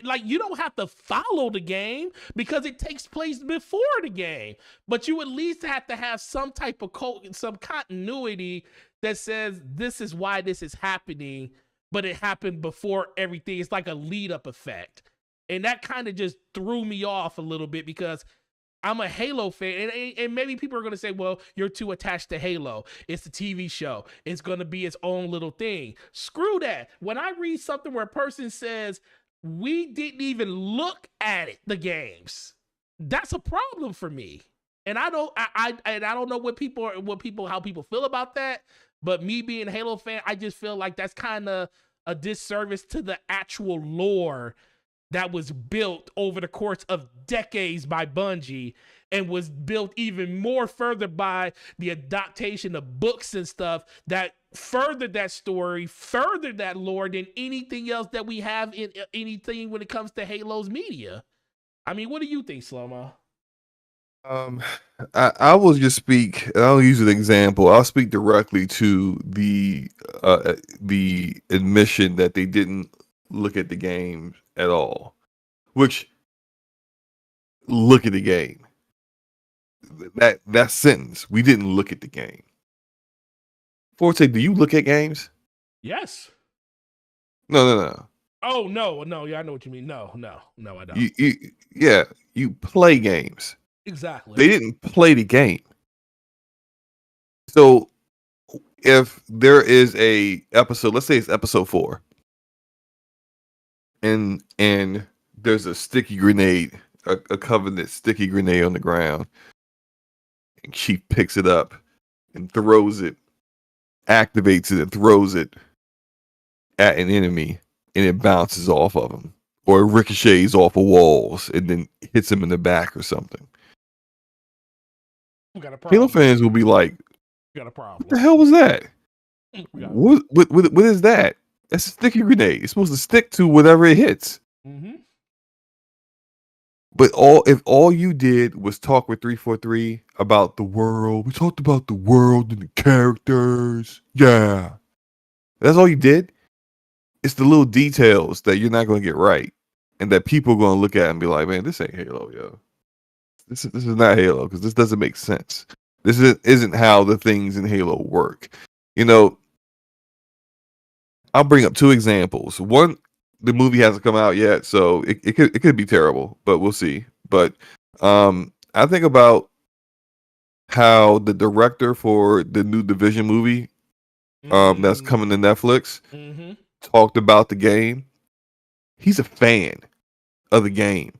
Like, you don't have to follow the game because it takes place before the game, but you at least have to have some type of some continuity that says this is why this is happening, but it happened before everything. It's like a lead up effect, and that kind of just threw me off a little bit, because I'm a Halo fan, and maybe people are going to say, well, you're too attached to Halo. It's a TV show. It's going to be its own little thing. Screw that. When I read something where a person says, we didn't even look at it, the games, that's a problem for me. And I don't know how people feel about that, but me being a Halo fan, I just feel like that's kind of a disservice to the actual lore that was built over the course of decades by Bungie, and was built even more further by the adaptation of books and stuff that furthered that story, furthered that lore than anything else that we have in anything when it comes to Halo's media. I mean, what do you think, Slomo? I will just speak. I'll use an example. I'll speak directly to the admission that they didn't look at the game at all. Which, look at the game. That sentence. We didn't look at the game. Forte, do you look at games? Yes. No. Oh no. Yeah, I know what you mean. No, I don't. You play games. Exactly. They didn't play the game. So if there is a episode, let's say it's episode 4, and there's a sticky grenade, a Covenant sticky grenade on the ground, and she picks it up and throws it, activates it and throws it at an enemy, and it bounces off of him, or it ricochets off of walls and then hits him in the back or something. We got a problem. Halo fans will be like, we got a problem. What the hell was that? What is that? That's a sticky grenade. It's supposed to stick to whatever it hits. Mm-hmm. But if all you did was talk with 343 about the world, we talked about the world and the characters. Yeah. That's all you did. It's the little details that you're not going to get right, and that people are going to look at and be like, man, this ain't Halo, yo. This is not Halo, because this doesn't make sense. This isn't how the things in Halo work. You know, I'll bring up two examples. One, the movie hasn't come out yet, so it could be terrible, but we'll see. But I think about how the director for the new Division movie that's coming to Netflix Mm-hmm. talked about the game. He's a fan of the game.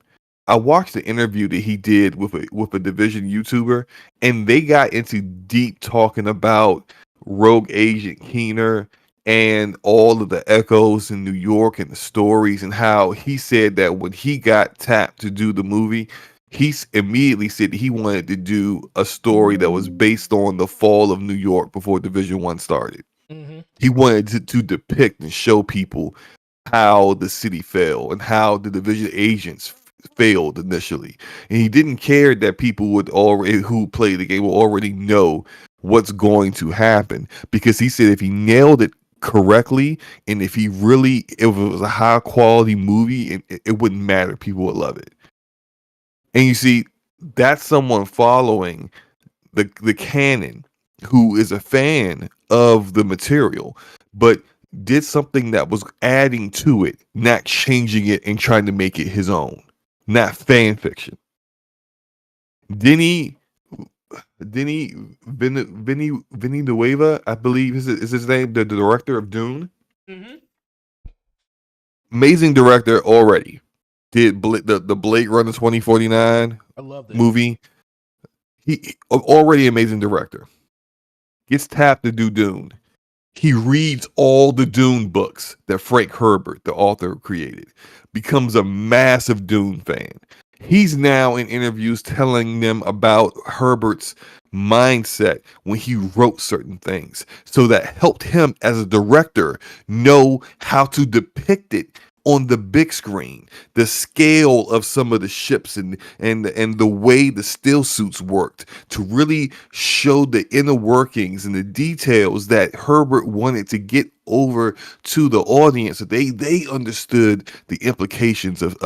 I watched the interview that he did with a Division YouTuber, and they got into deep talking about Rogue Agent Keener and all of the echoes in New York and the stories, and how he said that when he got tapped to do the movie, immediately said that he wanted to do a story that was based on the fall of New York before Division One started. Mm-hmm. He wanted to depict and show people how the city fell and how the division agents failed initially. And he didn't care that people would already who play the game will already know what's going to happen, because he said if he nailed it correctly and if it was a high quality movie, it wouldn't matter, people would love it. And you see, that's someone following the canon, who is a fan of the material, but did something that was adding to it, not changing it and trying to make it his own, not fan fiction. Denny Denny Vinny Nueva, I believe is his name, the director of Dune. Mm-hmm. Amazing director already. Did the Blade Runner 2049 I loved it. movie. He already amazing director. Gets tapped to do Dune. He reads all the Dune books that Frank Herbert, the author, created, becomes a massive Dune fan. He's now in interviews telling them about Herbert's mindset when he wrote certain things. So that helped him as a director know how to depict it on the big screen, the scale of some of the ships and the way the still suits worked, to really show the inner workings and the details that Herbert wanted to get over to the audience, so they understood the implications of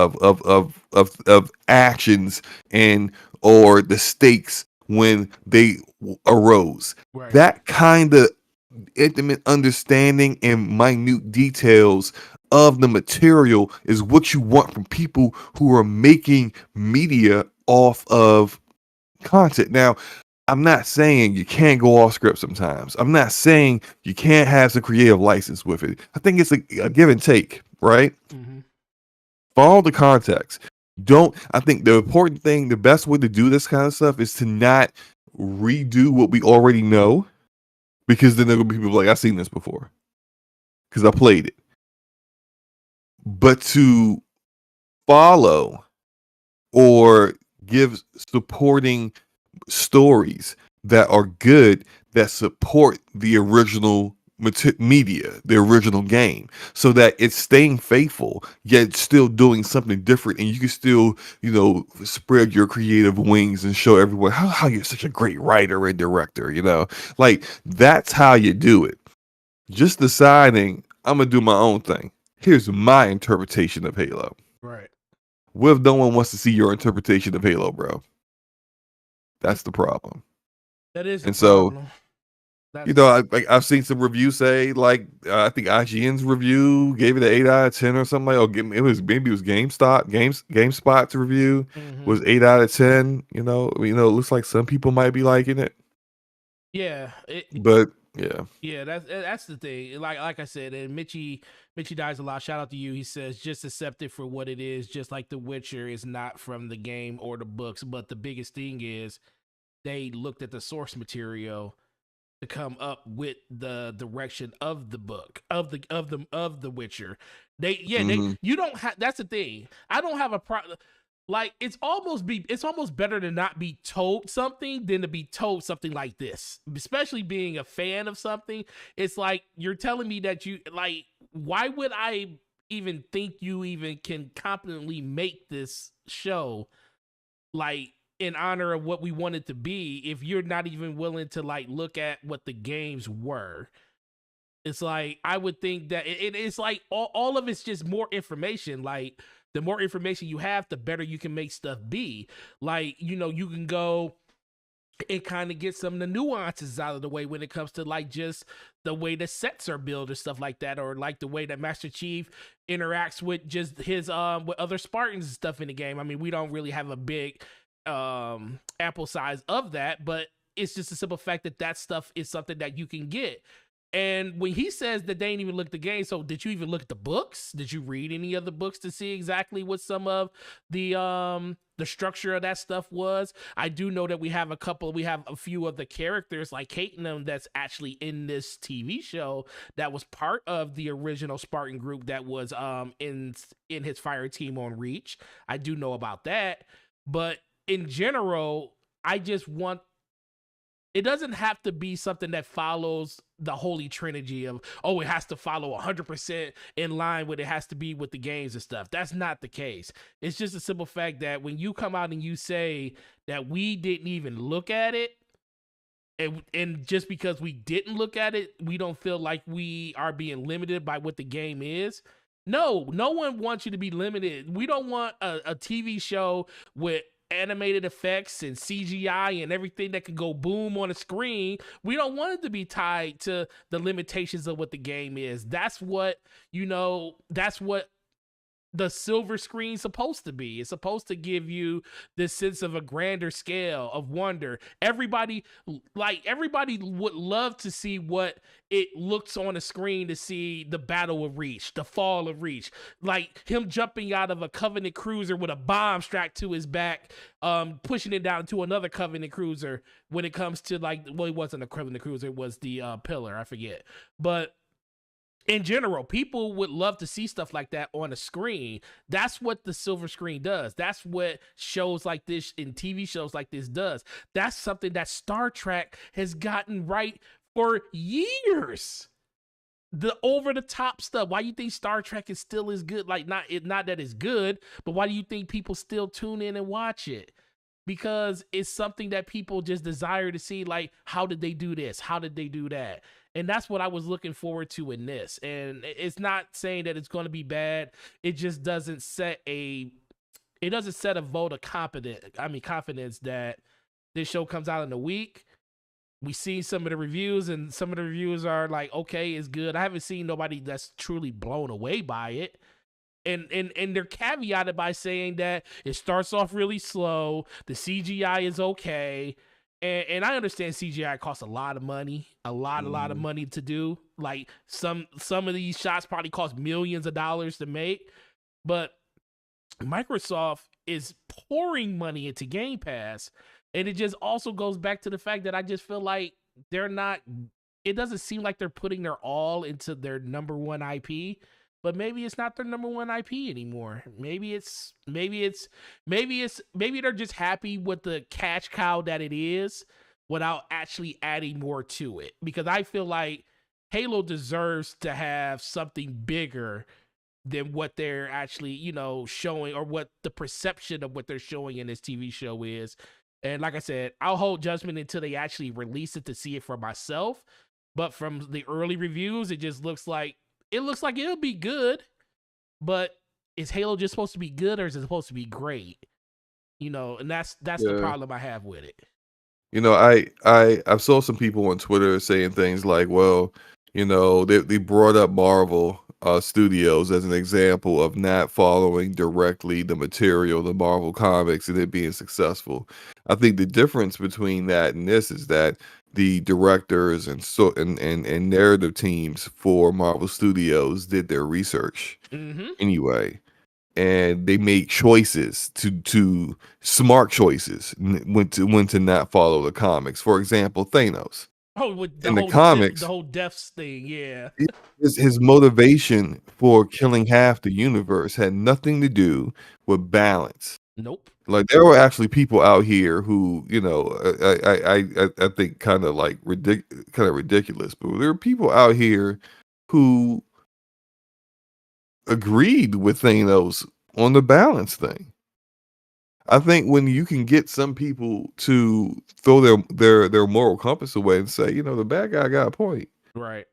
actions and or the stakes when they arose. Right. That kind of intimate understanding and minute details of the material is what you want from people who are making media off of content. Now, I'm not saying you can't go off script sometimes. I'm not saying you can't have some creative license with it. I think it's a give and take, right? Mm-hmm. Follow the context. I think the important thing, the best way to do this kind of stuff is to not redo what we already know, because then there will be people like, I've seen this before because I played it. But to follow or give supporting stories that are good, that support the original media, the original game, so that it's staying faithful yet still doing something different, and you can still, spread your creative wings and show everyone how you're such a great writer and director. Like, that's how you do it. Just deciding I'm gonna do my own thing. Here's my interpretation of Halo. Right. What if no one wants to see your interpretation of Halo, bro? That's the problem. That is the And so, problem. That's I've seen some reviews say, like, I think IGN's review gave it an 8 out of 10 or something. Like, maybe it was GameSpot's review mm-hmm. was 8 out of 10. It looks like some people might be liking it. Yeah. But yeah. Yeah, that's the thing. Like I said, and Mitchie dies a lot. Shout out to you. He says, just accept it for what it is. Just like The Witcher is not from the game or the books, but the biggest thing is they looked at the source material to come up with the direction of the book of the Witcher. You don't have. That's the thing. I don't have a problem. Like, it's almost better to not be told something than to be told something like this. Especially being a fan of something, it's like you're telling me that you like. Why would I even think you even can competently make this show, like, in honor of what we want it to be, if you're not even willing to like look at what the games were? It's like, I would think that it's like all of it's just more information. Like, the more information you have, the better you can make stuff be. Like, you can go it kind of gets some of the nuances out of the way when it comes to like just the way the sets are built or stuff like that, or like the way that Master Chief interacts with just his with other Spartans and stuff in the game. I mean, we don't really have a big ample size of that, but it's just a simple fact that that stuff is something that you can get. And when he says that they ain't even look at the game, so did you even look at the books? Did you read any of the books to see exactly what some of the structure of that stuff was? I do know that we have a few of the characters like Kate and them that's actually in this TV show that was part of the original Spartan group that was in his fire team on Reach. I do know about that, but in general, I just want, it doesn't have to be something that follows the holy trinity of, oh, it has to follow 100% in line with it has to be with the games and stuff. That's not the case. It's just a simple fact that when you come out and you say that we didn't even look at it, and just because we didn't look at it, we don't feel like we are being limited by what the game is. No one wants you to be limited. We don't want a TV show with animated effects and CGI and everything that can go boom on a screen. We don't want it to be tied to the limitations of what the game is. That's what, that's what the silver screen's supposed to be. It's supposed to give you this sense of a grander scale of wonder. Everybody would love to see what it looks on a screen, to see the battle of Reach, the fall of Reach, like him jumping out of a Covenant cruiser with a bomb strapped to his back, pushing it down to another Covenant cruiser. When it comes to like, well, it wasn't a Covenant cruiser, it was the Pillar, I forget, but in general, people would love to see stuff like that on a screen. That's what the silver screen does. That's what shows like this and TV shows like this does. That's something that Star Trek has gotten right for years. The over the top stuff. Why do you think Star Trek is still as good? Like, not that it's good, but why do you think people still tune in and watch it? Because it's something that people just desire to see. Like, how did they do this? How did they do that? And that's what I was looking forward to in this. And it's not saying that it's going to be bad. It just doesn't set a vote of confidence that this show comes out in a week. We see some of the reviews, and some of the reviews are like, okay, it's good. I haven't seen nobody that's truly blown away by it. And they're caveated by saying that it starts off really slow. The CGI is okay. And I understand CGI costs a lot of money, a lot of money to do. Like some of these shots probably cost millions of dollars to make, but Microsoft is pouring money into Game Pass, and it just also goes back to the fact that I just feel like it doesn't seem like they're putting their all into their number one IP. But maybe it's not their number one IP anymore. Maybe they're just happy with the cash cow that it is without actually adding more to it. Because I feel like Halo deserves to have something bigger than what they're actually, showing, or what the perception of what they're showing in this TV show is. And like I said, I'll hold judgment until they actually release it to see it for myself. But from the early reviews, it looks like it'll be good, but is Halo just supposed to be good, or is it supposed to be great? And that's the problem I have with it. I saw some people on Twitter saying things like, well, they brought up Marvel Studios as an example of not following directly the material, the Marvel comics, and it being successful. I think the difference between that and this is that the directors and narrative teams for Marvel Studios did their research anyway, and they made choices to smart choices when to not follow the comics. For example, Thanos. Oh, with in the comics, the whole deaths thing, yeah. His motivation for killing half the universe had nothing to do with balance. Nope. Like, there were actually people out here who, I think kind of ridiculous, but there are people out here who agreed with Thanos on the balance thing. I think when you can get some people to throw their moral compass away and say, the bad guy got a point. Right.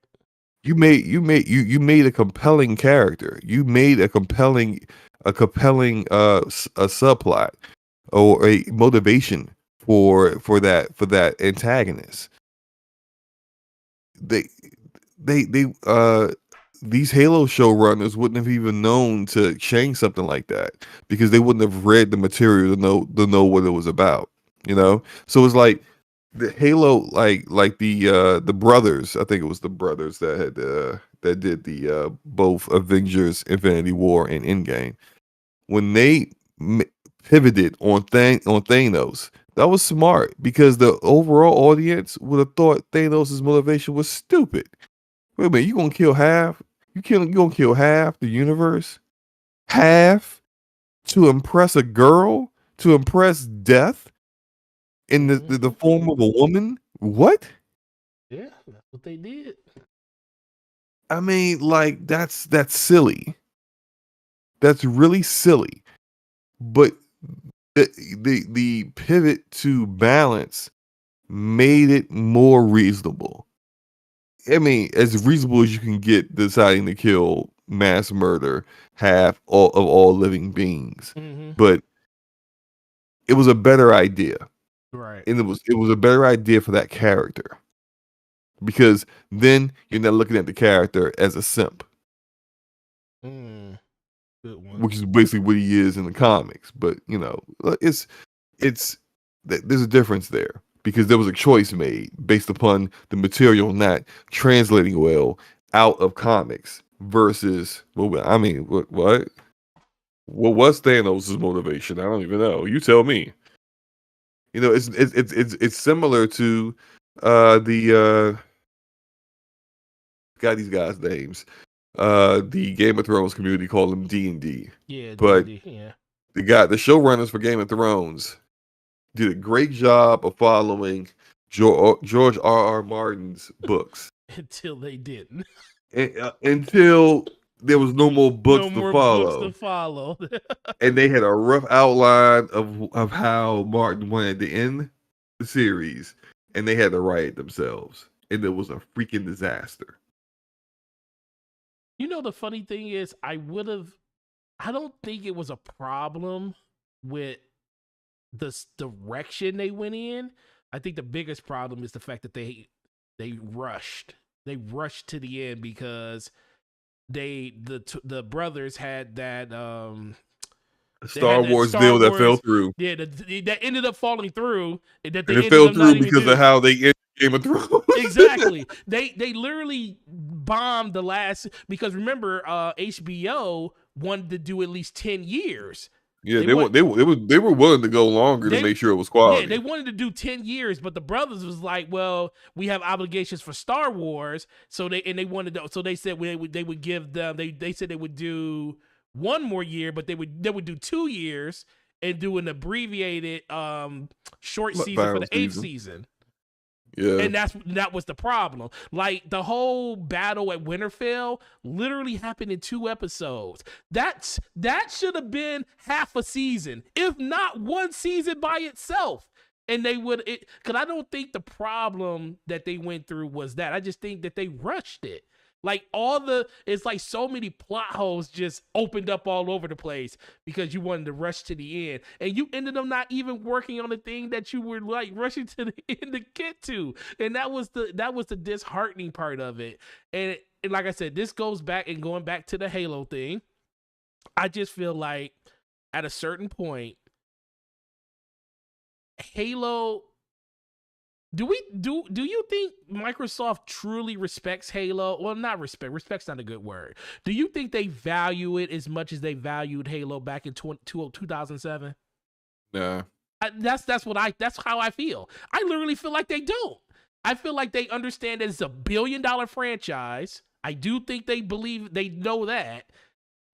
You made a compelling character. You made a compelling a subplot or a motivation for that antagonist. They they these Halo showrunners wouldn't have even known to change something like that because they wouldn't have read the material to know what it was about. You know, so it's like the Halo, like the brothers. I think it was the brothers that had that did the both Avengers, Infinity War, and Endgame. When they pivoted on Thanos, that was smart because the overall audience would have thought Thanos' motivation was stupid. Wait a minute, you gonna kill half? You gonna kill half the universe? Half to impress a girl? To impress death in the form of a woman? What? Yeah, that's what they did. I mean, like that's silly. That's really silly. But the pivot to balance made it more reasonable. I mean, as reasonable as you can get deciding to kill mass murder half of all living beings. Mm-hmm. But it was a better idea. Right. And it was a better idea for that character. Because then you're not looking at the character as a simp. Good one. Which is basically what he is in the comics. But you know, it's there's a difference there because there was a choice made based upon the material not translating well out of comics versus well, I mean, what was Thanos' motivation? I don't even know. You tell me. You know, it's similar to the got these guys' names. The Game of Thrones community call them D&D. Yeah, But D&D, yeah. the showrunners for Game of Thrones did a great job of following George R.R. Martin's books Until they didn't. Until there was no more books to follow. Books to follow. And they had a rough outline of how Martin wanted to end the series, and they had to write it themselves. And it was a freaking disaster. You know, the funny thing is, I don't think it was a problem with the direction they went in. I think the biggest problem is the fact that they rushed. They rushed to the end because the brothers had that Star Wars deal that fell through. Yeah, that ended up falling through. That and it fell through because of how they ended Game of Thrones. Exactly. They literally bombed the last, because remember, HBO wanted to do at least 10 years. Yeah, they were willing to go longer to make sure it was quality. Yeah, they wanted to do 10 years, but the brothers was like, well, we have obligations for Star Wars, so they wanted to, so they said they would give them, they said they would do one more year, but they would do 2 years and do an abbreviated short season for the 8th season. Yeah. And that was the problem. Like, the whole battle at Winterfell literally happened in 2 episodes. That should have been half a season, if not 1 season by itself. And they would, because I don't think the problem that they went through was that. I just think that they rushed it. Like, it's like so many plot holes just opened up all over the place because you wanted to rush to the end. And you ended up not even working on the thing that you were like rushing to the end to get to. And that was the disheartening part of it. And like I said, this goes back and going back to the Halo thing. I just feel like at a certain point, Halo... Do you think Microsoft truly respects Halo? Well, not respect. Respect's not a good word. Do you think they value it as much as they valued Halo back in 2007? Nah. That's how I feel. I literally feel like they don't. I feel like they understand that it's a $1 billion franchise. I do think they know that,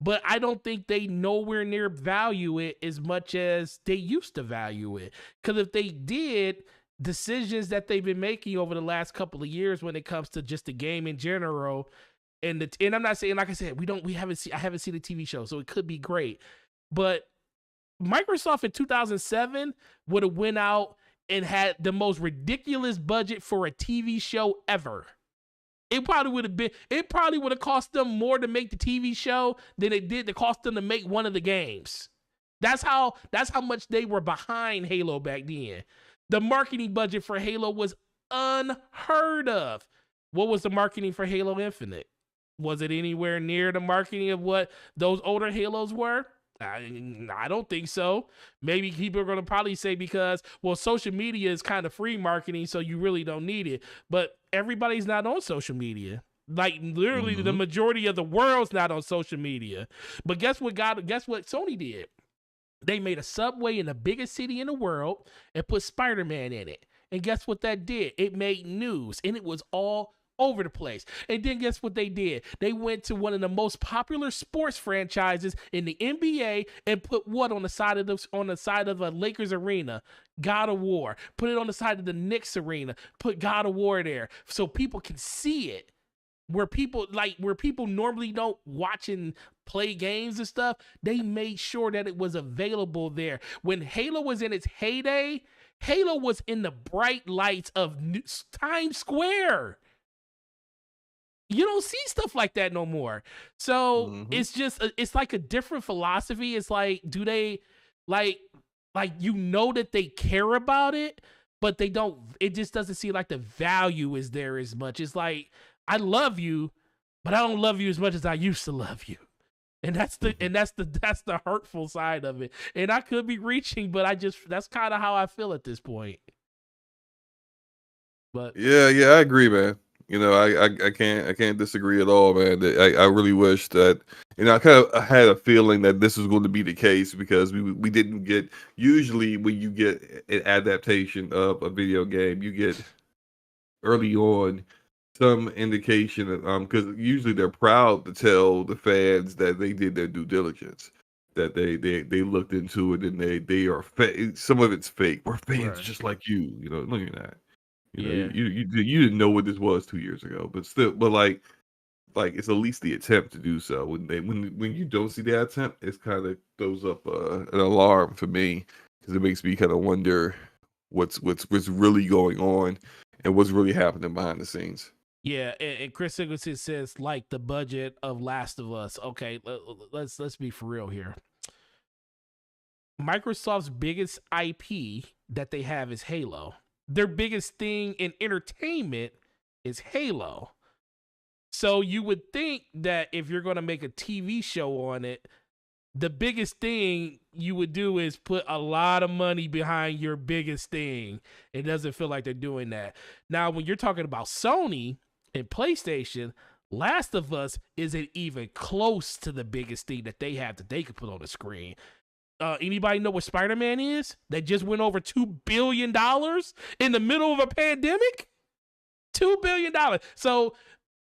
but I don't think they nowhere near value it as much as they used to value it. Because if they did, decisions that they've been making over the last couple of years when it comes to just the game in general, and I'm not saying, like I said, I haven't seen the TV show, so it could be great, but Microsoft in 2007 would have went out and had the most ridiculous budget for a TV show ever. It probably would have cost them more to make the TV show than it did to cost them to make one of the games. That's how much they were behind Halo back then. The marketing budget for Halo was unheard of. What was the marketing for Halo Infinite? Was it anywhere near the marketing of what those older Halos were? I don't think so. Maybe people are going to probably say because, well, social media is kind of free marketing, so you really don't need it. But everybody's not on social media. Like literally, the majority of the world's not on social media. But guess what? Guess what Sony did? They made a subway in the biggest city in the world and put Spider-Man in it. And guess what that did? It made news, and it was all over the place. And then guess what they did? They went to one of the most popular sports franchises in the NBA and put what on the side of a Lakers arena? God of War. Put it on the side of the Knicks arena. Put God of War there so people can see it. Where people normally don't watch and play games and stuff, they made sure that it was available there. When Halo was in its heyday, Halo was in the bright lights of Times Square. You don't see stuff like that no more. So it's just, it's like a different philosophy. It's like, do they like you know that they care about it, but they don't, it just doesn't seem like the value is there as much. It's like, I love you, but I don't love you as much as I used to love you. And that's the hurtful side of it. And I could be reaching, but that's kind of how I feel at this point. But yeah, I agree, man. You know, I can't disagree at all, man. I really wish that, you know, I had a feeling that this was going to be the case because we didn't get, usually when you get an adaptation of a video game, you get early on some indication of, because usually they're proud to tell the fans that they did their due diligence, that they looked into it, and they are some of it's fake. We're fans just like you. You know, look at that. You know, you didn't know what this was 2 years ago, but still, but like it's at least the attempt to do so. When you don't see the attempt, it's kind of throws up an alarm for me, because it makes me kind of wonder what's really going on and what's really happening behind the scenes. Yeah, and Chris Singleton says like the budget of Last of Us. Okay, let's be for real here. Microsoft's biggest IP that they have is Halo. Their biggest thing in entertainment is Halo. So you would think that if you're going to make a TV show on it, the biggest thing you would do is put a lot of money behind your biggest thing. It doesn't feel like they're doing that. Now, when you're talking about Sony and PlayStation, Last of Us isn't even close to the biggest thing that they have that they could put on the screen. Anybody know what Spider-Man is? That just went over $2 billion in the middle of a pandemic? $2 billion. So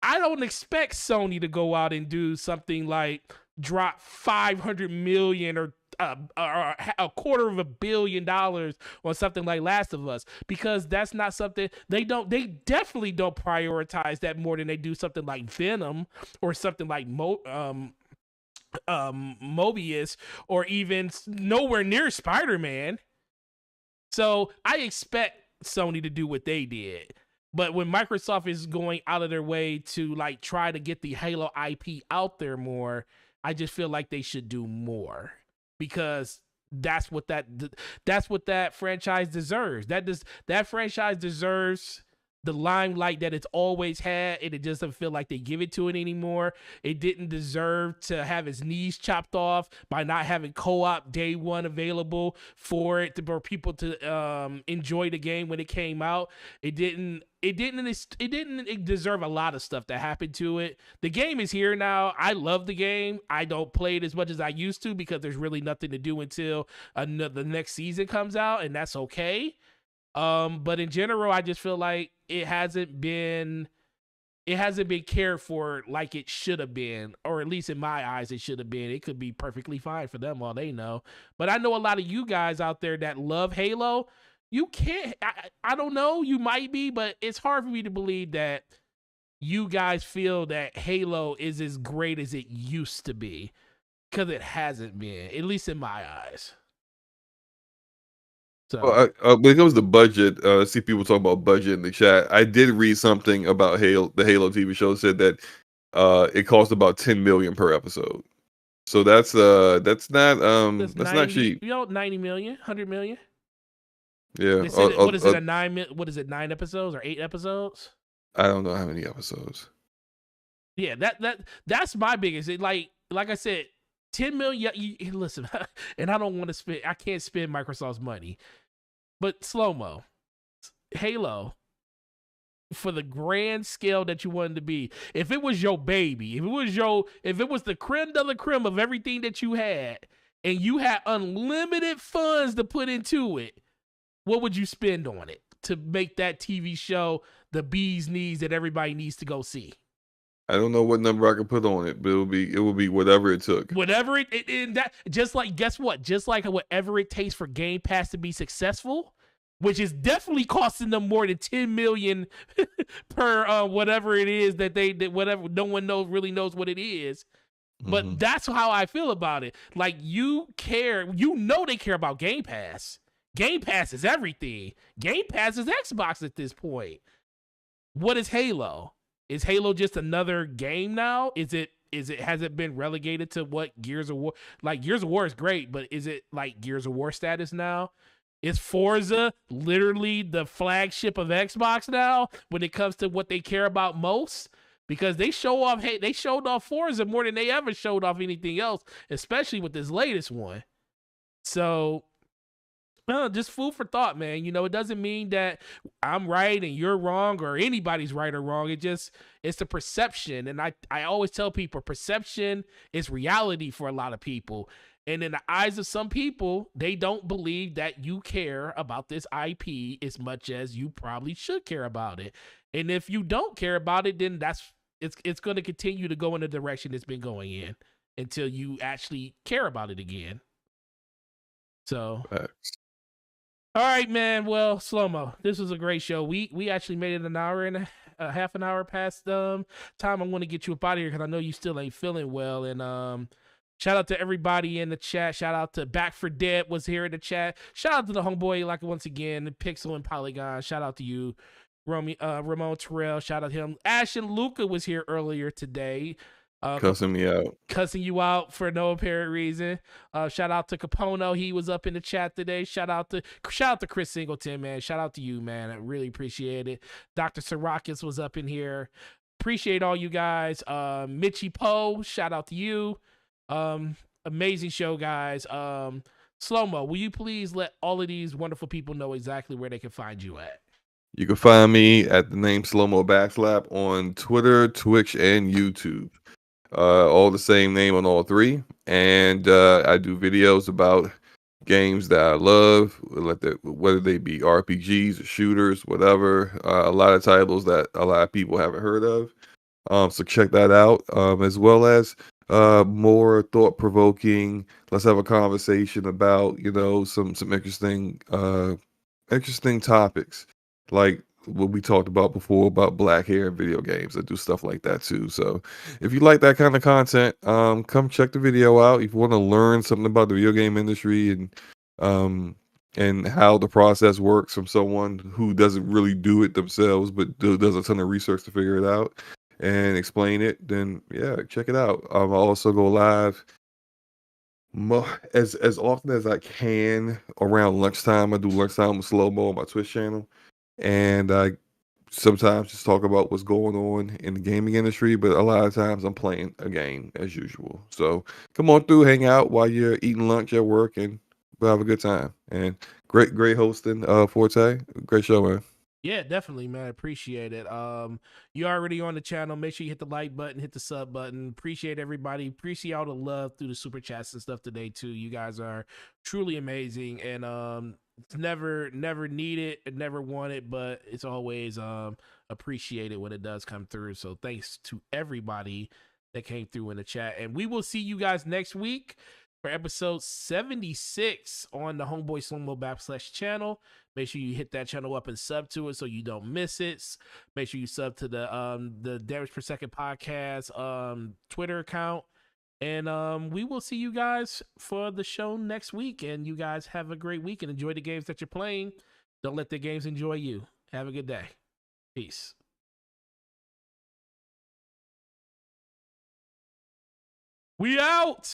I don't expect Sony to go out and do something like drop $500 million or $250 million on something like Last of Us, because that's not something they definitely don't prioritize that more than they do something like Venom or something like Mobius, or even nowhere near Spider-Man. So I expect Sony to do what they did. But when Microsoft is going out of their way to like try to get the Halo IP out there more, I just feel like they should do more, because that's what that franchise deserves. That franchise deserves the limelight that it's always had, and it just doesn't feel like they give it to it anymore. It didn't deserve to have its knees chopped off by not having co-op day one available for people to enjoy the game when it came out. It didn't deserve a lot of stuff that happened to it. The game is here now. I love the game. I don't play it as much as I used to because there's really nothing to do until the next season comes out, and that's okay. But in general, I just feel like it hasn't been cared for like it should have been, or at least in my eyes, it should have been. It could be perfectly fine for them, all they know. But I know a lot of you guys out there that love Halo. You can't, I don't know, you might be, but it's hard for me to believe that you guys feel that Halo is as great as it used to be, because it hasn't been, at least in my eyes. So, well, when it comes to budget, I see people talking about budget in the chat. I did read something about the Halo TV show, said that it cost about $10 million per episode. So that's not not cheap. You know, 90 million, 100 million. Yeah. They said what is it, 9 episodes or 8 episodes? I don't know how many episodes. Yeah, that's my biggest. Like I said, 10 million. Listen, and I don't want to spend. I can't spend Microsoft's money, but slow-mo, Halo, for the grand scale that you wanted to be. If it was your baby, if it was the creme de la creme of everything that you had, and you had unlimited funds to put into it, what would you spend on it to make that TV show the bee's knees that everybody needs to go see? I don't know what number I could put on it, but it will be whatever it took. Whatever that just like, guess what? Just like whatever it takes for Game Pass to be successful, which is definitely costing them more than 10 million per whatever it is that whatever, no one really knows what it is. But that's how I feel about it. Like, they care about Game Pass. Game Pass is everything. Game Pass is Xbox at this point. What is Halo? Is Halo just another game now? Has it been relegated to what Gears of War? Like, Gears of War is great, but is it like Gears of War status now? Is Forza literally the flagship of Xbox now when it comes to what they care about most? Because they showed off Forza more than they ever showed off anything else, especially with this latest one. So, just food for thought, man. It doesn't mean that I'm right and you're wrong or anybody's right or wrong. It's the perception. And I always tell people, perception is reality for a lot of people. And in the eyes of some people, they don't believe that you care about this IP as much as you probably should care about it. And if you don't care about it, then it's going to continue to go in the direction it's been going in until you actually care about it again. So, all right, man. Well, Slow-Mo, this was a great show. We actually made it an hour and a half an hour past time. I want to get you up out of here because I know you still ain't feeling well. And shout out to everybody in the chat. Shout out to Back for Dead was here in the chat. Shout out to the homeboy, like, once again, Pixel and Polygon. Shout out to you, Ramon Terrell. Shout out to him. Ash and Luca was here earlier today. Cussing me out. Cussing you out for no apparent reason. Shout out to Capono. He was up in the chat today. Shout out to Chris Singleton, man. Shout out to you, man. I really appreciate it. Dr. Sarakis was up in here. Appreciate all you guys. Mitchie Poe, shout out to you. Amazing show, guys. Slow-Mo, will you please let all of these wonderful people know exactly where they can find you at? You can find me at the name Slow-Mo Backslap on Twitter, Twitch, and YouTube. All the same name on all three. And I do videos about games that I love, whether they be RPGs or shooters, whatever. A lot of titles that a lot of people haven't heard of. So check that out. As well as more thought-provoking. Let's have a conversation about, some interesting topics. Like what we talked about before about black hair in video games. I do stuff like that too. So if you like that kind of content, come check the video out. If you want to learn something about the video game industry and how the process works from someone who doesn't really do it themselves, but does a ton of research to figure it out and explain it, then yeah, check it out. I'll also go live as often as I can around lunchtime. I do lunchtime with Slow-Mo on my Twitch channel. And I sometimes just talk about what's going on in the gaming industry, but a lot of times I'm playing a game as usual. So come on through, hang out while you're eating lunch at work, and we'll have a good time. And great hosting, Forte. Great show, man. Yeah, definitely, man. I appreciate it. You're already on the channel. Make sure you hit the like button, hit the sub button. Appreciate everybody. Appreciate all the love through the super chats and stuff today too. You guys are truly amazing, and it's never needed and never wanted, but it's always appreciated when it does come through. So thanks to everybody that came through in the chat, and we will see you guys next week for episode 76 on the Homeboy Slow-Mo / channel. Make sure you hit that channel up and sub to it so you don't miss it. Make sure you sub to the Damage Per Second podcast Twitter account. And we will see you guys for the show next week. And you guys have a great week and enjoy the games that you're playing. Don't let the games enjoy you. Have a good day. Peace. We out.